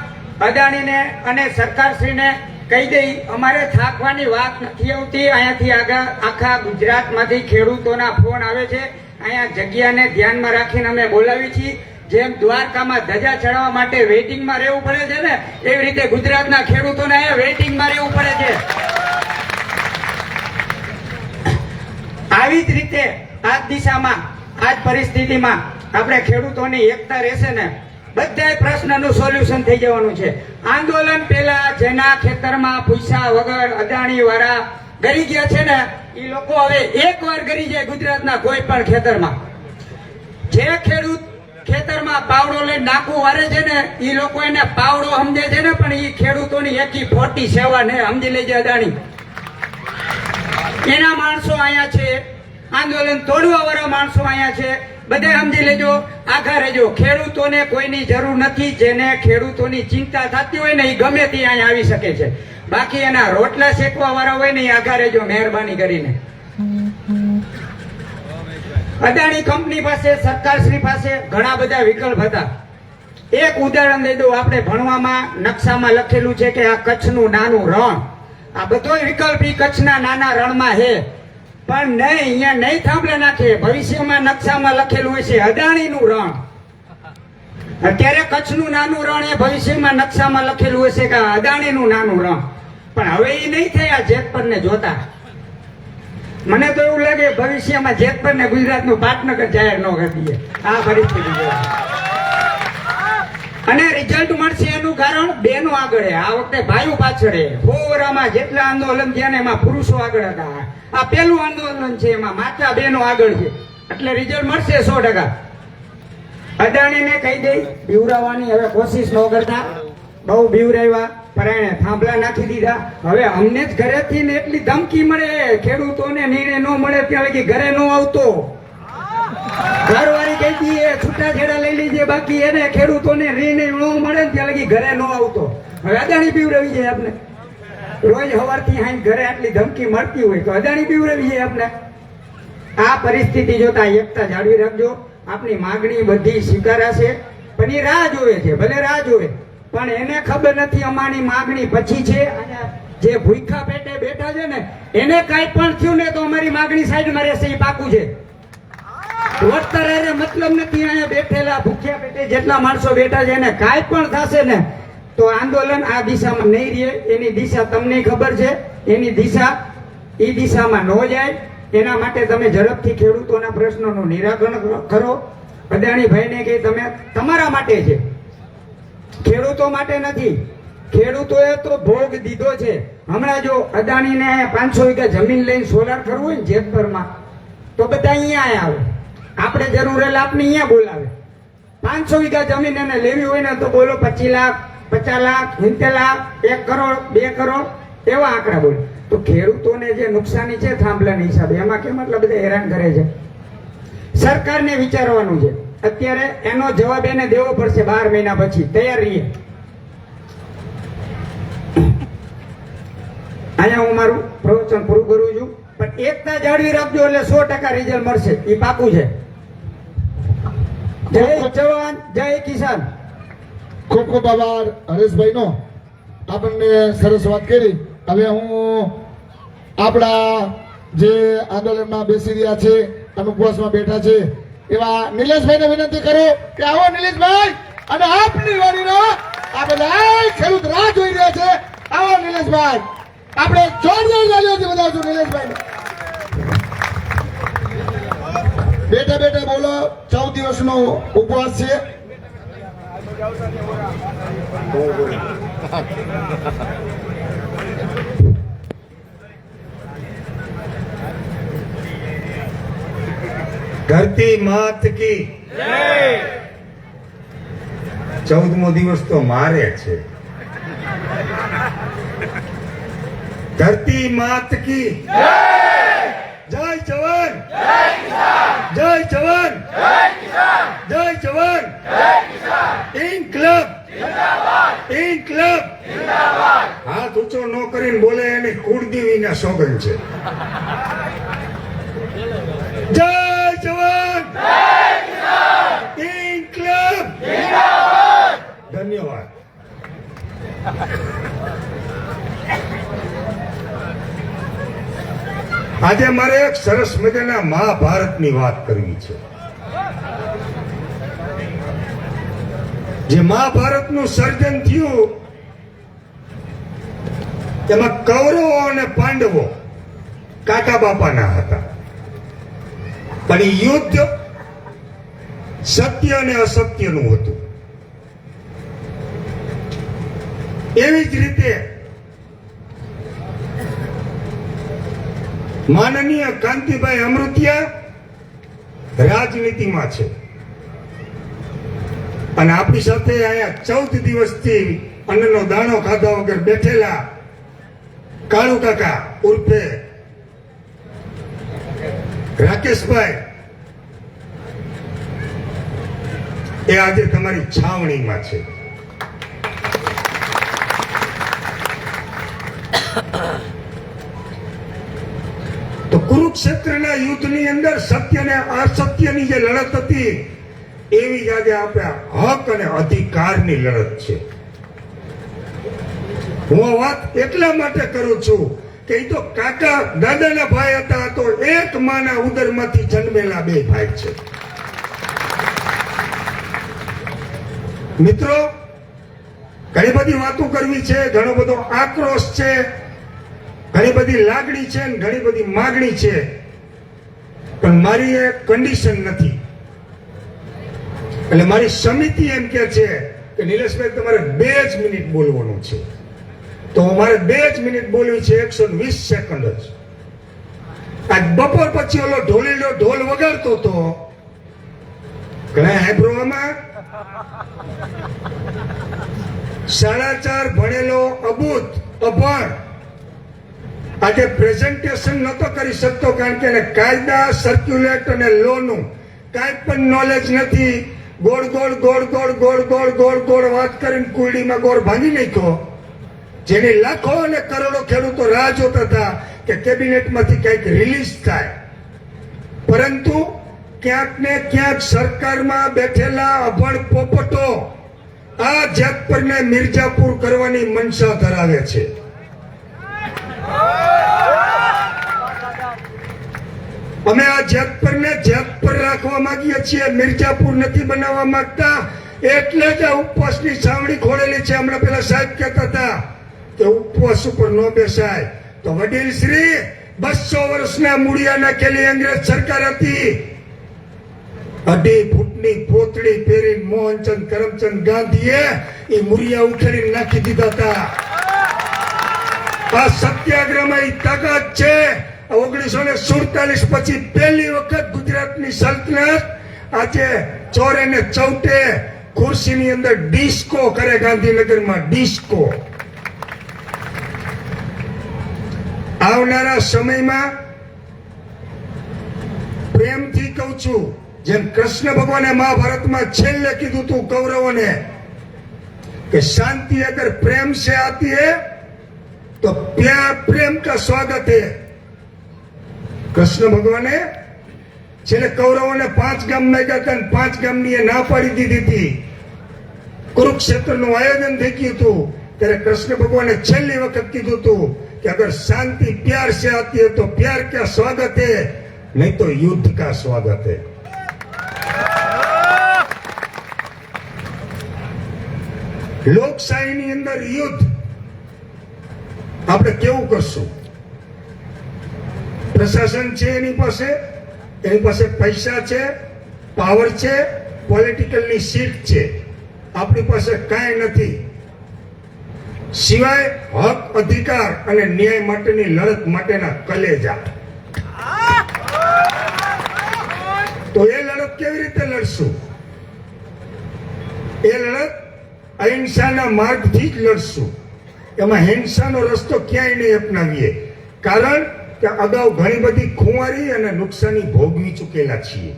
અદાણીને અને સરકારશ્રીને કહી દઈ અમારે થાકવાની વાત નથી આવતી. અહીંયાથી આગળ આખા ગુજરાતમાંથી ખેડૂતોના ફોન આવે છે. અહીંયા જગ્યાને ધ્યાનમાં રાખીને અમે બોલાવી છીએ. જેમ દ્વારકામાં ધજા ચડાવવા માટે વેઇટિંગમાં રહેવું પડે છે ને, એવી રીતે ગુજરાતના ખેડૂતોને અહીંયા વેઇટિંગમાં રહેવું પડે છે. આવી જ રીતે આ દિશામાં, આ જ પરિસ્થિતિમાં આપણે ખેડૂતોની એકતા રહેશે ને, બધા પ્રશ્નનું સોલ્યુશન થઈ જવાનું છે. આંદોલન પહેલા જેના ખેતરમાં પૈસા વગર અદાણી વાળા ગરી ગયા છે ને, એ લોકો હવે એકવાર ગરી જાય ગુજરાતના કોઈ પણ ખેતરમાં. જે ખેડૂત ખેતરમાં પાવડો લઈને નાખું વારે છે ને, એ લોકો એને પાવડો સમજે છે ને, પણ એ ખેડૂતોની એકી 47 ને સમજી લેજે અદાણી. એના માણસો અહીંયા છે, આંદોલન તોડવા વાળા માણસો અહીંયા છે. બધે સમજી લેજો, આઘા રહેજો. ખેડૂતોને કોઈની જરૂર નથી. જેને ખેડૂતોની ચિંતા થતી હોય ને એ ગમે તે અહીંયા આવી શકે છે. બાકી એના રોટલા શેકવા વાળા હોય ને એ આઘા રહેજો મહેરબાની કરીને. અદાણી કંપની પાસે, સરકારશ્રી પાસે ઘણા બધા વિકલ્પ હતા. એક ઉદાહરણ દઈ દઉં. આપણે ભણવામાં નકશામાં લખેલું છે કે આ કચ્છનું નાનું રણ. આ બધો વિકલ્પ ઈ કચ્છના નાના રણમાં છે. પણ નહીં, અહીંયા નહીં થાંભલા નાખે. ભવિષ્યમાં નકશામાં લખેલું હોય છે અદાણીનું રણ. અત્યારે કચ્છનું નાનું રણ એ ભવિષ્યમાં નકશામાં લખેલું હોય છે કે અદાણીનું નાનું રણ. પણ હવે એ નહીં થયા જેતપરને જોતા. મને તો એવું લાગે ભવિષ્યમાં જેતપર ને ગુજરાતનું પાટનગર જાહેર ન કરી દઈએ આ પરિસ્થિતિ જોવા. અને રિઝલ્ટ મળશે એનું કારણ બેનો આગળ. આ વખતે ભાઈઓ પાછળ. ફોરામાં જેટલા આંદોલન થયા ને એમાં પુરુષો આગળ હતા. આ પેલું આંદોલન છે એમાં માત્ર બેનો આગળ છે. એટલે રિઝલ્ટ મળશે 100%. અદાણીને કહી દઈ બીવરાવાની હવે કોશિશ ન કરતા. બહુ બીવરાવ્યા, પરાયણે થાંભલા નાખી દીધા. હવે અમને જ ઘરેથી ને એટલી ધમકી મળે, ખેડૂતોને નિર્ણય ન મળે ત્યાં લગી ઘરે ન આવતો. ઘરવાળી કહી દઈએ છૂટાછેડા લઈ લીજે, બાકી એને ખેડૂતોને નિર્ણય ન મળે ત્યાં લગી ઘરે ન આવતો. હવે અદાણી બીવરાવી જાય આપણે. રોજ સવારથી હાઈ ઘરે આટલી ધમકી મળતી હોય તો અદાણી બીવરાવી જાય આપણે. આ પરિસ્થિતિ જોતા એકતા જાળવી રાખજો. આપણી માગણી બધી સ્વીકારાશે, પણ એ રાહ જોવે છે. ભલે રાહ જોવે, પણ એને ખબર નથી અમારી માગણી પછી છે. જે ભૂખા પેટે બેઠા છે ને, એને કઈ પણ થયું ને તો અમારી માગણી સાઈડમાં રહેશે, એ પાકું છે. વળતર એને મતલબ નથી. અહીંયા બેઠેલા ભૂખ્યા પેટે જેટલા માણસો બેઠા છે એને કાંઈ પણ થશે ને તો આંદોલન આ દિશામાં નહીં રહે. એની દિશા તમને ખબર છે, એની દિશા એ દિશામાં ન જાય. એના માટે તમે ઝડપથી ખેડૂતોના પ્રશ્નોનું નિરાકરણ કરો. અદાણીભાઈને કે તમે તમારા માટે છે, ખેડૂતો માટે નથી. ખેડૂતોએ તો ભોગ દીધો છે. હમણાં જો અદાણીને 500 વીઘા જમીન લઈને સોલાર કરવું હોય ને જેતપરમાં તો બધા અહીંયા આવે. આપણે જરૂર એટલે આપણે અહીંયા બોલાવે. 500 વીઘા જમીન એને લેવી હોય ને તો બોલો 25 લાખ 50 લાખ 70 લાખ 1 કરોડ 2 કરોડ એવા આંકડા બોલે. તો ખેડૂતોને જે નુકસાની છે થાંભલાના હિસાબે એમાં કેમ આટલા બધા હેરાન કરે છે? સરકારને વિચારવાનું છે. અત્યારે એનો જવાબ એને દેવો પડશે 12 મહિના પછી. તૈયાર રહીએ. અહીંયા હું મારું પ્રવચન પૂરું કરું છું, પણ એકતા જાળવી રાખજો એટલે 100% રિઝલ્ટ મળશે. એ પાકું છે. જય જવાન જય કિસાન. ખૂબ ખૂબ આભાર હરેશભાઈ નો, આપણને સરસ વાત કરી. હવે હું આપણા જે આંદોલનમાં બેસી રહ્યા છે અને ઉપવાસમાં બેઠા છે એવા નિલેશભાઈને વિનંતી કરું કે આવો નિલેશભાઈ, અને આપની વાડીનો આ બધા ખેડૂત રાહ જોઈ રહ્યા છે. આવો નિલેશભાઈ, આપણે જોરદાર તાળીઓથી વધાવશું નિલેશભાઈ. બેઠા બેઠા બોલો. 14 દિવસનો ઉપવાસ છે. ધરતી માત કી જય. 14મો દિવસ તો મારે છે. ધરતી માત કી જય. જય જવાન જય કિસાન. જય જવાન જય કિસાન. જય જવાન જય કિસાન. ઇન્કલાબ જિંદાબાદ. ઇન્કલાબ જિંદાબાદ. હાથ ઊંચો ન કરીને બોલે એની કુળદેવીના સોગંદ છે. જય જવાન જય કિસાન. ઇન્કલાબ જિંદાબાદ. ધન્યવાદ. આજે મારે એક સરસ મજાના મહાભારતની વાત કરવી છે. જે મહાભારતનું સર્જન થયું તેમાં કૌરવો અને પાંડવો કાકા બાપાના હતા, પણ એ યુદ્ધ સત્ય અને અસત્યનું હતું. એવી જ રીતે માનનીય કાંતિભાઈ અમૃતિયા રાજનીતિમાં છે અને આપણી સાથે અહીંયા 14 દિવસથી અન્નનો દાણો ખાધા વગર બેઠેલા કાળુ કાકા ઉર્ફે રાકેશભાઈ એ આજે તમારી છાવણીમાં છે. તો કુરુક્ષેત્રના યુદ્ધની અંદર સત્ય અને અસત્યની જે લડત હતી એવી જ આજે આપણા હક અને અધિકારની લડત છે. હું આ વાત એટલા માટે કરું છું કે એ તો કાકા દાદાના ભાઈ હતા, તો એક માના ઉદરમાંથી જન્મેલા બે ભાઈ છે. મિત્રો, ઘણી બધી વાતો કરવી છે, ઘણો બધો આક્રોશ છે, ઘણી બધી લાગણી છે, ઘણી બધી માગણી છે, પણ મારી એક કન્ડિશન નથી. એટલે મારી સમિતિ એમ કે છે કે નિલેશભાઈ તમારે 2 જ મિનિટ બોલવાનું છે, તો મારે 2 જ મિનિટ બોલવી છે, 120 સેકન્ડ જ. આજ બપોર પછી ઓલો ઢોલીલો ઢોલ વગાડતો હતો, ઘણા હેબ્રોમાં 4.5 ભણેલો અબૂત અભણ આજે પ્રેઝન્ટેશન નતો કરી શકતો, કારણ કે એને કાયદા, સર્ક્યુલેટ અને લો નું કાંઈ પણ નોલેજ નથી. ગોળ ગોળ ગોળ ગોળ ગોળ ગોળ ગોળ ગોળ વાત કરીને કુંડીમાં ગોળ ભાંગી નાખ્યો. જેની લાખો અને કરોડો ખેડૂતો રાહ જોતા હતા કે કેબિનેટમાંથી કંઈક રિલીઝ થાય, પરંતુ ક્યાંક ને ક્યાંક સરકારમાં બેઠેલા અભણ પોપટો આ જેતપરને મિર્જાપુર કરવાની મનસા ધરાવે છે. અમે આ જેતપુરને જેતપુર રાખવા માંગીએ છીએ, મિર્જાપુર નથી બનાવવા માંગતા. એટલે જ આ ઉપવાસની છાવણી ખોલેલી છે. હમણાં પેલા સાહેબ કહેતા હતા કે ઉપવાસ ઉપર ન બેસાય. તો વડીલ શ્રી 200 વર્ષના મૂળિયા નાખેલી અંગ્રેજ સરકાર હતી. 2.5 ફૂટની પોતળી પહેરી મોહનચંદ કરમચંદ ગાંધીએ એ મૂળિયા ઉખેડીને નાખી દીધા હતા. આ સત્યાગ્રહમાં એ તાકાત છે. 1947 પછી પહેલી વખત ગુજરાતની સલ્તનત આજે ચોરે ને ચૌટે ખુરશીની અંદર ડિસ્કો કરે. ગાંધીનગરમાં ડિસ્કો. આવનારા સમયમાં પ્રેમથી કહું છું, જેમ કૃષ્ણ ભગવાને મહાભારતમાં છેલ્લે કીધું તું કૌરવોને કે શાंति अगर प्रेम से आती है तो प्यार प्रेम का स्वागत है. કૃષ્ણ ભગવાને છેલ્લે કૌરવોને 5 ગામ માંગ્યા હતા, 5 ગામની એ ના પાડી દીધી હતી. કુરુક્ષેત્રનું આયોજન થઈ ગયું હતું ત્યારે કૃષ્ણ ભગવાને છેલ્લી વખત કીધું હતું कि अगर शांति प्यार से आती है तो प्यार का स्वागत है, नहीं तो युद्ध का स्वागत है. લોકશાહીની અંદર યુદ્ધ આપણે કેવું કરશું? પ્રશાસન છે, એની પાસે પૈસા છે, પાવર છે, પોલિટિકલની સીટ છે. આપણી પાસે કાંઈ નથી સિવાય હક, અધિકાર અને ન્યાય માટેની લડત માટેના કલેજા. તો એ લડત કેવી રીતે લડશું? એ લડત અહિંસાના માર્ગથી જ લડશું. એમાં હિંસાનો રસ્તો ક્યાંય નહીં અપનાવીએ. કારણ કે અગાઉ ઘણી બધી ખુવારી અને નુકસાની ભોગવી ચૂકેલા છીએ.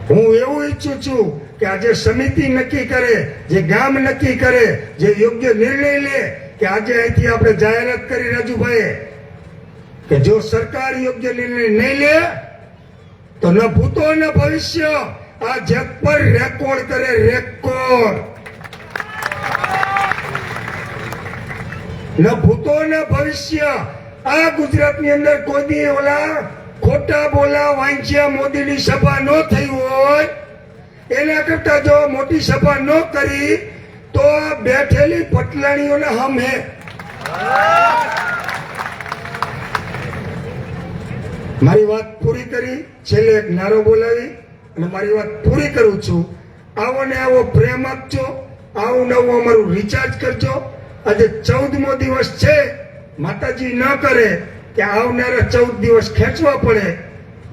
હું એવું ઈચ્છું છું કે આજે સમિતિ નક્કી કરે, જે ગામ નક્કી કરે, જે યોગ્ય નિર્ણય લે કે આજે અહીંથી આપણે જાહેરાત કરી રાજુભાઈ કે જો સરકાર યોગ્ય નિર્ણય નહીં લે તો ન ભૂતો ન ભવિષ્ય આ જેતપુર રેકોર્ડ કરે. રેકોર્ડ ન ભૂતો ન ભવિષ્ય. આ ગુજરાતની અંદર કોઈ દી ઓલા ખોટા બોલા વાંચ્યા મોદીની સભા ન થઈ હોય એના કરતા જો મોટી સભા ન કરી તો બેઠેલી પટલાણીઓને હમે. મારી વાત પૂરી કરી, છેલ્લે એક નારો બોલાવી અને મારી વાત પૂરી કરું છું. આવો ને આવો પ્રેમ આપજો, આવું નવું અમારું રિચાર્જ કરજો. આજે 14મો દિવસ છે. માતાજી ન કરે કે આવનારા 14 દિવસ ખેંચવા પડે,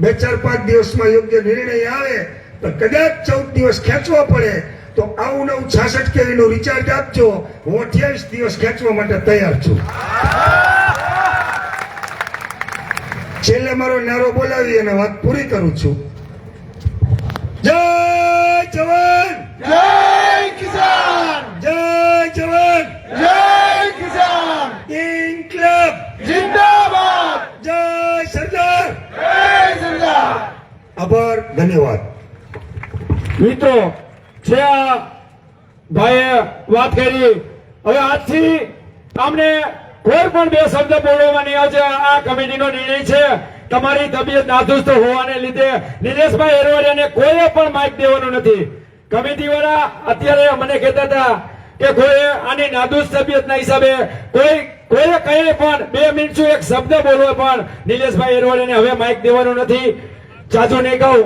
2-4-5 દિવસમાં યોગ્ય નિર્ણય આવે તો કદાચ 14 દિવસ ખેંચવા પડે તો આવું નવું 66 kV નું રિચાર્જ આપજો. હું 28 દિવસ ખેંચવા માટે તૈયાર છું. છેલ્લે મારો નારો બોલાવી અને વાત પૂરી કરું છું. જય જવાન, જય કિસાન, જય જવાન, જય કિસાન, ઇન્કલાબ જિંદાબાદ, જય સરદાર, જય સરદાર. આભાર, ધન્યવાદ. મિત્રો જે આ ભાઈએ વાત કરી, હવે આજથી અમને કોઈ પણ 2 શબ્દ બોલવા નહીં આવશે. આ કમિટીનો નિર્ણય છે. તમારી તબિયત નાદુરસ્ત હોવાને લીધે નિલેશભાઈ એરવાડિયાને કોઈએ પણ માઇક દેવાનું નથી. કમિટી વાળા અત્યારે મને કહેતા હતા કે કોઈ આની નાદુરસ્ત તબિયતના હિસાબે કોઈએ કઈ પણ 2 મિનિટ શું એક શબ્દ બોલવો પણ નિલેશભાઈ એરવાડિયાને હવે માઇક દેવાનું નથી. જાજુ નહીં કહું.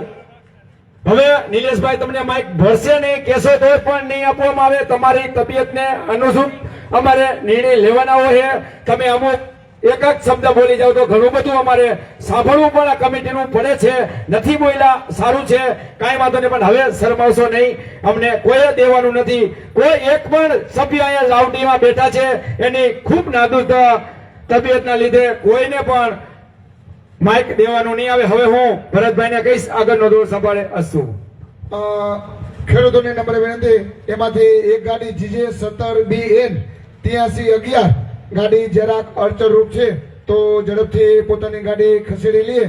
હવે નિલેશભાઈ તમને માઇક ભરશે નહીં, કેશો તો પણ નહીં આપવામાં આવે. તમારી તબિયતને અનુરૂપ અમારે નિર્ણય લેવાના હોય. તમે અમુક એક જ શબ્દ બોલી જાવ તો ઘણું બધું અમારે સાંભળવું પણ આ કમિટીનું પડે છે. નથી બોલ્યા સારું છે, કાંઈ વાંધો નહીં, પણ હવે શરમાવશો નહીં. અમને કોઈ દેવાનું નથી. કોઈ એક પણ સભ્ય અહીંયા લાવડીમાં બેઠા છે એની ખૂબ નાદુરસ્ત તબિયતના લીધે કોઈને પણ માઇક દેવાનું નહીં આવે. હવે હું ભરતભાઈને કહીશ આગળનો દોર સંભાળે. અસ્તુ. ખેડૂતોને નંબર વિનંતી, એમાંથી એક ગાડી GJ 17BN 8311 ગાડી જરાક અડચણરૂપ છે તો ઝડપથી પોતાની ગાડી ખસેડી લે.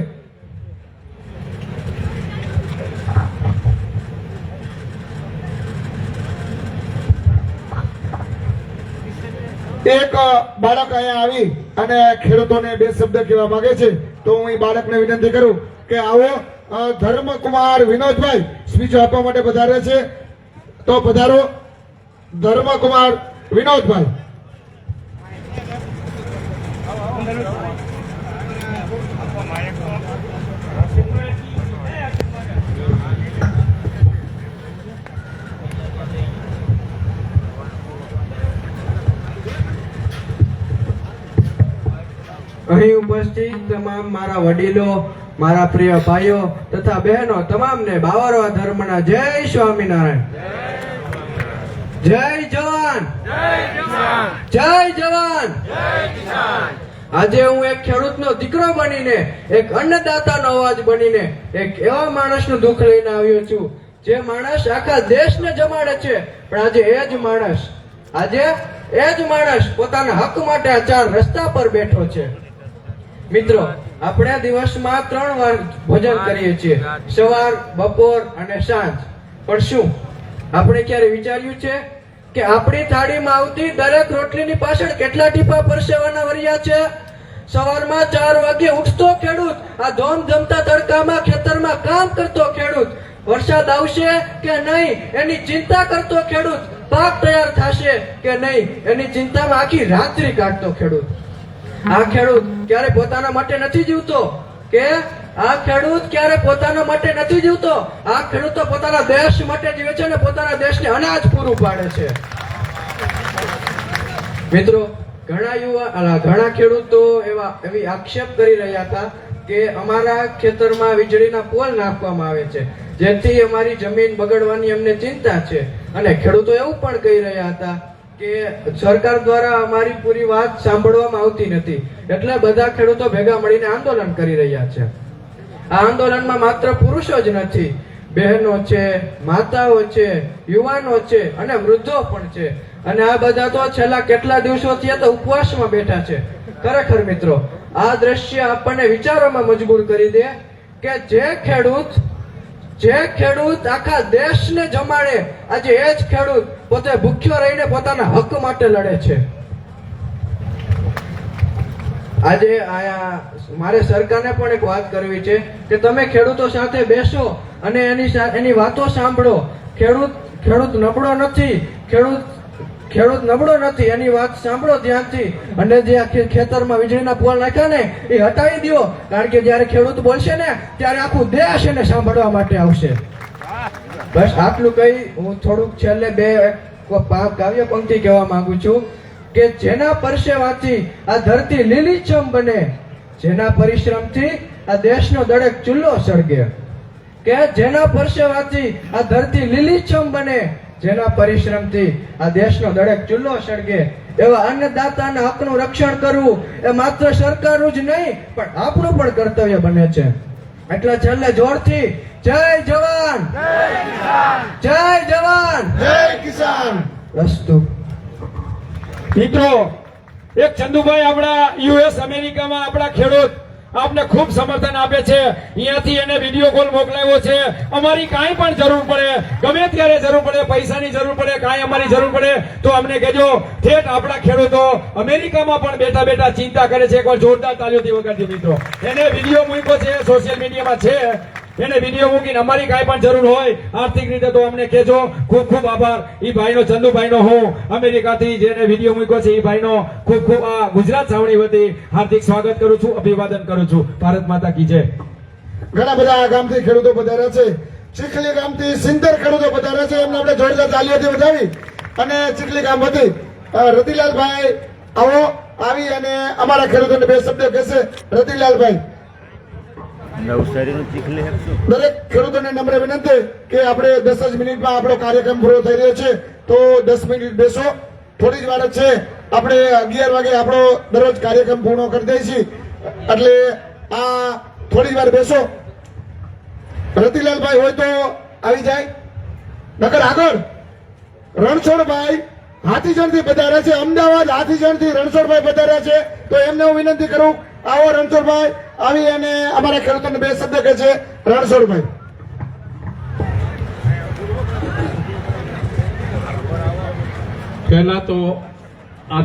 એક બાળક અહીંયા આવી અને ખેડૂતોને 2 શબ્દ કહેવા માંગે છે તો હું એ બાળકને વિનંતી કરું કે આવો ધર્મકુમાર વિનોદભાઈ સ્પીચ આપવા માટે પધારે છે, તો પધારો ધર્મકુમાર વિનોદભાઈ. અહીં ઉપસ્થિત તમામ મારા વડીલો, મારા પ્રિય ભાઈઓ તથા બહેનો તમામને બાવરવા ધર્મના જય સ્વામિનારાયણ. જય જવાન, જય જવાન. આજે હું એક ખેડૂતનો દીકરો બનીને, એક અન્નદાતાનો અવાજ બનીને એક એવા માણસનું દુઃખ લઈને આવ્યો છું જે માણસ આખા દેશને જમાડે છે, પણ આજે એ જ માણસ પોતાના હક માટે આ ચાર રસ્તા પર બેઠો છે. મિત્રો, આપણે દિવસમાં 3 વાર ભોજન કરીએ છીએ, સવાર, બપોર અને સાંજ. પણ શું આપણે ક્યારે વિચાર્યું છે કે આપણી થાળીમાં આવતી દરેક રોટલીની પાછળ કેટલા ટીપા પરસેવાના વર્યા છે? સવારમાં 4 વાગે ઉઠતો ખેડૂત, આ ધોમધમતા તડકામાં ખેતરમાં કામ કરતો ખેડૂત, વરસાદ આવશે કે નહીં એની ચિંતા કરતો ખેડૂત, પાક તૈયાર થશે કે નહીં એની ચિંતામાં આખી રાત્રિ કાઢતો ખેડૂત. આ ખેડૂત ક્યારે પોતાના માટે નથી જીવતો, કે આ ખેડૂત ક્યારે પોતાના માટે નથી જીવતો. આ ખેડૂત તો પોતાના દેશ માટે જીવે છે અને પોતાના દેશને અનાજ પૂરું પાડે છે. મિત્રો, ઘણા ખેડૂતો એવી આક્ષેપ કરી રહ્યા હતા કે અમારા ખેતરમાં વીજળીના પોલ નાખવામાં આવે છે, જેથી અમારી જમીન બગડવાની અમને ચિંતા છે. અને ખેડૂતો એવું પણ કહી રહ્યા હતા કે સરકાર દ્વારા અમારી પૂરી વાત સાંભળવામાં આવતી નથી, એટલે બધા ખેડૂતો ભેગા મળીને આંદોલન કરી રહ્યા છે. આ આંદોલનમાં માત્ર પુરુષો જ નથી, બહેનો છે, માતાઓ છે, યુવાનો છે અને વૃદ્ધો પણ છે. અને આ બધા તો છેલ્લા કેટલા દિવસોથી તો ઉપવાસમાં બેઠા છે. ખરેખર મિત્રો, આ દ્રશ્ય આપણને વિચારોમાં મજબૂર કરી દે કે જે ખેડૂત આખા દેશને જમાડે, આજે એ જ ખેડૂત પોતે ભૂખ્યો રહીને પોતાના હક માટે લડે છે. આજે મારે સરકારને પણ એક વાત કરવી છે કે તમે ખેડૂતો સાથે બેસો અને એની વાતો સાંભળો. ખેડૂત નબળો નથી, ખેડૂત નબળો નથી, એની વાત સાંભળો ધ્યાનથી. અને જે ખેતરમાં વીજળીના પોલ નાખ્યા ને એ હટાવી દો, કારણ કે જયારે ખેડૂત બોલશે ને ત્યારે આખું દેશ એને સાંભળવા માટે આવશે. બસ આટલું કહી હું થોડુંક છેલ્લે 2 કાવ્ય પંક્તિ કહેવા માંગુ છું કે જેના પરસેવાથી આ ધરતી લીલીછમ બને, જેના પરિશ્રમથી આ દેશનો દરેક ચૂલ્લો સળગે. કે જેના પરસેવાથી આ ધરતી લીલીછમ બને, જેના પરિશ્રમથી આ દેશનો દરેક ચૂલ્લો સળગે, એવા અન્નદાતાના હકનું રક્ષણ કરવું એ માત્ર સરકારનું જ નહીં પણ આપણું પણ કર્તવ્ય બને છે. એટલે છેલ્લે જોરથી જય જવાન, જય જવાન, જય કિસાન. રસ્તુ. મિત્રો, એક ચંદુભાઈ આપણા યુએસ અમેરિકામાં આપણા ખેડૂત આપને ખૂબ સમર્થન આપે છે. અહીંયાથી એને વિડીયો કોલ મોકલાવ્યો છે. અમારી કાંઈ પણ જરૂર પડે, ગમે ત્યારે જરૂર પડે, પૈસાની જરૂર પડે, કાંઈ અમારી જરૂર પડે તો અમને કહેજો. ઠેઠ આપણા ખેડૂતો અમેરિકામાં પણ બેઠા બેઠા ચિંતા કરે છે. એકવાર જોરદાર તાળીઓથી વગાડજો મિત્રો. એને વિડીયો મૂક્યો છે, સોશિયલ મીડિયામાં છે, એને વિડીયો મૂકીને અમારી કાંઈ પણ જરૂર હોય આર્થિક રીતે તો અમને કહેજો. ખૂબ ખૂબ આભાર ઈ ભાઈનો, ચંદુભાઈનો. હું અમેરિકાથી જેને વિડીયો મૂક્યો છે એ ભાઈનો ખૂબ ખૂબ આ ગુજરાત સાવણી વતી હાર્દિક સ્વાગત કરું છું, અભિવાદન કરું છું. ભારત માતા કી જય. ઘણા બધા આ ગામથી ખેડૂતો પધાર્યા છે. ચીખલી ગામથી 70 ખેડૂતો પધાર્યા છે. એમને આપણે જોરદાર તાળીઓથી વધાવી. અને ચીખલી ગામ વતી રતિલાલભાઈ આવો, આવી અને અમારા ખેડૂતોને 2 શબ્દ કહેશે. રતિલાલભાઈ. દરેક ખેડૂતોને નમ્ર વિનંતી કે આપણે 10 જ મિનિટમાં આપણો કાર્યક્રમ પૂરો થઈ રહ્યો છે, તો 10 મિનિટ બેસો. થોડી જ વાર જ છે, આપણે 11 વાગે આપણો દરરોજ કાર્યક્રમ પૂર્ણ કરી દઈશું, એટલે આ થોડી જ વાર બેસો. રતિલાલભાઈ હોય તો આવી જાય. નકર આગળ રણછોડભાઈ હાથીજણથી પધાર્યા છે, અમદાવાદ હાથીજણથી રણછોડભાઈ પધાર્યા છે, તો એમને હું વિનંતી કરું, આવો રણછોડભાઈ, આવી અને અમારા ખેડૂતોને 2 શબ્દ કહે છે. રણછોડભાઈ. પહેલા તો આ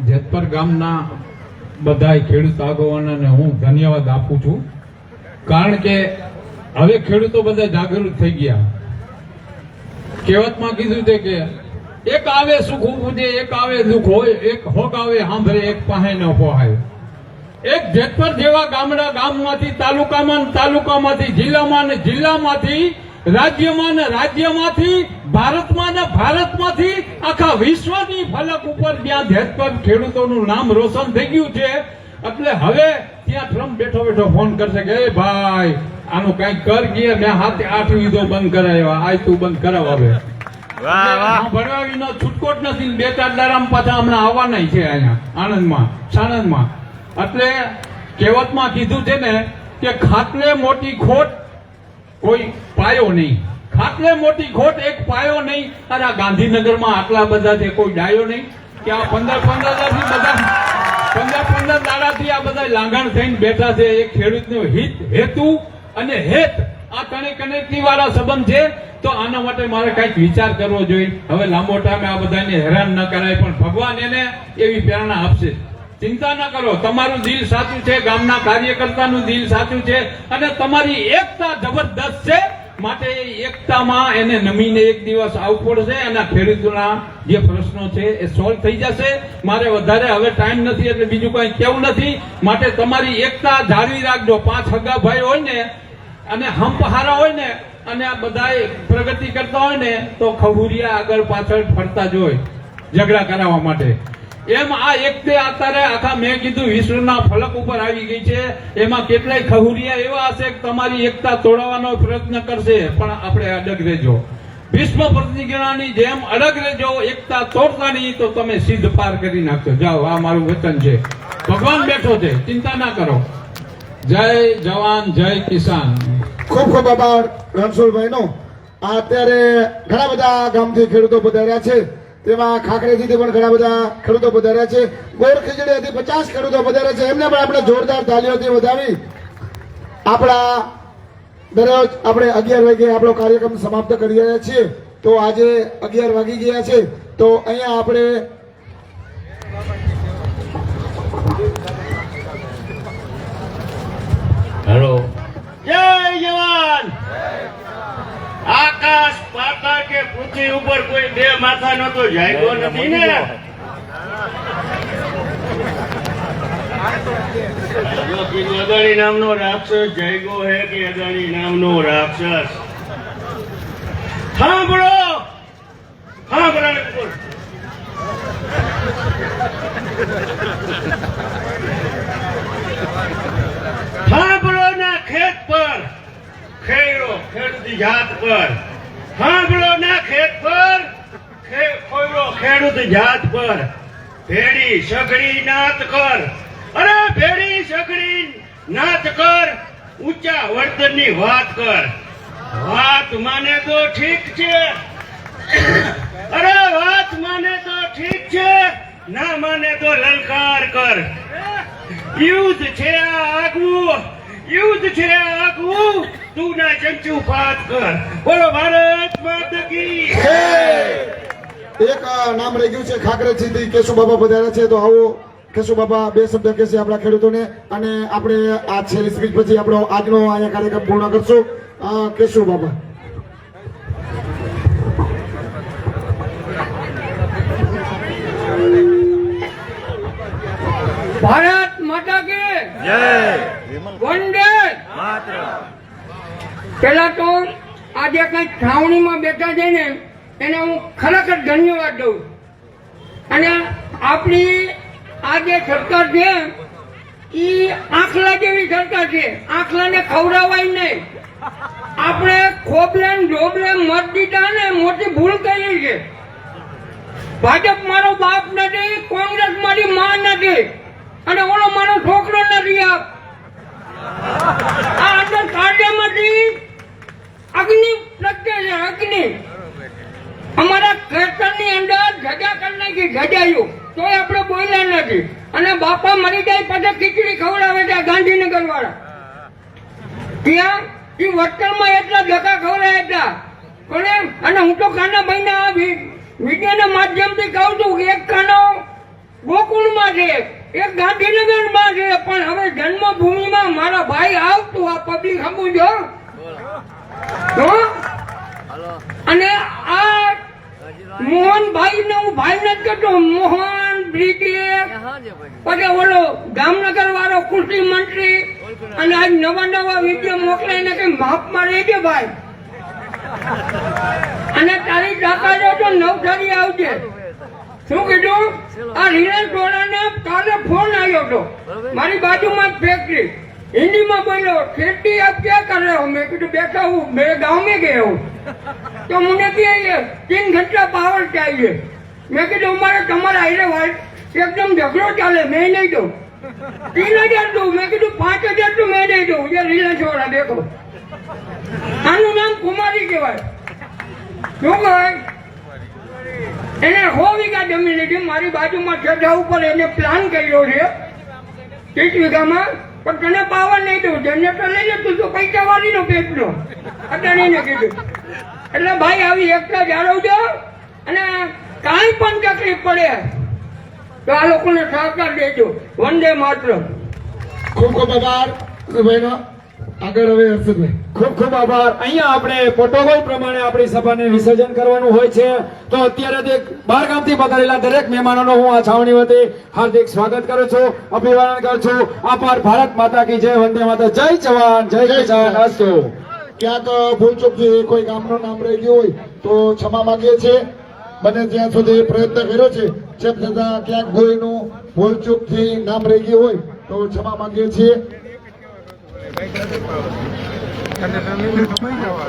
જેતપર ગામના બધા ખેડૂત આગેવાનોને હું ધન્યવાદ આપું છું કારણ કે હવે ખેડૂતો બધા જાગૃત થઈ ગયા. કહેવતમાં કીધું છે કે એક આવે સુખ ઉપજે, એક આવે દુઃખ હોય, એક હોક આવે સાંભળે, એક પાસે ન પોહાય. એક જેતપર જેવા ગામમાંથી તાલુકામાંથી જિલ્લામાં ને જિલ્લામાંથી રાજ્યમાં ને રાજ્યમાંથી ભારતમાં ને ભારતમાંથી આખા વિશ્વની ફલક ઉપર જ્યાં જેતપર ખેડૂતોનું નામ રોશન થઈ ગયું છે, એટલે હવે ત્યાં ટ્રમ્પ બેઠો બેઠો ફોન કરશે કે એ ભાઈ આનું કઈક કર ગયા, મેં 8 યુદ્ધો બંધ કરાવ્યા, આજ તું બંધ કરાવ. હવે ભણવા વિનો છૂટકો જ નથી. 2-4 દાડામાં પાછા હમણાં આવવાના છે અહીંયા સાણંદમાં. એટલે કહેવતમાં કીધું છે ને કે ખાટલે મોટી ખોટ કોઈ પાયો નહીં, ખાટલે મોટી ખોટ એક પાયો નહીં. અરે આ ગાંધીનગરમાં આટલા બધા છે, કોઈ ડાયો નહીં કે આ 15 દાડાથી આ બધા લાંગણ થઈને બેઠા છે. એક ખેડૂતનું હિત, હેતુ અને હેત આ કનેક્ટિવ વાળા સંબંધ છે. તો આના માટે મારે કઈક વિચાર કરવો જોઈએ. હવે લાંબો ટાઈમે આ બધાને હેરાન ન કરાય, પણ ભગવાન એને એવી પ્રેરણા આપશે. ચિંતા ન કરો, તમારું દિલ સાચું છે, ગામના કાર્યકર્તાનું દિલ સાચું છે, અને તમારી એકતા જબરદસ્ત છે. માટે એ એકતામાં એને નમીને એક દિવસ આવવું પડશે અને ખેડૂતોના જે પ્રશ્નો છે એ સોલ્વ થઈ જશે. મારે વધારે હવે ટાઈમ નથી એટલે બીજું કઈ કેવું નથી. માટે તમારી એકતા જાળવી રાખજો. 5 હગા ભાઈ હોય ને અને હંપહારા હોય ને અને આ બધા પ્રગતિ કરતા હોય ને તો ખહુરિયા આગળ પાછળ ફરતા જ હોય ઝઘડા કરાવવા માટે. એમ આ એકતે અત્યારે આખા મેં કીધું વિશ્વના ફલક ઉપર આવી ગઈ છે. એમાં કેટલાય ખહુરિયા એવા હશે કે તમારી એકતા તોડવાનો પ્રયત્ન કરશે, પણ આપણે અડગ રહેજો. ભીષ્મ પ્રતિજ્ઞાની જેમ અડગ રહેજો, એકતા તોડતા નહીં તો તમે સિદ્ધ પાર કરી નાખશો. જાઓ, આ મારું વચન છે. ભગવાન બેઠો છે, ચિંતા ના કરો. જય જવાન, જય કિસાન. ખૂબ ખૂબ આભાર રણછોડભાઈ નો. અત્યારે ઘણા બધા ગામથી ખેડૂતો પધાર્યા છે, તેમાં ખાખરેજીથી પણ ઘણા બધા ખેડૂતો પધાર્યા છે. ગોર ખીજડીથી 50 ખેડૂતો પધાર્યા છે. એમને પણ આપણે જોરદાર તાલીઓથી વધાવી આપણા દરરોજ આપણે 11 વાગે આપણો કાર્યક્રમ સમાપ્ત કરી રહ્યા છીએ. તો આજે 11 વાગી ગયા છે. તો અહીંયા આપણે હેલો, જય જવાન. આકાશ પાતાળ કે પૃથ્વી ઉપર કોઈ બે માથા નો તો જાગ્યો નથી ને. અદાણી નામનો રાક્ષસ જાગ્યો હે કે અદાણી નામનો રાક્ષસ? સાંભળો, સાંભળો. સાંભળો ના ખેત પર ખેડો, ખેડૂતી જાત પર. સાંભળો ના ખેત પર ખેડો, ખેડૂત જાત પર. ભેડી સઘળી નાત કર, અરે ભેડી સઘળી નાત કર. ઊંચા વર્તનની વાત કર. વાત માને તો ઠીક છે, અરે વાત માને તો ઠીક છે, ના માને તો લલકાર કર. યુદ્ધ છે આ આગવું, યુદ્ધ છે આ આગવું. તું ના ચંચુ પાત કર. બોલો ભારત માતા કી જય. એક નામ રહી ગયું છે ખાખરેજીથી કેશુ બાબા પધાર્યા છે. તો આવો કેશુ બાબા 2 શબ્દ કહેશે આપણા ખેડૂતોને, અને આપણે આ છેલ્લી સ્પીચ પછી આપણો આજનો અહીંયા કાર્યક્રમ પૂર્ણ કરશું. કેશુ બાબા. ભારત માતા કી જય. વંદે માતરમ. પેલા તો આજે કઈ છાવણીમાં બેઠા છે ને એને હું ખરેખર ધન્યવાદ દઉં. અને આપણી આ જે સરકાર છે એ આંખલા જેવી સરકાર છે. આંખલાને ખવડાવાય નહીં. આપણે ખોબલે ઢોબલે મત દીધા ને મોટી ભૂલ કરી છે. ભાજપ મારો બાપ નથી, કોંગ્રેસ મારી માં નથી, અને ઓલો મારો છોકરો નથી. આ અંદર કાર્યમાંથી અગ્નિ પ્રગટે છે, અગ્નિ. અમારા ખેતરની અંદર ગજા કરી નાખી, ગજાયું તોય આપણે બોલ્યા નથી. અને બાપા મરી જાય પછી ખીચડી ખવડાવે છે ગાંધીનગર વાળા. ત્યાં એ વર્તનમાં એટલા ધક્કા ખવડાય એટલા. અને હું તો ખાના ભાઈ ના વિડીયોના માધ્યમથી કહું છું કે એક ખાનો ગોકુળમાં છે, એક ગાંધીનગરમાં છે, પણ હવે જન્મભૂમિમાં મારા ભાઈ આવતું આ પબ્લિક સમજો. અને આ મોહનભાઈ ને હું ભાઈ નથી કહેતો, મોહન બ્રિગેડ, પછી ઓલો જામનગર વાળો કૃષિ મંત્રી, અને આજ નવા વિડીયો મોકલાઈને કઈ માપમાં રહેજે ભાઈ. અને તારી તાકાત હોય તો નવસારી આવજે. શું કીધું? આ રિલાયન્સ વાળાને કાલે ફોન આવ્યો હતો, મારી બાજુમાં જ ફેક્ટરી, हिंदी में बोलो खेती आप क्या कर रहे हो? मैं तो बैठा हूँ, मेरे गांव में गया हूँ. तो मुझे क्या ये 3 घंटा पावर चाहिए. मैं कहूँ हमारे तुम्हारा एकदम झगड़ो चाले, मैं नहीं दूँ. 3000 दूँ, मैं कहूँ 5000 तो मैं नहीं दूँ. ये रिलायंस वाला देखो, आनु नाम कुमारी कहवाय. શું કહેવાય? એને 100 વીઘા જમીન લીધી, મારી બાજુમાં જગ્યા ઉપર એને પ્લાન કર્યો છે 30 વીઘામાં, પણ તને પાવર નહીં દઉં, જનરેટર લઈ લે તું તો પૈસા વાળીનો પેટનો. અત્યારે એને કીધું. એટલે ભાઈ આવી એકતા જાળવજો, અને કાંઈ પણ તકલીફ પડે તો આ લોકોને સહકાર દેજો. વંદે માતરમ. ખૂબ ખૂબ આભાર ભાઈનો. આગળ હવે હર્ષદભાઈ. ખૂબ ખૂબ આભાર. અહીંયા આપણે પ્રોટોકોલ પ્રમાણે આપણી સભાને વિસર્જન કરવાનું હોય છે, તો અત્યારે બહાર ગામથી પધારેલા દરેક મહેમાનોનો હું આ છાવણી વતી હાર્દિક સ્વાગત કરું છું, અભિવાદન કરું છું. આભાર. ભારત માતા કી જય, વંદે માતા, જય જવાન જય કિસાન. અસ્તુ. ક્યાંક ભૂલચૂકથી કોઈ ગામનું નામ રહી ગયું હોય તો ક્ષમા માંગીએ છીએ. બને ત્યાં સુધી પ્રયત્ન કર્યો છે, જેમ છતાં ક્યાંક કોઈનું ભૂલચૂકથી નામ રહી ગયું હોય તો ક્ષમા માંગીએ છીએ. જવા